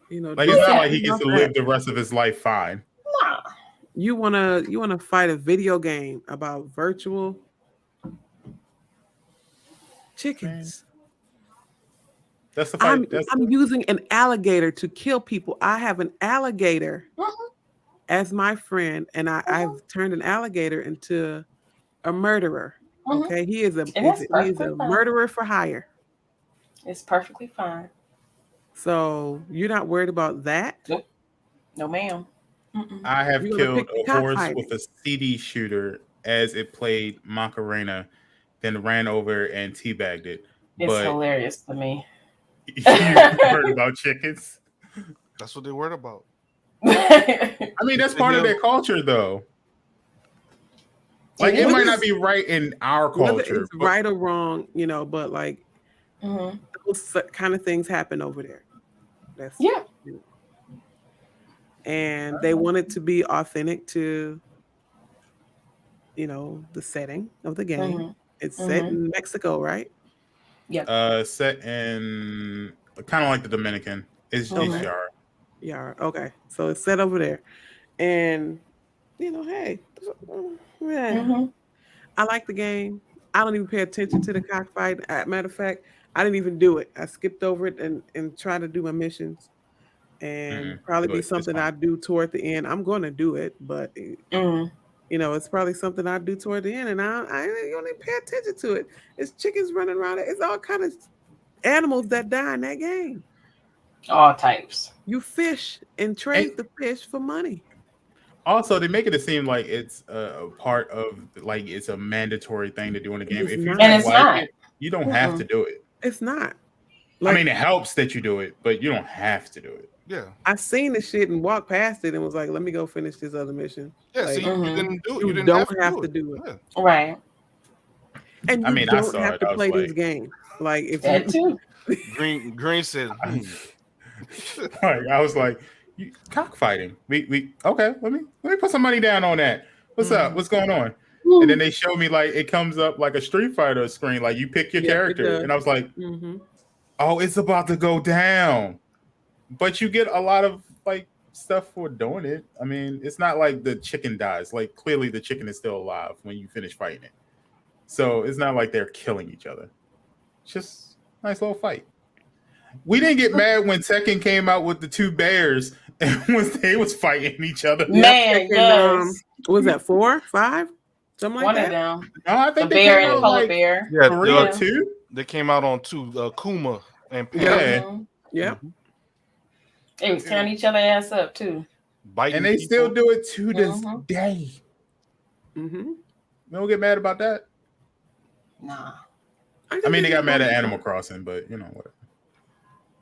You know, like it's not like he gets to live the rest of his life fine. Nah. You wanna fight a video game about virtual chickens. That's the fight. I'm using an alligator to kill people. I have an alligator as my friend, and I've turned an alligator into a murderer. Okay, he is a murderer for hire. It's perfectly fine. So you're not worried about that? Nope. No, ma'am. I have killed a horse with a CD shooter as it played Macarena, then ran over and teabagged it. It's hilarious to me. You heard about chickens? That's what they worried about. I mean, that's part of their culture, though. Like, it might not be right in our culture. It's right or wrong, you know, but like those kind of things happen over there. And they want it to be authentic to, you know, the setting of the game. It's set in Mexico, right? Yeah. Set in kind of like the Dominican. It's Yara. Yeah. Okay. So it's set over there, and you know, hey, I like the game. I don't even pay attention to the cockfight. Matter of fact, I didn't even do it. I skipped over it and tried to do my missions, and probably be something I do toward the end. I'm going to do it, but you know, it's probably something I do toward the end, and I don't even pay attention to it. It's chickens running around. It's all kind of animals that die in that game. All types. You fish and trade the fish for money. Also, they make it seem like it's a part of, like, it's a mandatory thing to do in the game. If you don't like it, you don't have to do it. It's not. Like, I mean, it helps that you do it, but you don't have to do it. Yeah. I seen the shit and walked past it and was like, let me go finish this other mission. Yeah, like, so you didn't do it. You don't have to do it. Yeah. Right. And you don't have to play these games. Like, if that too. Green said, like, I was like, cockfighting. We okay. Let me put some money down on that. What's up? What's going on? And then they show me like it comes up like a Street Fighter screen, like you pick your character, and I was like, oh, it's about to go down. But you get a lot of like stuff for doing it. I mean, it's not like the chicken dies. Like, clearly the chicken is still alive when you finish fighting it. So it's not like they're killing each other. It's just a nice little fight. We didn't get mad when Tekken came out with the two bears and they was fighting each other. Man, what was that, 4, 5? Something like one that? of them. No, I think the bear and the polar bear. Yeah, 3 or 2. They came out on 2, Kuma and Pam. Yeah. They was tearing each other ass up too. And they still do it to this day. You don't get mad about that? Nah. I mean, they got mad at Animal Crossing, but you know what?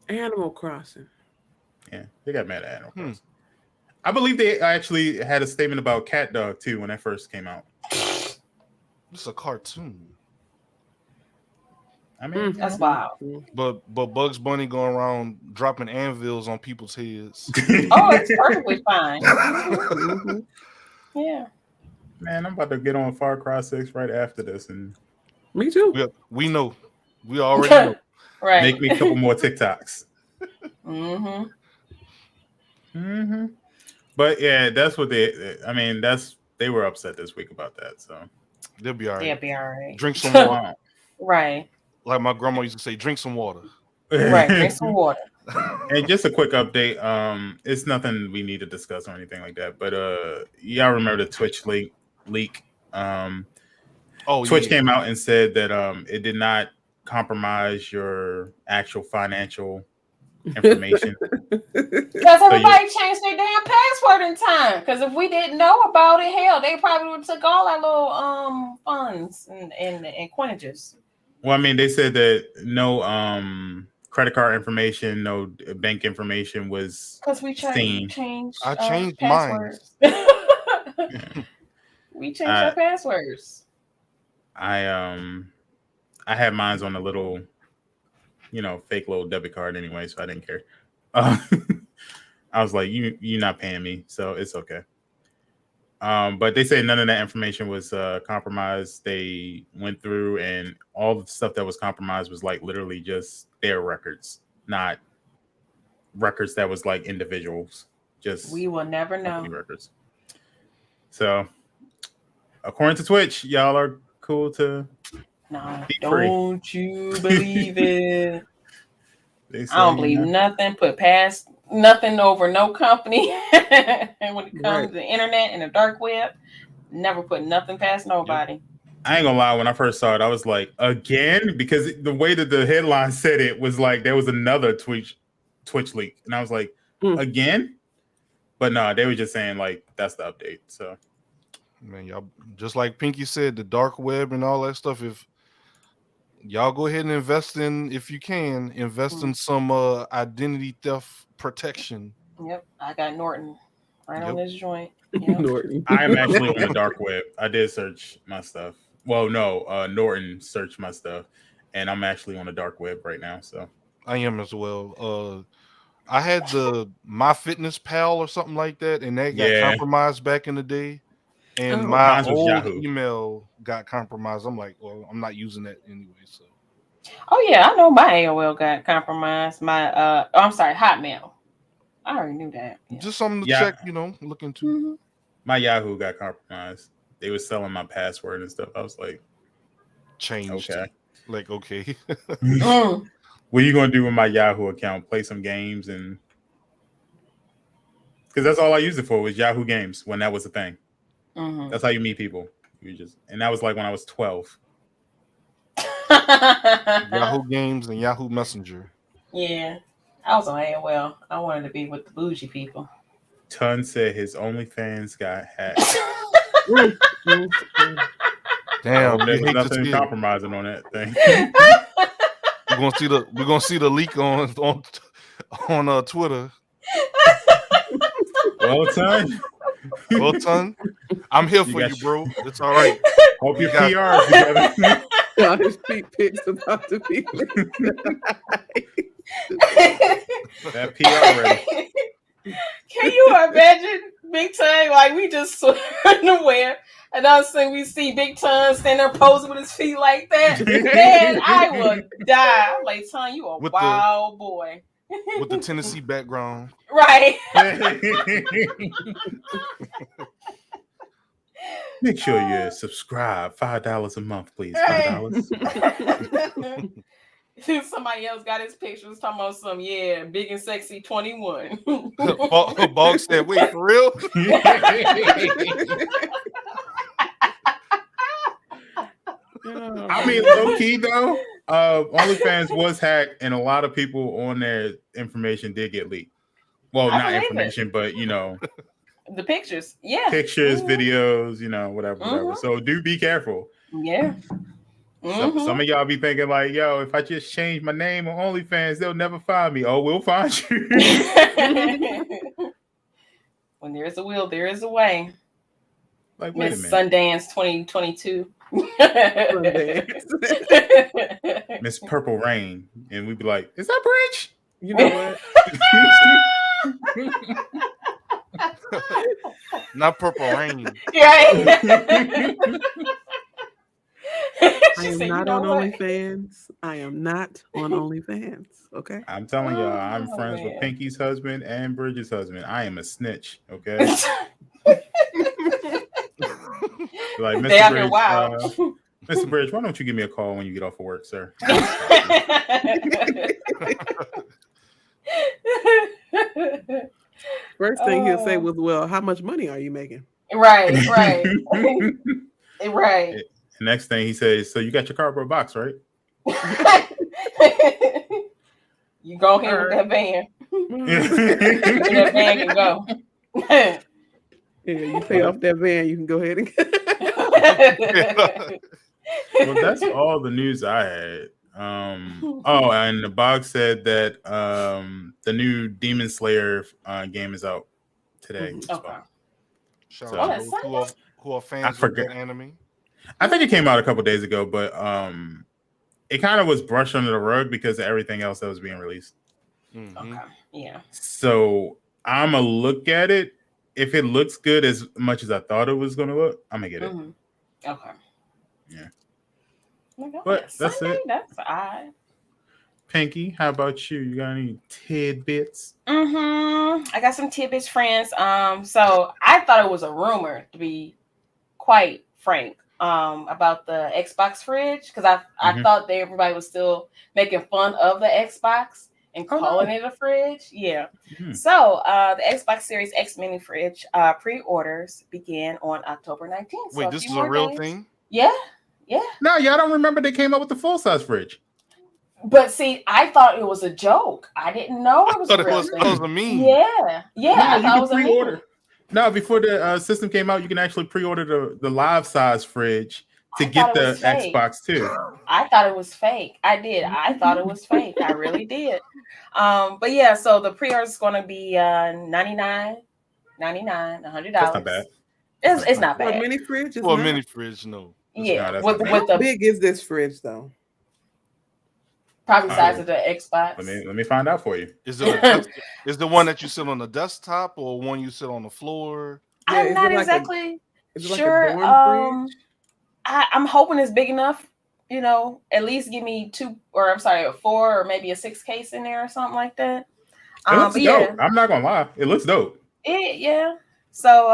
Animal Crossing. Yeah, they got mad at Animal Crossing. I believe they actually had a statement about Cat Dog too when that first came out. It's a cartoon. I mean, that's wild. But Bugs Bunny going around dropping anvils on people's heads. Oh, it's perfectly fine. Yeah. Man, I'm about to get on Far Cry 6 right after this, and me too. We know. We already know. Right. Make me a couple more TikToks. But yeah, that's what they were upset this week about that. So they'll be all right. They'll be all right. Drink some water. Right. Like my grandma used to say, drink some water. Right. Drink some water. And just a quick update. It's nothing we need to discuss or anything like that. But y'all remember the Twitch leak? Twitch came out and said that it did not compromise your actual financial information. Because everybody changed their damn password in time. Because if we didn't know about it, hell, they probably would have took all our little funds and coinages. Well, I mean, they said that no credit card information, no bank information was because we changed. I changed passwords. mine. We changed our passwords. I had mine on a little, fake little debit card anyway, so I didn't care. I was like, you're not paying me, so it's okay. But they say none of that information was compromised. They went through and all the stuff that was compromised was like literally just their records, not records that was like individuals. Just we will never know records. So according to Twitch, y'all are cool to don't you believe it? I don't believe nothing put past nothing over no company. And when it comes to the internet and the dark web, never put nothing past nobody. I ain't gonna lie, when I first saw it, I was like, again? Because the way that the headline said it was like there was another Twitch leak. And I was like, again? But no, they were just saying like that's the update. So man, y'all just like Pinky said, the dark web and all that stuff. If y'all go ahead and invest in some identity theft protection. Yep, I got Norton on this joint. Yep. Norton. I'm actually on the dark web. I did search my stuff. Well, no, Norton searched my stuff, and I'm actually on the dark web right now. So I am as well. I had the MyFitnessPal or something like that, and that got compromised back in the day. And my old email got compromised. I'm like, well, I'm not using that anyway. So. Oh yeah, I know my AOL got compromised. My I'm sorry, Hotmail. I already knew that. Yeah. Just something to check, look into. Mm-hmm. My Yahoo got compromised. They were selling my password and stuff. I was like, changed. Okay. Like, okay. What are you gonna do with my Yahoo account? Play some games and because that's all I used it for was Yahoo games when that was a thing. Mm-hmm. That's how you meet people. And that was like when I was 12. Yahoo Games and Yahoo Messenger. Yeah, I was on AOL. I wanted to be with the bougie people. Ton said his OnlyFans got hacked. Damn, there was nothing compromising on that thing. We're gonna see the leak on Twitter. Well, Ton, I'm here for you, bro. It's all right. Hope your PR is together. His feet pics about to be that PR ready. Can you imagine Big Ton? Like we just nowhere, and all of a sudden we see Big Ton standing there posing with his feet like that. Man, I would die. I'm like, Ton, you a wild boy. With the Tennessee background. Right. Make sure you subscribe. $5 a month, please. $5. Somebody else got his pictures talking about some, big and sexy 21. Bog said, wait, for real? I mean, low key though, OnlyFans was hacked, and a lot of people on their information did get leaked. Well, not information, but the pictures, pictures, videos, whatever. So do be careful. Yeah. Some of y'all be thinking like, yo, if I just change my name on OnlyFans, they'll never find me. Oh, we'll find you. When there is a will, there is a way. Like, Miss Sundance 2022. Miss Purple Rain, and we'd be like, "Is that Bridge?" You know what? Not Purple Rain. Right. She am said, "You not know on what?" OnlyFans. I am not on OnlyFans. Okay. I'm telling y'all, I'm Oh, friends with man. Pinky's husband and Bridget's husband. I am a snitch. Okay. Like They Mr. out here Bridge, wild. Mr. Bridge, why don't you give me a call when you get off of work, sir? First thing he'll say was, "Well, how much money are you making?" Right. Next thing he says, so you got your cardboard box, right? You go ahead with that van. That van can go. Yeah, you paid off that van. You can go ahead and. Well, that's all the news I had. Oh, and the box said that the new Demon Slayer game is out today. Okay. Shout out to those who are fans of that anime. I think it came out a couple days ago, but it kind of was brushed under the rug because of everything else that was being released. Okay. Yeah. So I'm gonna look at it. If it looks good as much as I thought it was gonna look, I'm gonna get it. Okay. Yeah. But that's it. That's odd. Pinky, how about you? You got any tidbits? I got some tidbits, friends. So I thought it was a rumor, to be quite frank, about the Xbox fridge, because I thought that everybody was still making fun of the Xbox and calling it a fridge. Yeah. So the Xbox Series X mini fridge pre-orders began on October 19th. Wait, this is a real thing? Yeah. No, y'all don't remember they came up with the full-size fridge. But see, I thought it was a joke. I didn't know it was a real thing. It was a meme. Yeah. No, I thought it was pre-order. a meme. No, before the system came out, you can actually pre-order the live size fridge to get the Xbox too. I thought it was fake. I did. I thought it was fake. I really did. But yeah, so the pre-order is going to be $99, $100. That's not bad. It's not bad. For a mini fridge? For a mini fridge, no. Yeah. How big is this fridge though? Probably the size of the Xbox. Let me find out for you. Is the one that you sit on the desktop or one you sit on the floor? Yeah, I'm not exactly sure. Like a I'm hoping it's big enough. At least give me 4 or maybe a 6 case in there or something like that. It looks dope. I'm not gonna lie, it looks dope. Yeah. So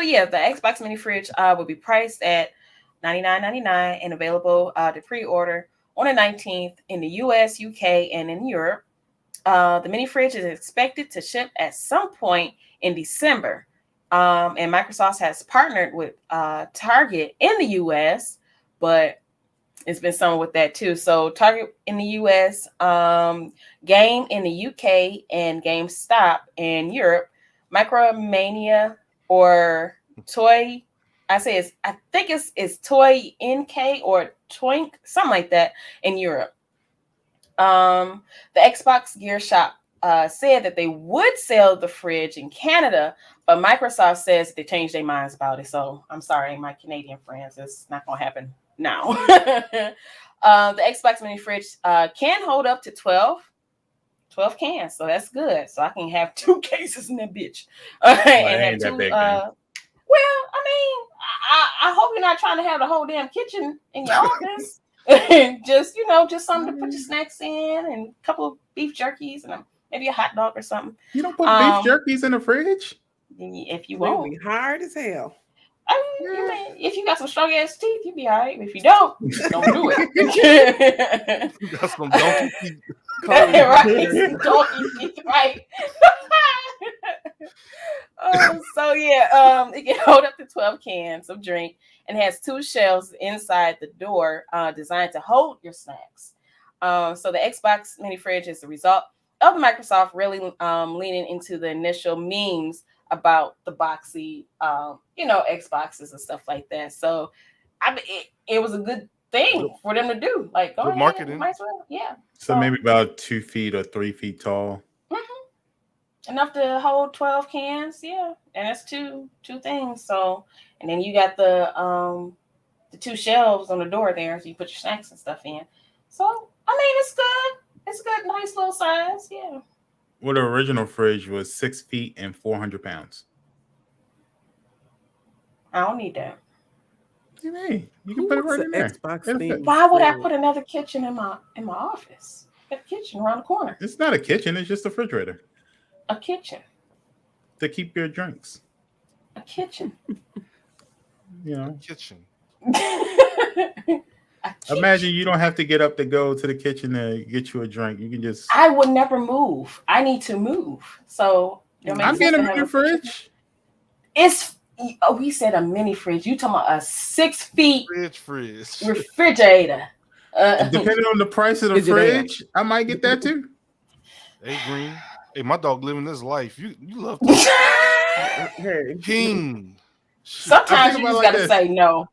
yeah, the Xbox mini fridge will be priced at $99.99 and available to pre-order on the 19th in the US, UK, and in Europe. The mini fridge is expected to ship at some point in December. And Microsoft has partnered with Target in the US, but it's been something with that too. So Target in the US, Game in the UK, and GameStop in Europe, Micromania or Toy. I think it's Toy NK or Twink, something like that in Europe. The Xbox Gear Shop said that they would sell the fridge in Canada, but Microsoft says they changed their minds about it. So I'm sorry, my Canadian friends, it's not going to happen now. The Xbox mini fridge can hold up to 12 cans, so that's good. So I can have 2 cases in that bitch. And have 2. Well, I mean, I hope you're not trying to have the whole damn kitchen in your office. just something to put your snacks in and a couple of beef jerkies and maybe a hot dog or something. You don't put beef jerkies in the fridge? If you want. It'll be hard as hell. I mean, if you got some strong ass teeth, you'll be all right. If you don't do it. You got some donkey teeth. Right. Donkey teeth, right. So yeah, it can hold up to 12 cans of drink and has 2 shelves inside the door designed to hold your snacks. So the Xbox mini fridge is the result of Microsoft really leaning into the initial memes about the boxy, Xboxes and stuff like that. So it was a good thing for them to do. Like, go ahead, marketing. might as well. Yeah. So maybe about 2 feet or 3 feet tall. Enough to hold 12 cans, yeah, and that's two things. So, and then you got the 2 shelves on the door there, so you put your snacks and stuff in. So, I mean, it's good. It's good, nice little size, yeah. Well, the original fridge was 6 feet and 400 pounds. I don't need that. You mean you can put it right in there. Xbox It'll thing? fit. Why would I put another kitchen in my office? Got a kitchen around the corner. It's not a kitchen. It's just a refrigerator A kitchen. to keep your drinks. A kitchen. You know. Kitchen. Imagine you don't have to get up to go to the kitchen to get you a drink. You can just. I would never move. I need to move. So I'm getting a mini fridge. It's we said a mini fridge. You talking about a 6 feet fridge refrigerator? Depending on the price of the fridge, I might get that too. Hey, Green. Hey, my dog living this life. You love to King. Sometimes you just gotta say no.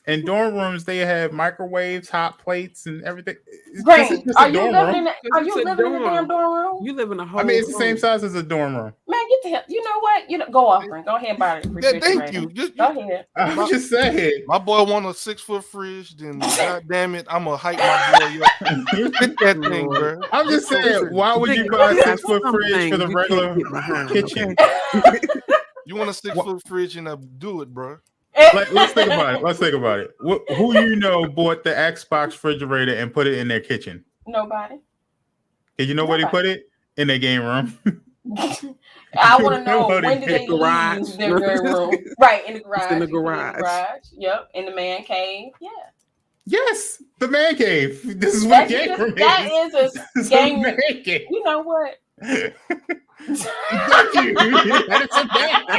In dorm rooms, they have microwaves, hot plates, and everything. Great. Are you living in the damn dorm room? You live in a whole. I mean, it's the same size as a dorm room. Man, get the hell. You know what? Go off, Brent. Go ahead and buy it. Yeah, thank you. Go ahead. I'm just saying. My boy want a 6-foot fridge. Then, God damn it, I'm gonna hype my boy up. Get that thing, bro. I'm just saying. Why would you buy a 6-foot fridge for the regular kitchen? You want a 6-foot fridge and do it, bro. Let's think about it. Who you know bought the Xbox refrigerator and put it in their kitchen? Nobody. Did you know where they put it? In their game room. I want to know when did they leave their room? Right, in the garage. It's in the garage. Yep, in the man cave. Yeah. Yes, the man cave. This is what game room is. That is a game man cave. You know what? Thank you. That is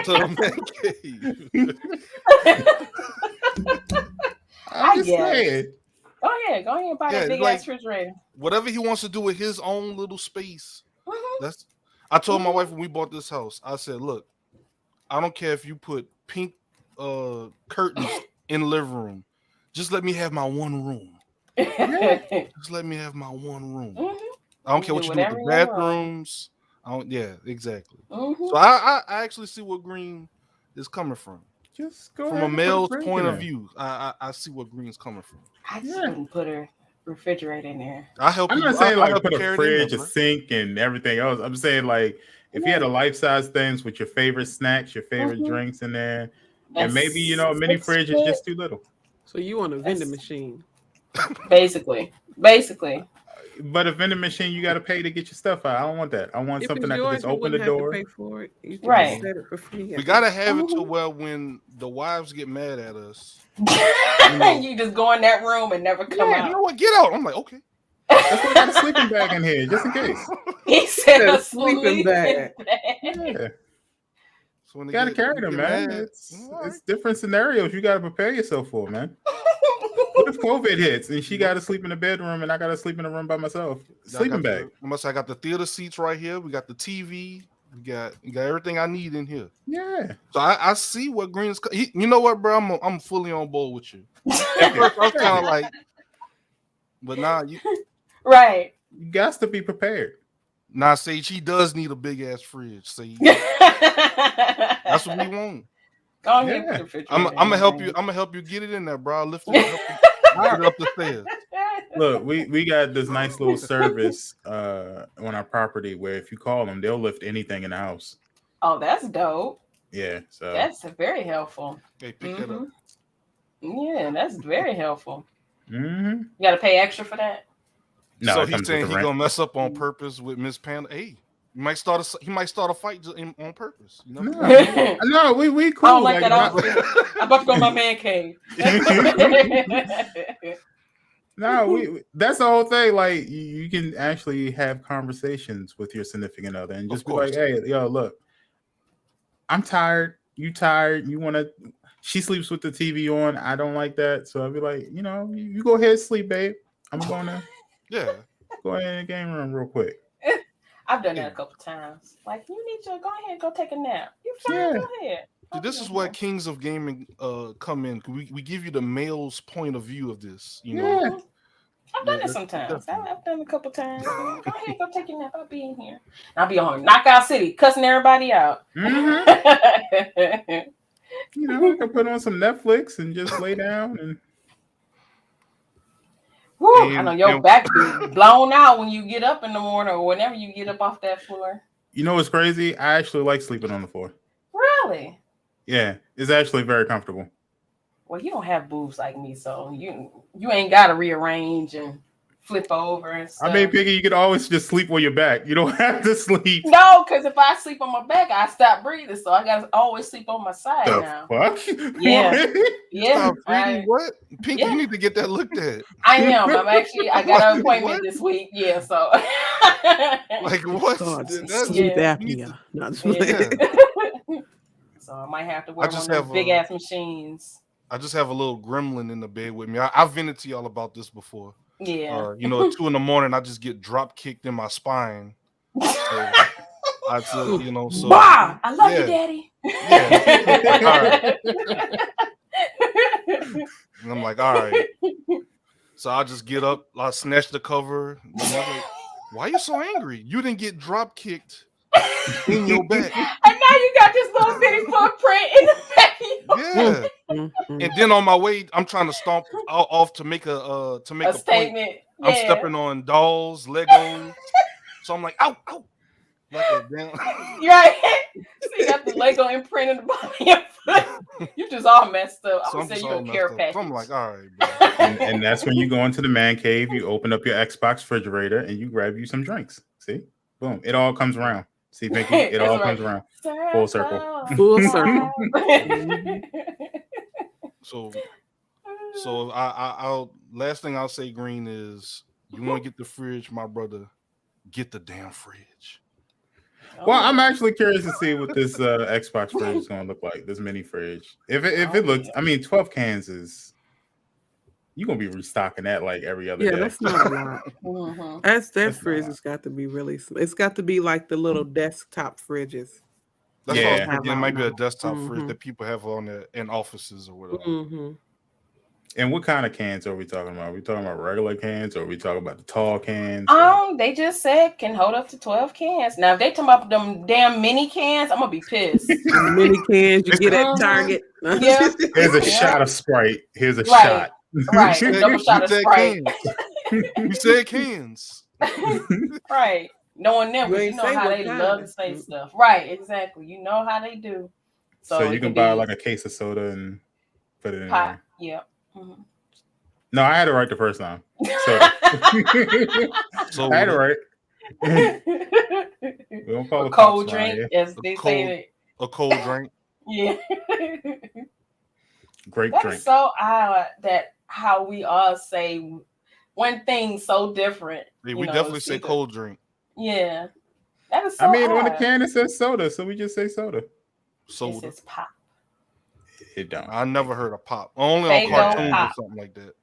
a man cave. I'm just saying. Go ahead and buy that big ass refrigerator. Whatever he wants to do with his own little space. I told my wife when we bought this house, I said, look, I don't care if you put pink curtains in the living room. Just let me have my one room. Just let me have my one room. I don't care what you do with the bathrooms. Yeah, exactly. So I actually see what Green is coming from. Just go from a male's point of view. I see what Green's coming from. I just wouldn't put a refrigerator in there. I'm not saying put a fridge, a sink, and everything else. I'm saying if you had a life-size things with your favorite snacks, your favorite drinks in there, and maybe a mini fridge is just too little. So you want a vending machine? Basically. But a vending machine, you got to pay to get your stuff out. I don't want that. I want something that can just open the door. Pay for it. You right. Set it for free. We gotta have it to where when the wives get mad at us, you just go in that room and never come out. You know what? Get out. I'm like, okay. That's why I got a sleeping bag in here, just in case. He said a sleeping bag. Yeah. So when you gotta carry them, man. It's different scenarios you gotta prepare yourself for, man. What if COVID hits and she got to sleep in the bedroom and I got to sleep in the room by myself? Sleeping bag. I got the theater seats right here. We got the TV. We got everything I need in here. Yeah. So I see what Green is. You know what, bro? I'm fully on board with you. At first, I was kind of like, but now you. Right. You got to be prepared. Now, Sage, he does need a big ass fridge. Sage. That's what we want. Go ahead, put the refrigerator. I'm gonna help you. I'm gonna help you get it in there, bro. I'll lift it up, get it up the stairs. Look, we got this nice little service on our property where if you call them, they'll lift anything in the house. Oh, that's dope. Yeah, so that's very helpful. Hey, pick that up. Yeah, that's very helpful. You got to pay extra for that. No, so he's saying he's gonna mess up on purpose with Miss Panda. Hey. He might start a fight on purpose. You know? No, we cool. I don't like that. I'm about to go to my man cave. No, that's the whole thing. Like you can actually have conversations with your significant other and just be like, "Hey, yo, look, I'm tired. You tired? You want to?" She sleeps with the TV on. I don't like that, so I'll be like, you go ahead, sleep, babe. I'm going to go ahead in the game room real quick. I've done that a couple times. Like, you need to go ahead and go take a nap. You fine, go ahead. Dude, this is where Kings of Gaming come in. We give you the male's point of view of this. You know? I've done it sometimes. I've done it a couple times. Go ahead, go take a nap. I'll be in here. I'll be on Knockout City, cussing everybody out. I can put on some Netflix and just lay down and. Woo, I know your back be blown out when you get up in the morning or whenever you get up off that floor. You know what's crazy? I actually like sleeping on the floor. Really? Yeah, it's actually very comfortable. Well, you don't have boobs like me, so you ain't got to rearrange and flip over and stuff. I mean, Piggy, you could always just sleep on your back. You don't have to sleep. No, because if I sleep on my back, I stop breathing. So I gotta always sleep on my side now. Fuck? Yeah. Yeah. Stop breathing. What? Pinky, you need to get that looked at. I am. I got an appointment this week. Yeah, so like what? God, sleep apnea. So I might have to wear one of those big ass machines. I just have a little gremlin in the bed with me. I've vented to y'all about this before. Yeah. At 2 a.m, I just get drop kicked in my spine. So so wow, I love you, Daddy. Yeah. And I'm like, all right. So I just get up, I snatch the cover. Like, why are you so angry? You didn't get drop kicked in your back. And now you got this little bitty footprint in the back of your Yeah. And then on my way, I'm trying to stomp off to make a statement. Point. Yeah. I'm stepping on dolls, Legos. So I'm like, ow, ow. Like a damn. Right. So you got the Lego imprint in the bottom of your foot. You just all messed up. I'm gonna say you a care package. So I'm like, all right, bro. And that's when you go into the man cave, you open up your Xbox refrigerator, and you grab you some drinks. See? Boom. It all comes around. See, Pinky? It all comes around. Full circle. Full circle. So I'll last thing I'll say, Green, is you want to get the fridge, my brother, get the damn fridge. Well, I'm actually curious to see what this Xbox fridge is going to look like. This mini fridge. If it looks, I mean, 12 cans is, you're going to be restocking that like every other day. Yeah, that's not a lot. That fridge has got to be really, it's got to be like the little desktop fridges. That's what I was thinking. It might be a desktop fridge that people have on in offices or whatever. And what kind of cans are we talking about? Are we talking about regular cans, or are we talking about the tall cans? They just said can hold up to 12 cans. Now, if they talking about them damn mini cans, I'm gonna be pissed. Mini cans you get at Target. Yeah. Here's a shot of Sprite. Here's a shot. Right. Double shot of Sprite. You said cans. Right. Knowing them, you know how they love to say stuff. Right, exactly. You know how they do. So you can buy like a case of soda and put it in there. Yeah. Mm-hmm. No, I had it right the first time. So I had it right. We don't call it a cold drink, as they say it. A cold drink. Yeah. Great That's drink. So odd that how we all say one thing so different. Yeah, we definitely say cold drink. Yeah. That is so odd. On the can it says soda, so we just say soda. Soda. It says pop. It don't. I never heard of pop. Only on cartoons or something like that.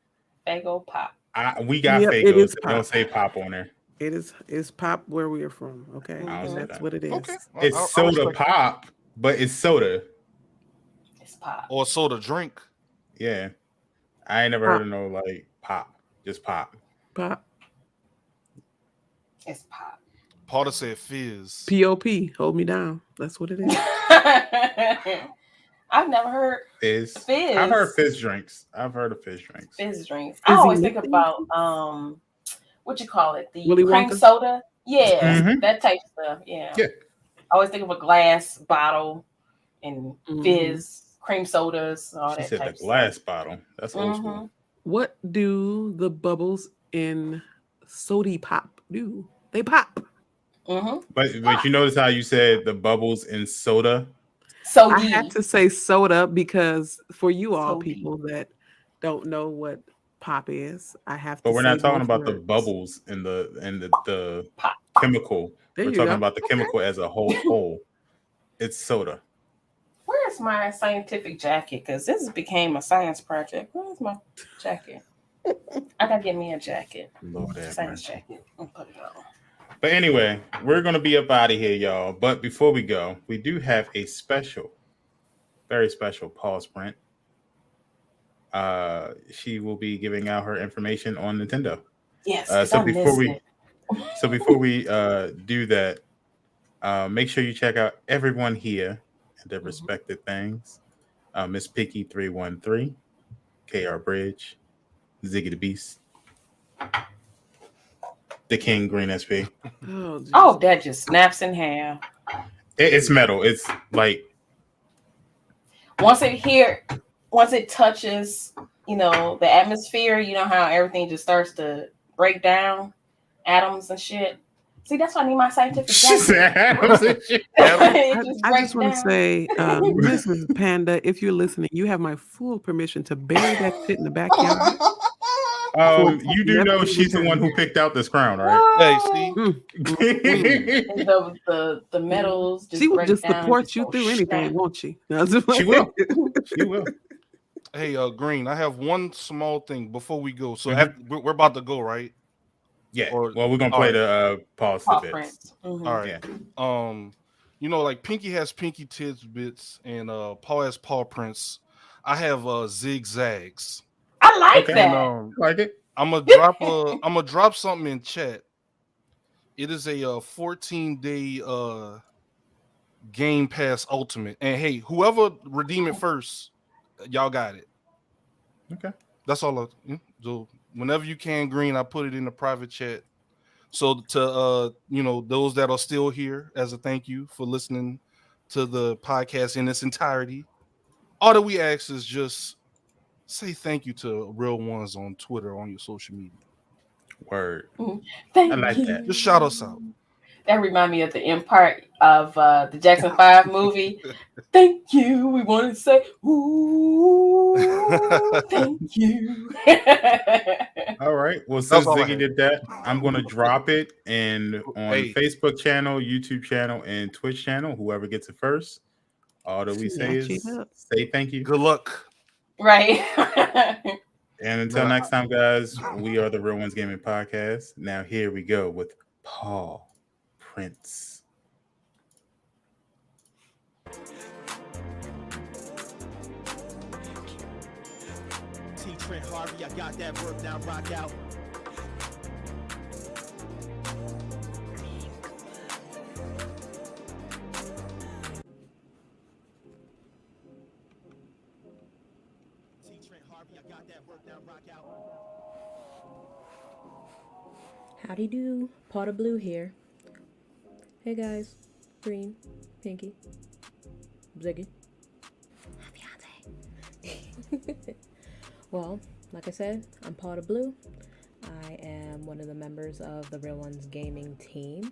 Fago pop. We got Fagos. Don't say pop on there. It's pop where we are from. Okay, that's what it is. Okay. It's soda pop, but it's soda. It's pop. Or soda drink. Yeah, I ain't never heard of no like pop. Just pop. Pop. It's pop. Porter said fizz. POP. Hold me down. That's what it is. I've never heard fizz. Fizz. I've heard fizz drinks. I've heard of fizz drinks. Fizz drinks. I always think about what you call it, the Willy cream Wonka? soda. Yeah, that type of stuff. Yeah. I always think of a glass bottle and fizz, cream sodas, all that. She said the glass bottle. That's old school. What do the bubbles in Sody Pop do? They pop. But you notice how you said the bubbles in soda? So I had to say soda because for you all people that don't know what pop is, I have to. But we're not talking about the bubbles in the chemical. We're talking about the chemical as a whole. It's soda. Where's my scientific jacket? Because this became a science project. Where's my jacket? I gotta get me a jacket. Science jacket. I'll put it on. But anyway, we're going to be up out of here, y'all. But before we go, we do have a special, very special Paul Sprint. She will be giving out her information on Nintendo. Yes. So before we do that, make sure you check out everyone here and their respected things. Miss Picky 313, KR Bridge, Ziggy the Beast, the King Green SP. Oh, that just snaps in half. It's metal. It's like once it touches, the atmosphere, you know how everything just starts to break down, atoms and shit. See, that's why I need my scientific jacket. I just want to say, Mrs. Panda, if you're listening, you have my full permission to bury that shit in the backyard. You do know she's the one who picked out this crown, right? Hey, see, the metals. She will just down, support you through anything, won't she? She will. She will. Hey, Green, I have one small thing before we go. So we're about to go, right? Yeah. Well, we're gonna play the pause bits. All right. Yeah. Like Pinky has Pinky tidbits and Paul has paw prints. I have zigzags. I like that. And, like it. I'm gonna drop something in chat. It is a 14-day Game Pass Ultimate, and hey, whoever redeem it first, y'all got it. Okay. That's all. So whenever you can, Green, I put it in the private chat. So to those that are still here, as a thank you for listening to the podcast in its entirety, all that we ask is just say thank you to Real Ones on Twitter, on your social media. Word. Thank I like you. that. Just shout us out. That remind me of the end part of the Jackson 5 movie. Thank you. We wanted to say, ooh, thank you. All right. Well, since Ziggy did that, I'm going to drop it on Facebook channel, YouTube channel, and Twitch channel. Whoever gets it first, all that we say is say thank you. Good luck. Right. And until next time, guys, we are the Real Ones Gaming Podcast. Now here we go with Paul Prince. Trent Harvey, I got that work now, rock out. Trent Harvey, I got that work now, rock out. Howdy do, Pot of Blue here. Hey guys, Green, Pinky, Ziggy. Well, like I said, I'm Pot of Blue. I am one of the members of the RealOnes Gaming team.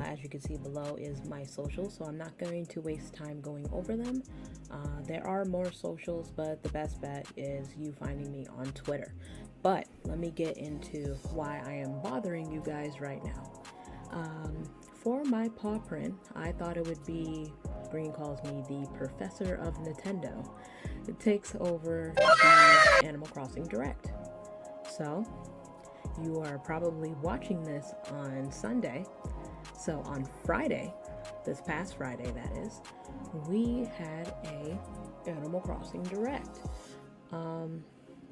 As you can see below is my socials, so I'm not going to waste time going over them. There are more socials, but the best bet is you finding me on Twitter. But let me get into why I am bothering you guys right now. For my paw print, I thought it would be, Green calls me the Professor of Nintendo. It takes over the Animal Crossing Direct. So, you are probably watching this on Sunday. So on Friday, this past Friday that is, we had a Animal Crossing Direct. I'm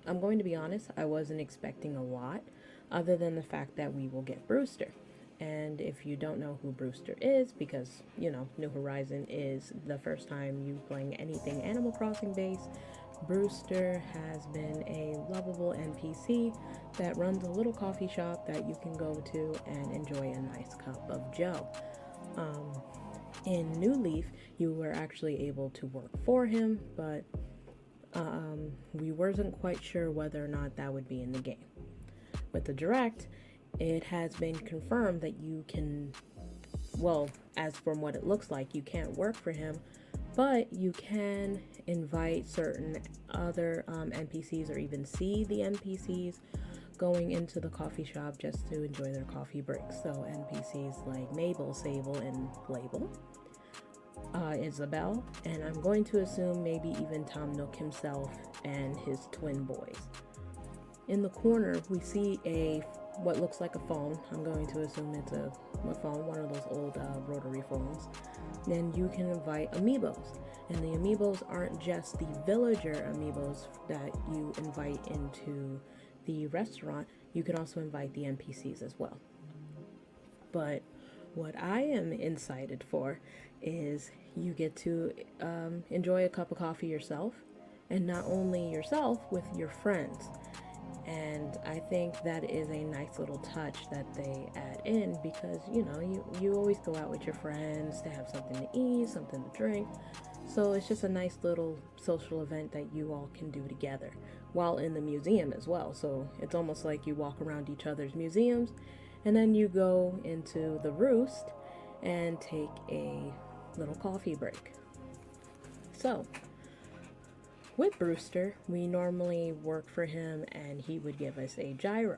going to be honest, I wasn't expecting a lot, other than the fact that we will get Brewster. And if you don't know who Brewster is, because, New Horizon is the first time you playing anything Animal Crossing based, Brewster has been a lovable NPC that runs a little coffee shop that you can go to and enjoy a nice cup of joe. In New Leaf, you were actually able to work for him, but we wasn't quite sure whether or not that would be in the game. With the Direct, it has been confirmed that you can, well, as from what it looks like, you can't work for him, but you can invite certain other NPCs or even see the NPCs going into the coffee shop just to enjoy their coffee breaks. So NPCs like Mabel, Sable, and Label, Isabel, and I'm going to assume maybe even Tom Nook himself and his twin boys. In the corner, we see what looks like a phone. I'm going to assume it's a phone, one of those old rotary phones. Then you can invite amiibos. And the amiibos aren't just the villager amiibos that you invite into the restaurant. You can also invite the NPCs as well. But what I am excited for is you get to enjoy a cup of coffee yourself. And not only yourself, with your friends. And I think that is a nice little touch that they add in because, you know, you always go out with your friends to have something to eat, something to drink. So it's just a nice little social event that you all can do together while in the museum as well. So it's almost like you walk around each other's museums and then you go into the Roost and take a little coffee break. So with Brewster, we normally work for him and he would give us a gyro.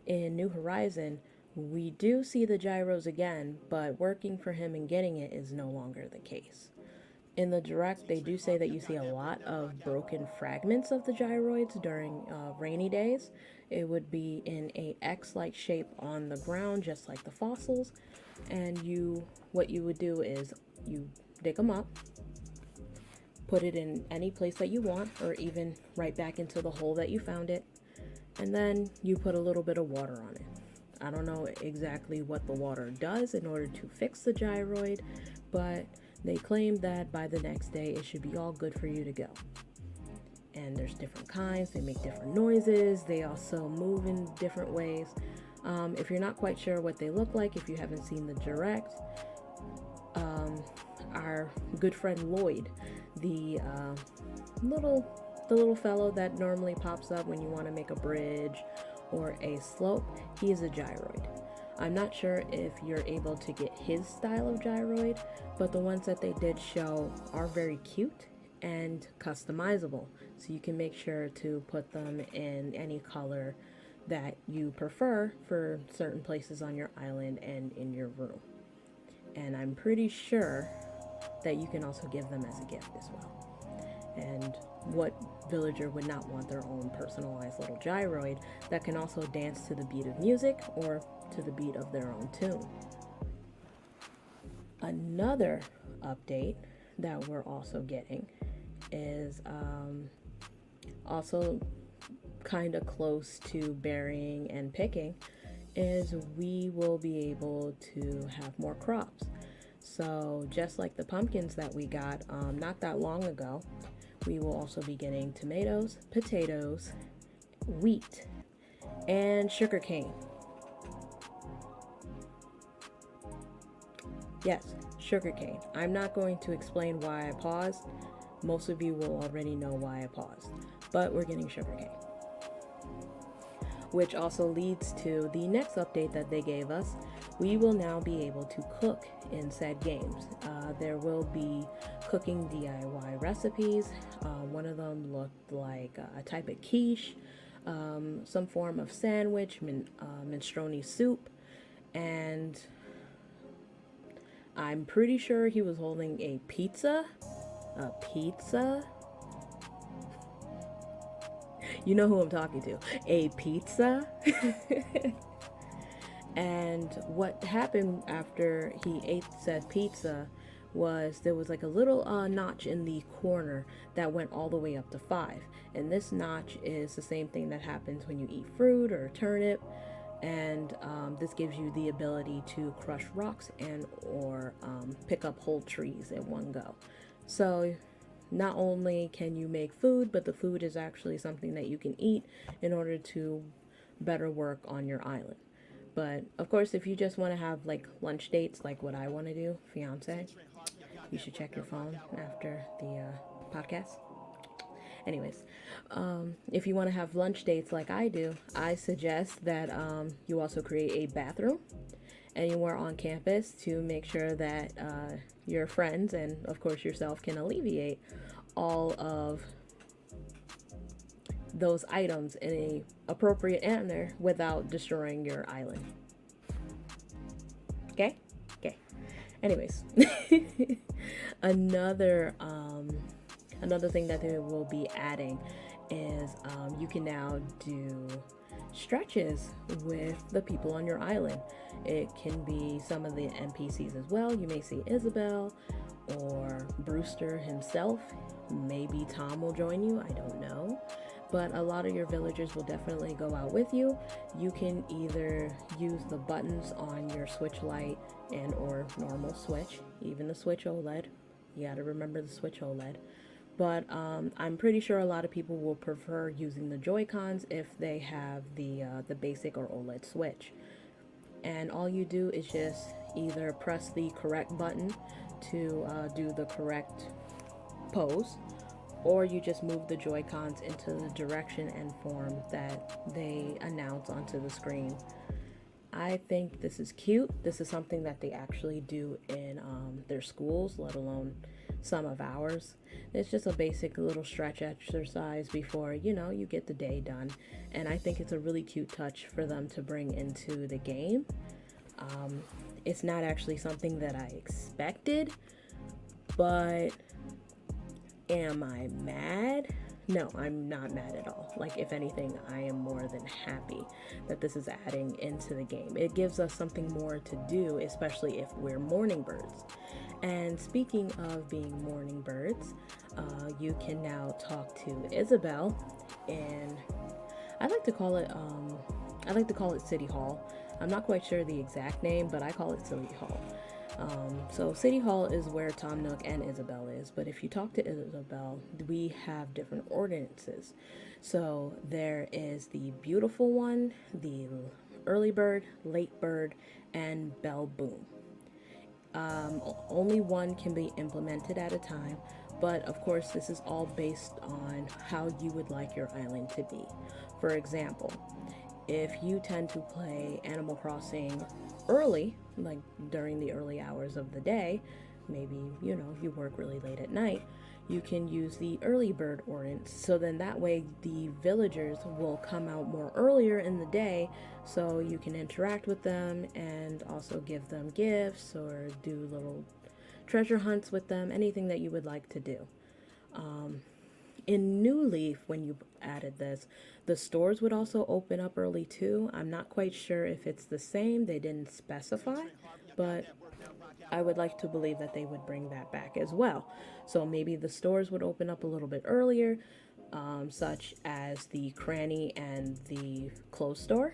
In New Horizon, we do see the gyros again, but working for him and getting it is no longer the case. In the direct, they do say that you see a lot of broken fragments of the gyroids during rainy days. It would be in a X-like shape on the ground, just like the fossils. And what you would do is you dig them up, put it in any place that you want, or even right back into the hole that you found it, and then you put a little bit of water on it. I don't know exactly what the water does in order to fix the gyroid, but they claim that by the next day it should be all good for you to go. And there's different kinds, they make different noises, they also move in different ways. If you're not quite sure what they look like, if you haven't seen the direct, our good friend Lloyd, the little fellow that normally pops up when you want to make a bridge or a slope, he is a gyroid. I'm not sure if you're able to get his style of gyroid, but the ones that they did show are very cute and customizable. So you can make sure to put them in any color that you prefer for certain places on your island and in your room. And I'm pretty sure that you can also give them as a gift as well. And what villager would not want their own personalized little gyroid that can also dance to the beat of music or to the beat of their own tune? Another update that we're also getting is also kind of close to burying and picking, is we will be able to have more crops. So just like the pumpkins that we got not that long ago, we will also be getting tomatoes, potatoes, wheat, and sugarcane. Yes, sugarcane. I'm not going to explain why I paused. Most of you will already know why I paused, but we're getting sugarcane. Which also leads to the next update that they gave us. We will now be able to cook in said games. There will be cooking DIY recipes. One of them looked like a type of quiche, some form of sandwich, minestrone soup, and I'm pretty sure he was holding a pizza. A pizza? You know who I'm talking to. A pizza? And what happened after he ate said pizza was there was like a little notch in the corner that went all the way up to 5. And this notch is the same thing that happens when you eat fruit or turnip. And this gives you the ability to crush rocks and or pick up whole trees in one go. So not only can you make food, but the food is actually something that you can eat in order to better work on your island. But of course, if you just want to have like lunch dates, like what I want to do, fiance, you should check your phone after the podcast. Anyways, if you want to have lunch dates like I do, I suggest that you also create a bathroom anywhere on campus to make sure that your friends and of course yourself can alleviate all of those items in a appropriate manner without destroying your island. Okay? Anyways, another thing that they will be adding is you can now do stretches with the people on your island. It can be some of the NPCs as well. You may see Isabel or Brewster himself. Maybe Tom will join you, I don't know. But a lot of your villagers will definitely go out with you. You can either use the buttons on your Switch Lite and or normal Switch, even the Switch OLED. You gotta remember the Switch OLED. but I'm pretty sure a lot of people will prefer using the Joy-Cons if they have the basic or OLED switch. And all you do is just either press the correct button to do the correct pose, or you just move the Joy-Cons into the direction and form that they announce onto the screen. I think this is cute. This is something that they actually do in their schools, let alone some of ours. It's just a basic little stretch exercise before, you get the day done. And I think it's a really cute touch for them to bring into the game. It's not actually something that I expected, but am I mad? No, I'm not mad at all. Like, if anything, I am more than happy that this is adding into the game. It gives us something more to do, especially if we're morning birds. And speaking of being morning birds, you can now talk to Isabel in, I like to call it City Hall. I'm not quite sure the exact name, but I call it City Hall. So City Hall is where Tom Nook and Isabel is, but if you talk to Isabel, we have different ordinances. So there is the beautiful one, the early bird, late bird, and bell boom. Only one can be implemented at a time, but of course this is all based on how you would like your island to be. For example, if you tend to play Animal Crossing early, like during the early hours of the day, maybe you work really late at night, you can use the early bird ordinance. So then that way the villagers will come out more earlier in the day, so you can interact with them and also give them gifts or do little treasure hunts with them, anything that you would like to do. In New Leaf, when you added this, the stores would also open up early too. I'm not quite sure if it's the same. They didn't specify, but I would like to believe that they would bring that back as well. So maybe the stores would open up a little bit earlier, such as the Cranny and the clothes store.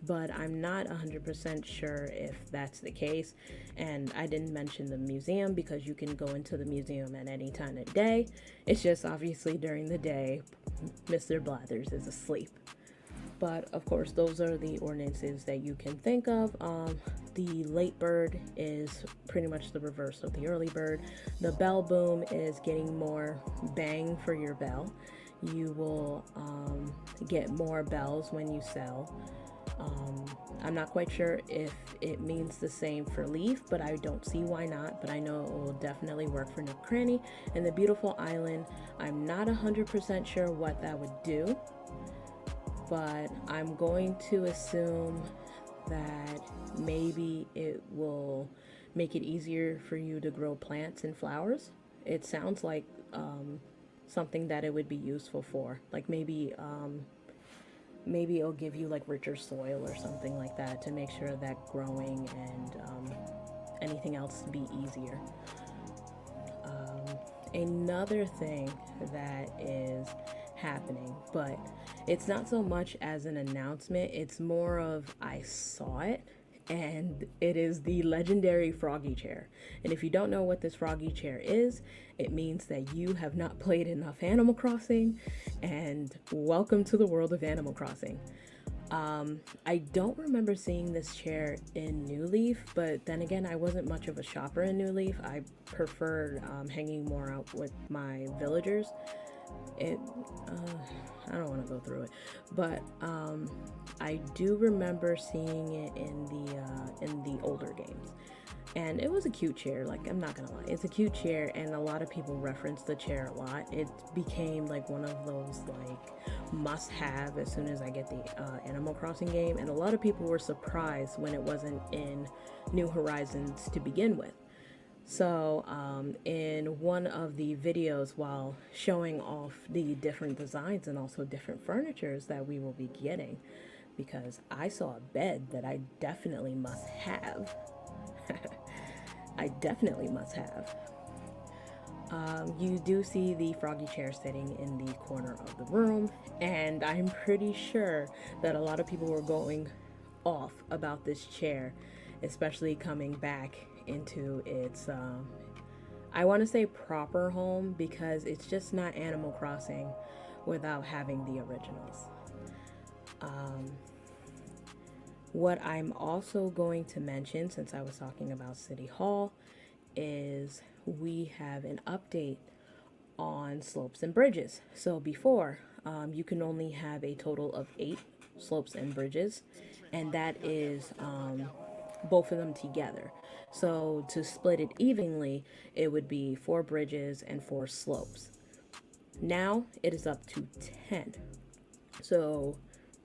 But I'm not 100% sure if that's the case. And I didn't mention the museum because you can go into the museum at any time of day. It's just obviously during the day, Mr. Blathers is asleep. But of course, those are the ordinances that you can think of. The late bird is pretty much the reverse of the early bird. The bell boom is getting more bang for your bell. You will get more bells when you sell. I'm not quite sure if it means the same for Leaf, but I don't see why not. But I know it will definitely work for Nook Cranny. And the beautiful island, I'm not 100% sure what that would do, but I'm going to assume that maybe it will make it easier for you to grow plants and flowers. It sounds like something that it would be useful for, like maybe it'll give you like richer soil or something like that to make sure that growing and anything else be easier. Another thing that is happening, but it's not so much as an announcement, it's more of I saw it, and it is the legendary froggy chair. And if you don't know what this froggy chair is, it means that you have not played enough Animal Crossing, and welcome to the world of Animal Crossing. I don't remember seeing this chair in New Leaf, but then again, I wasn't much of a shopper in New Leaf. I preferred hanging more out with my villagers. I don't want to go through it, but I do remember seeing it in the older games, and it was a cute chair. Like, I'm not gonna lie, it's a cute chair, and a lot of people reference the chair a lot. It became like one of those like must-have as soon as I get the Animal Crossing game, and a lot of people were surprised when it wasn't in New Horizons to begin with. So in one of the videos, while showing off the different designs and also different furnitures that we will be getting, because I saw a bed that I definitely must have. I definitely must have. You do see the froggy chair sitting in the corner of the room, and I'm pretty sure that a lot of people were going off about this chair, especially coming back into its I want to say proper home because it's just not Animal Crossing without having the originals. What I'm also going to mention, since I was talking about City Hall, is we have an update on slopes and bridges. So before, you can only have a total of 8 slopes and bridges, and that is both of them together. So to split it evenly, it would be 4 bridges and 4 slopes. Now it is up to 10. So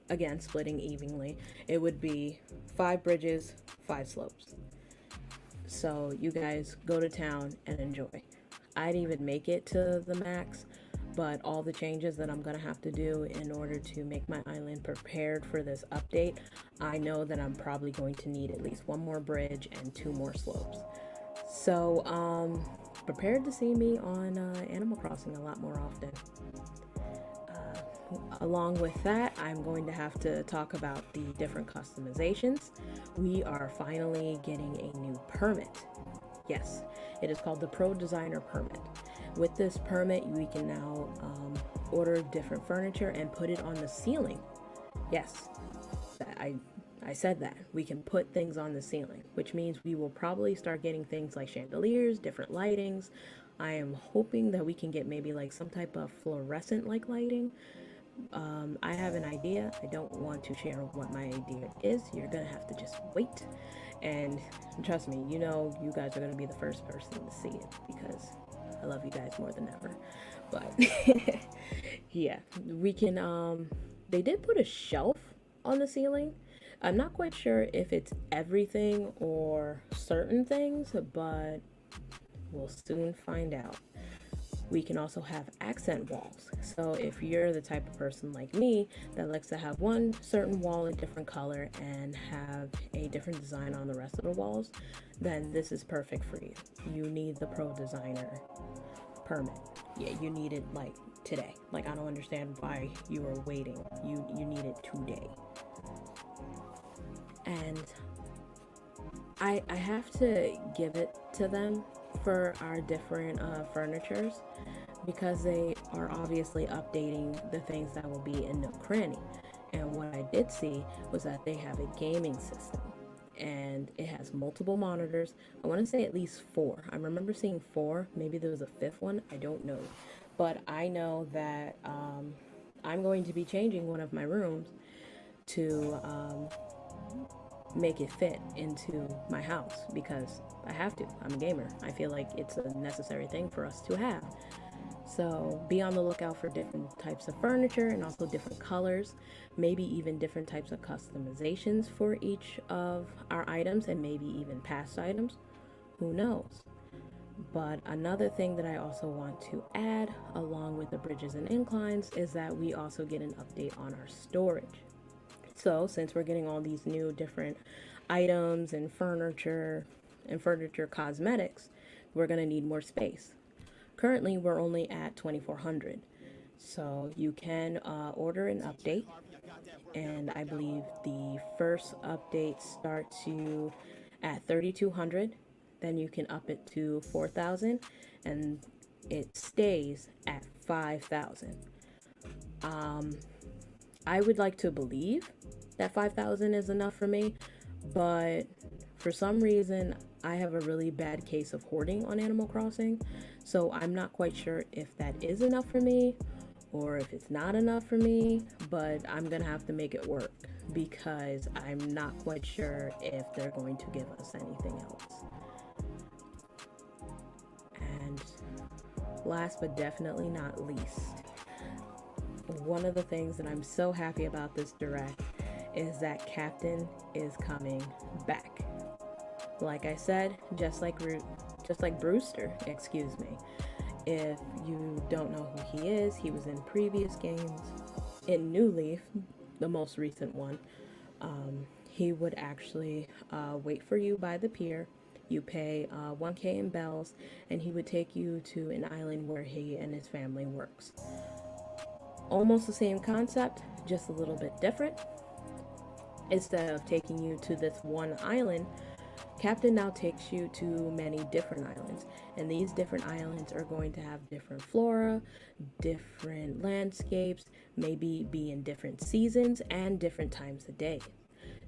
again, splitting evenly, it would be 5 bridges, 5 slopes. So you guys go to town and enjoy. I didn't even make it to the max, but all the changes that I'm gonna have to do in order to make my island prepared for this update, I know that I'm probably going to need at least 1 more bridge and 2 more slopes. So prepared to see me on Animal Crossing a lot more often. Along with that, I'm going to have to talk about the different customizations. We are finally getting a new permit. Yes, it is called the Pro Designer Permit. With this permit, we can now order different furniture and put it on the ceiling. Yes, I said that. We can put things on the ceiling, which means we will probably start getting things like chandeliers, different lightings. I am hoping that we can get maybe like some type of fluorescent like lighting. I have an idea. I don't want to share what my idea is. You're gonna have to just wait, and trust me, you know, you guys are gonna be the first person to see it because I love you guys more than ever. But yeah, we can they did put a shelf on the ceiling. I'm not quite sure if it's everything or certain things, but we'll soon find out. We can also have accent walls. So if you're the type of person like me that likes to have one certain wall a different color and have a different design on the rest of the walls, then this is perfect for you. You need the Pro Designer permit. Yeah, you need it like today. Like, I don't understand why you are waiting. You need it today. And I have to give it to them for our different furnitures, because they are obviously updating the things that will be in Nook Cranny. And what I did see was that they have a gaming system and it has multiple monitors. I want to say at least 4. I remember seeing 4. Maybe there was a 5th one. I don't know. But I know that I'm going to be changing one of my rooms to make it fit into my house because I have to. I'm a gamer. I feel like it's a necessary thing for us to have. So be on the lookout for different types of furniture and also different colors, maybe even different types of customizations for each of our items and maybe even past items. Who knows? But another thing that I also want to add along with the bridges and inclines is that we also get an update on our storage. So since we're getting all these new different items and furniture cosmetics, we're going to need more space. Currently, we're only at 2,400. So you can order an update. And I believe the first update starts you at 3,200. Then you can up it to 4,000. And it stays at 5,000. I would like to believe that 5,000 is enough for me, but for some reason I have a really bad case of hoarding on Animal Crossing, so I'm not quite sure if that is enough for me or if it's not enough for me, but I'm gonna have to make it work because I'm not quite sure if they're going to give us anything else. And last but definitely not least, one of the things that I'm so happy about this direct is that Captain is coming back. Like I said, just like Brewster, excuse me. If you don't know who he is, he was in previous games. In New Leaf, the most recent one, he would actually wait for you by the pier. You pay 1K in bells, and he would take you to an island where he and his family works. Almost the same concept, just a little bit different. Instead of taking you to this one island, Captain now takes you to many different islands, and these different islands are going to have different flora, different landscapes, maybe be in different seasons and different times of day.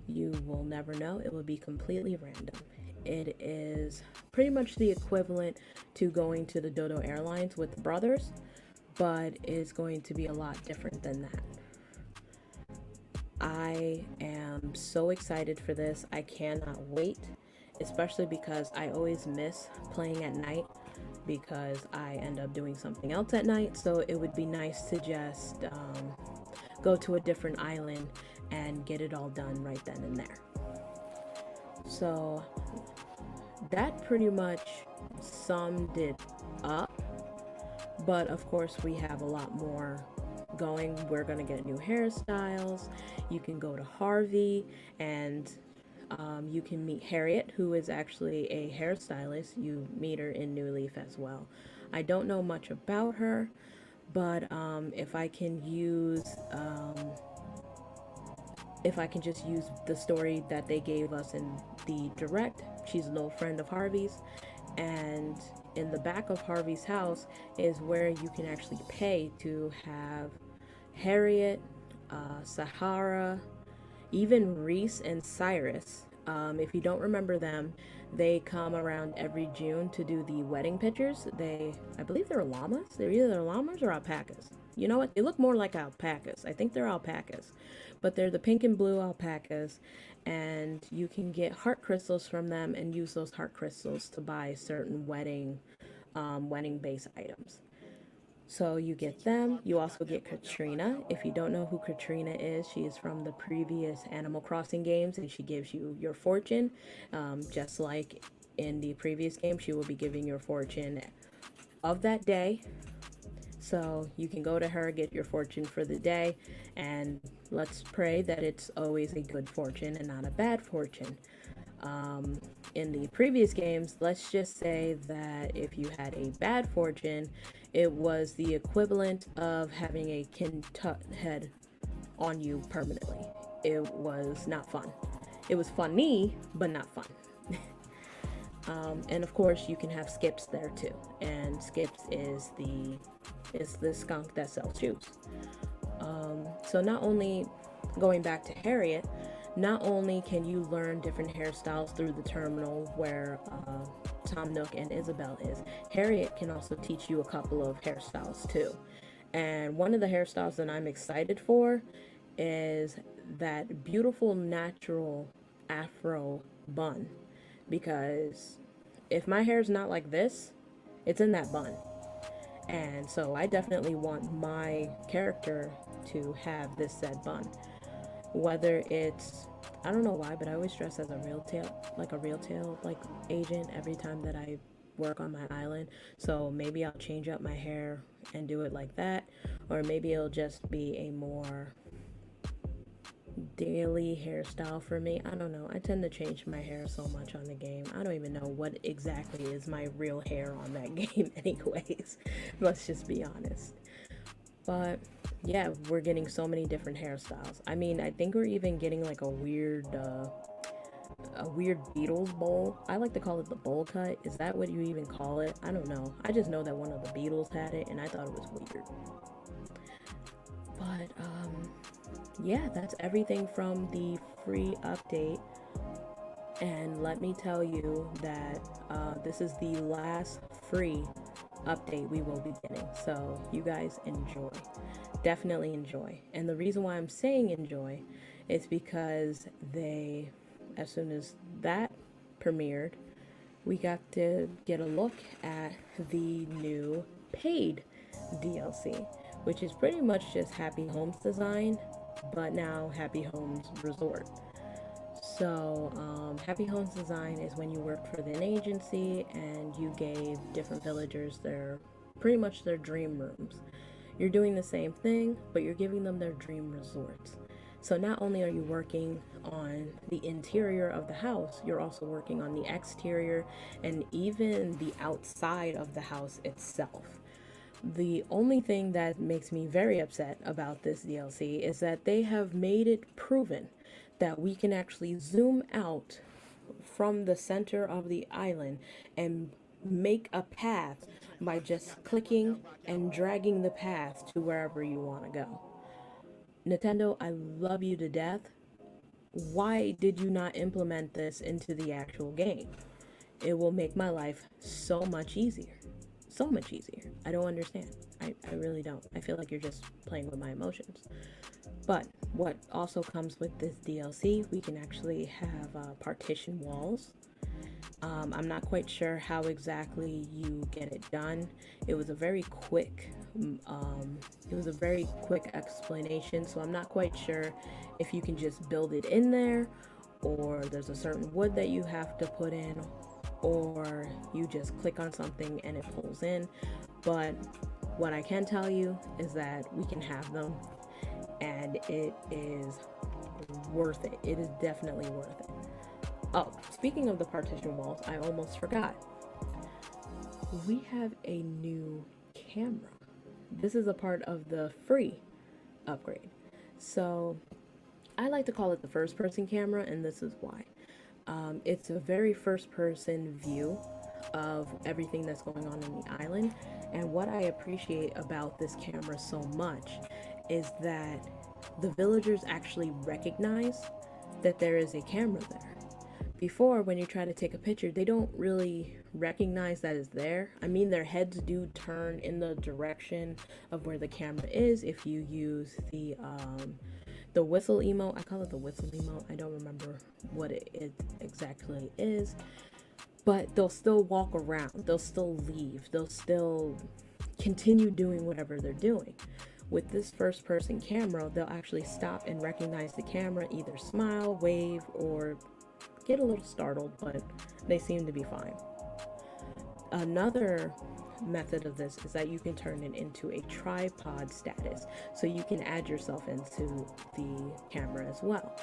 You will never know. It will be completely random. It is pretty much the equivalent to going to the Dodo Airlines with the brothers, but it's going to be a lot different than that. I am so excited for this. I cannot wait, especially because I always miss playing at night because I end up doing something else at night. So it would be nice to just go to a different island and get it all done right then and there. So that pretty much summed it up. But of course, we have a lot more going. We're gonna get new hairstyles. You can go to Harvey and you can meet Harriet, who is actually a hairstylist. You meet her in New Leaf as well. I don't know much about her, but if I can just use the story that they gave us in the direct, she's a little friend of Harvey's, and in the back of Harvey's house is where you can actually pay to have Harriet, Sahara, even Reese and Cyrus. If you don't remember them, they come around every June to do the wedding pictures. I believe they're llamas. They're either llamas or alpacas. You know what? They look more like alpacas. I think they're alpacas, but they're the pink and blue alpacas, and you can get heart crystals from them and use those heart crystals to buy certain wedding base items. So you get them. You also get Katrina. If you don't know who Katrina is, she is from the previous Animal Crossing games, and she gives you your fortune. Just like in the previous game, she will be giving your fortune of that day. So you can go to her, get your fortune for the day, and let's pray that it's always a good fortune and not a bad fortune. In the previous games, let's just say that if you had a bad fortune, it was the equivalent of having a Kintut head on you permanently. It was not fun. It was funny, but not fun. And of course, you can have Skips there too. And Skips is the skunk that sells shoes. So not only, going back to Harriet, not only can you learn different hairstyles through the terminal where Tom Nook and Isabel is, Harriet can also teach you a couple of hairstyles too. And one of the hairstyles that I'm excited for is that beautiful natural afro bun. Because if my hair is not like this, it's in that bun. And so I definitely want my character to have this said bun. Whether it's, I don't know why, but I always dress as a real tail agent every time that I work on my island. So maybe I'll change up my hair and do it like that, or maybe it'll just be a more daily hairstyle for me. I don't know. I tend to change my hair so much on the game. I don't even know what exactly is my real hair on that game anyways. Let's just be honest. But yeah, we're getting so many different hairstyles. I mean, I think we're even getting like a weird Beatles bowl. I like to call it the bowl cut. Is that what you even call it? I don't know. I just know that one of the Beatles had it and I thought it was weird. But yeah, that's everything from the free update. And let me tell you that this is the last free update we will be getting. So you guys enjoy. Definitely enjoy. And the reason why I'm saying enjoy is because as soon as that premiered, we got to get a look at the new paid DLC, which is pretty much just Happy Homes Design, but now Happy Homes Resort. So Happy Homes Design is when you work for an agency and you gave different villagers pretty much their dream rooms. You're doing the same thing, but you're giving them their dream resorts. So not only are you working on the interior of the house, you're also working on the exterior and even the outside of the house itself. The only thing that makes me very upset about this DLC is that they have made it proven that we can actually zoom out from the center of the island and make a path by just clicking and dragging the path to wherever you want to go. Nintendo, I love you to death. Why did you not implement this into the actual game? It will make my life so much easier. So much easier. I don't understand. I really don't. I feel like you're just playing with my emotions. But what also comes with this DLC, we can actually have partition walls. I'm not quite sure how exactly you get it done. It was a very quick explanation, so I'm not quite sure if you can just build it in there, or there's a certain wood that you have to put in, or you just click on something and it pulls in. But what I can tell you is that we can have them, and it is worth it. It is definitely worth it. Oh, speaking of the partition walls, I almost forgot. We have a new camera. This is a part of the free upgrade. So I like to call it the first person camera, and this is why. It's a very first person view of everything that's going on in the island. And what I appreciate about this camera so much is that the villagers actually recognize that there is a camera there. Before, when you try to take a picture, they don't really recognize that it's there. I mean, their heads do turn in the direction of where the camera is if you use the whistle emote. I call it the whistle emote. I don't remember what it exactly is. But they'll still walk around. They'll still leave. They'll still continue doing whatever they're doing. With this first person camera, they'll actually stop and recognize the camera, either smile, wave, or get a little startled, but they seem to be fine. Another method of this is that you can turn it into a tripod status, so you can add yourself into the camera as well.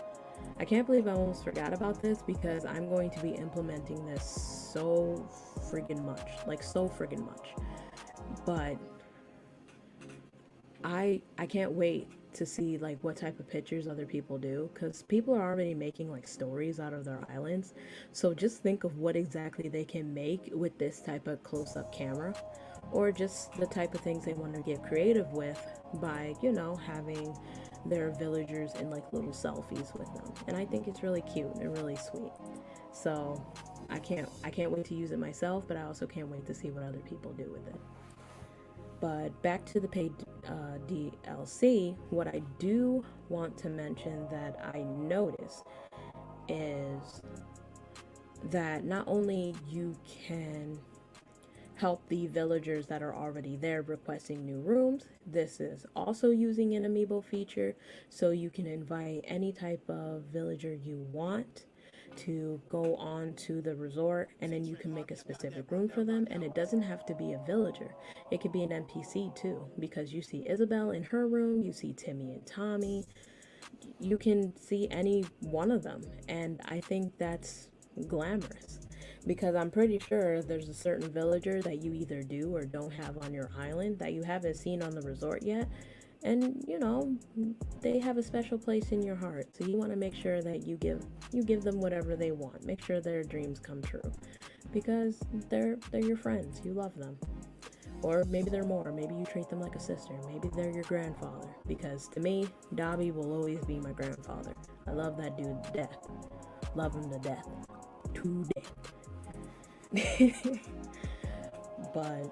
I can't believe I almost forgot about this, because I'm going to be implementing this so friggin' much, like so friggin' much. But I can't wait to see like what type of pictures other people do, because people are already making like stories out of their islands. So just think of what exactly they can make with this type of close-up camera, or just the type of things they want to get creative with by, you know, having their villagers in like little selfies with them. And I think it's really cute and really sweet. So I can't wait to use it myself, but I also can't wait to see what other people do with it. But back to the paid DLC, what I do want to mention that I noticed is that not only you can help the villagers that are already there requesting new rooms, this is also using an amiibo feature, so you can invite any type of villager you want to go on to the resort, and then you can make a specific room for them. And it doesn't have to be a villager, it could be an NPC too, because you see Isabel in her room, you see Timmy and Tommy, you can see any one of them. And I think that's glamorous, because I'm pretty sure there's a certain villager that you either do or don't have on your island that you haven't seen on the resort yet. And you know, they have a special place in your heart, so you want to make sure that you give them whatever they want. Make sure their dreams come true, because they're your friends, you love them. Or maybe they're more, maybe you treat them like a sister, maybe they're your grandfather, because to me, Dobby will always be my grandfather. I love that dude to death. Love him to death. To death. But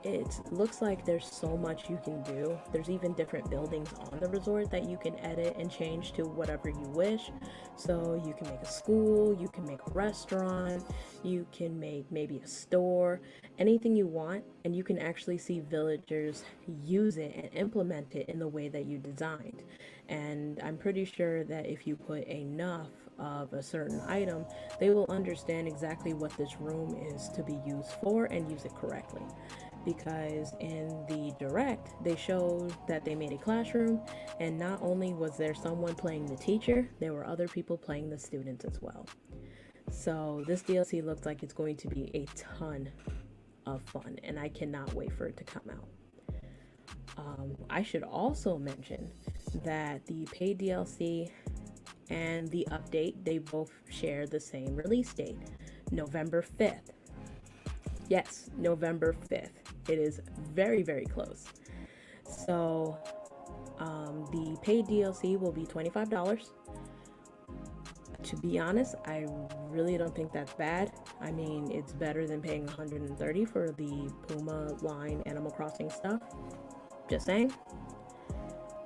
it looks like there's so much you can do. There's even different buildings on the resort that you can edit and change to whatever you wish. So you can make a school, you can make a restaurant, you can make maybe a store, anything you want, and you can actually see villagers use it and implement it in the way that you designed. And I'm pretty sure that if you put enough of a certain item, they will understand exactly what this room is to be used for and use it correctly. Because in the direct, they showed that they made a classroom, and not only was there someone playing the teacher, there were other people playing the students as well. So this DLC looks like it's going to be a ton of fun, and I cannot wait for it to come out. I should also mention that the paid DLC and the update, they both share the same release date, November 5th. Yes, November 5th. It is very, very close. So the paid DLC will be $25. To be honest, I really don't think that's bad. I mean, it's better than paying $130 for the Puma line Animal Crossing stuff. Just saying.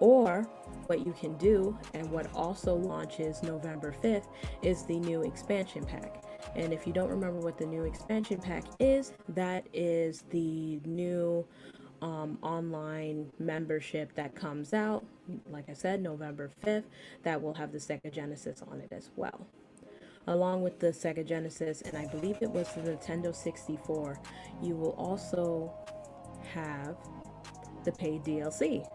Or what you can do, and what also launches November 5th, is the new expansion pack. And if you don't remember what the new expansion pack is, that is the new online membership that comes out, like I said, November 5th, that will have the Sega Genesis on it as well. Along with the Sega Genesis, and I believe it was the Nintendo 64, you will also have the paid DLC.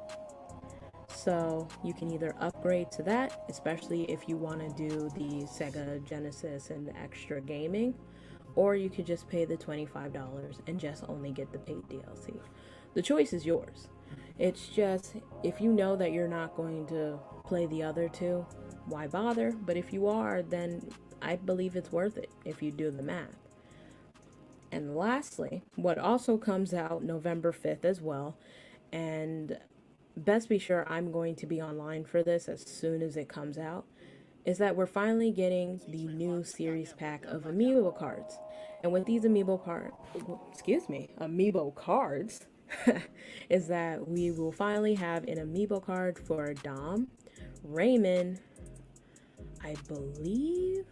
So you can either upgrade to that, especially if you want to do the Sega Genesis and extra gaming, or you could just pay the $25 and just only get the paid DLC. The choice is yours. It's just, if you know that you're not going to play the other two, why bother? But if you are, then I believe it's worth it if you do the math. And lastly, what also comes out November 5th as well, and best be sure I'm going to be online for this as soon as it comes out, is that we're finally getting the new series pack of amiibo cards. And with these amiibo cards, is that we will finally have an amiibo card for Dom, Raymond, I believe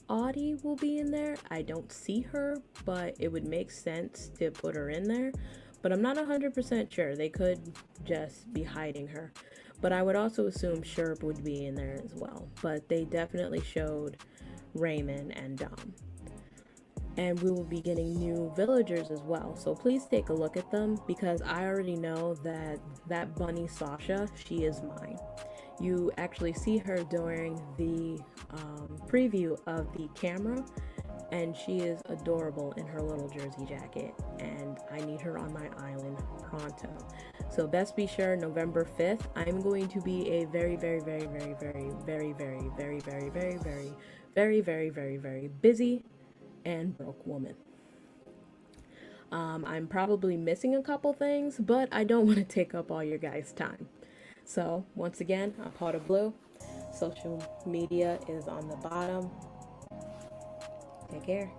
Audie will be in there. I don't see her, but it would make sense to put her in there. But I'm not 100% sure. They could just be hiding her. But I would also assume Sherb would be in there as well. But they definitely showed Raymond and Dom. And we will be getting new villagers as well. So please take a look at them, because I already know that bunny Sasha, she is mine. You actually see her during the preview of the camera, and she is adorable in her little jersey jacket, and I need her on my island pronto. So best be sure, November 5th, I'm going to be a very, very, very, very, very, very, very, very, very, very, very, very, very, very, very busy and broke woman. I'm probably missing a couple things, but I don't want to take up all your guys' time. So once again, I'm Powder Blue. Social media is on the bottom. Take care.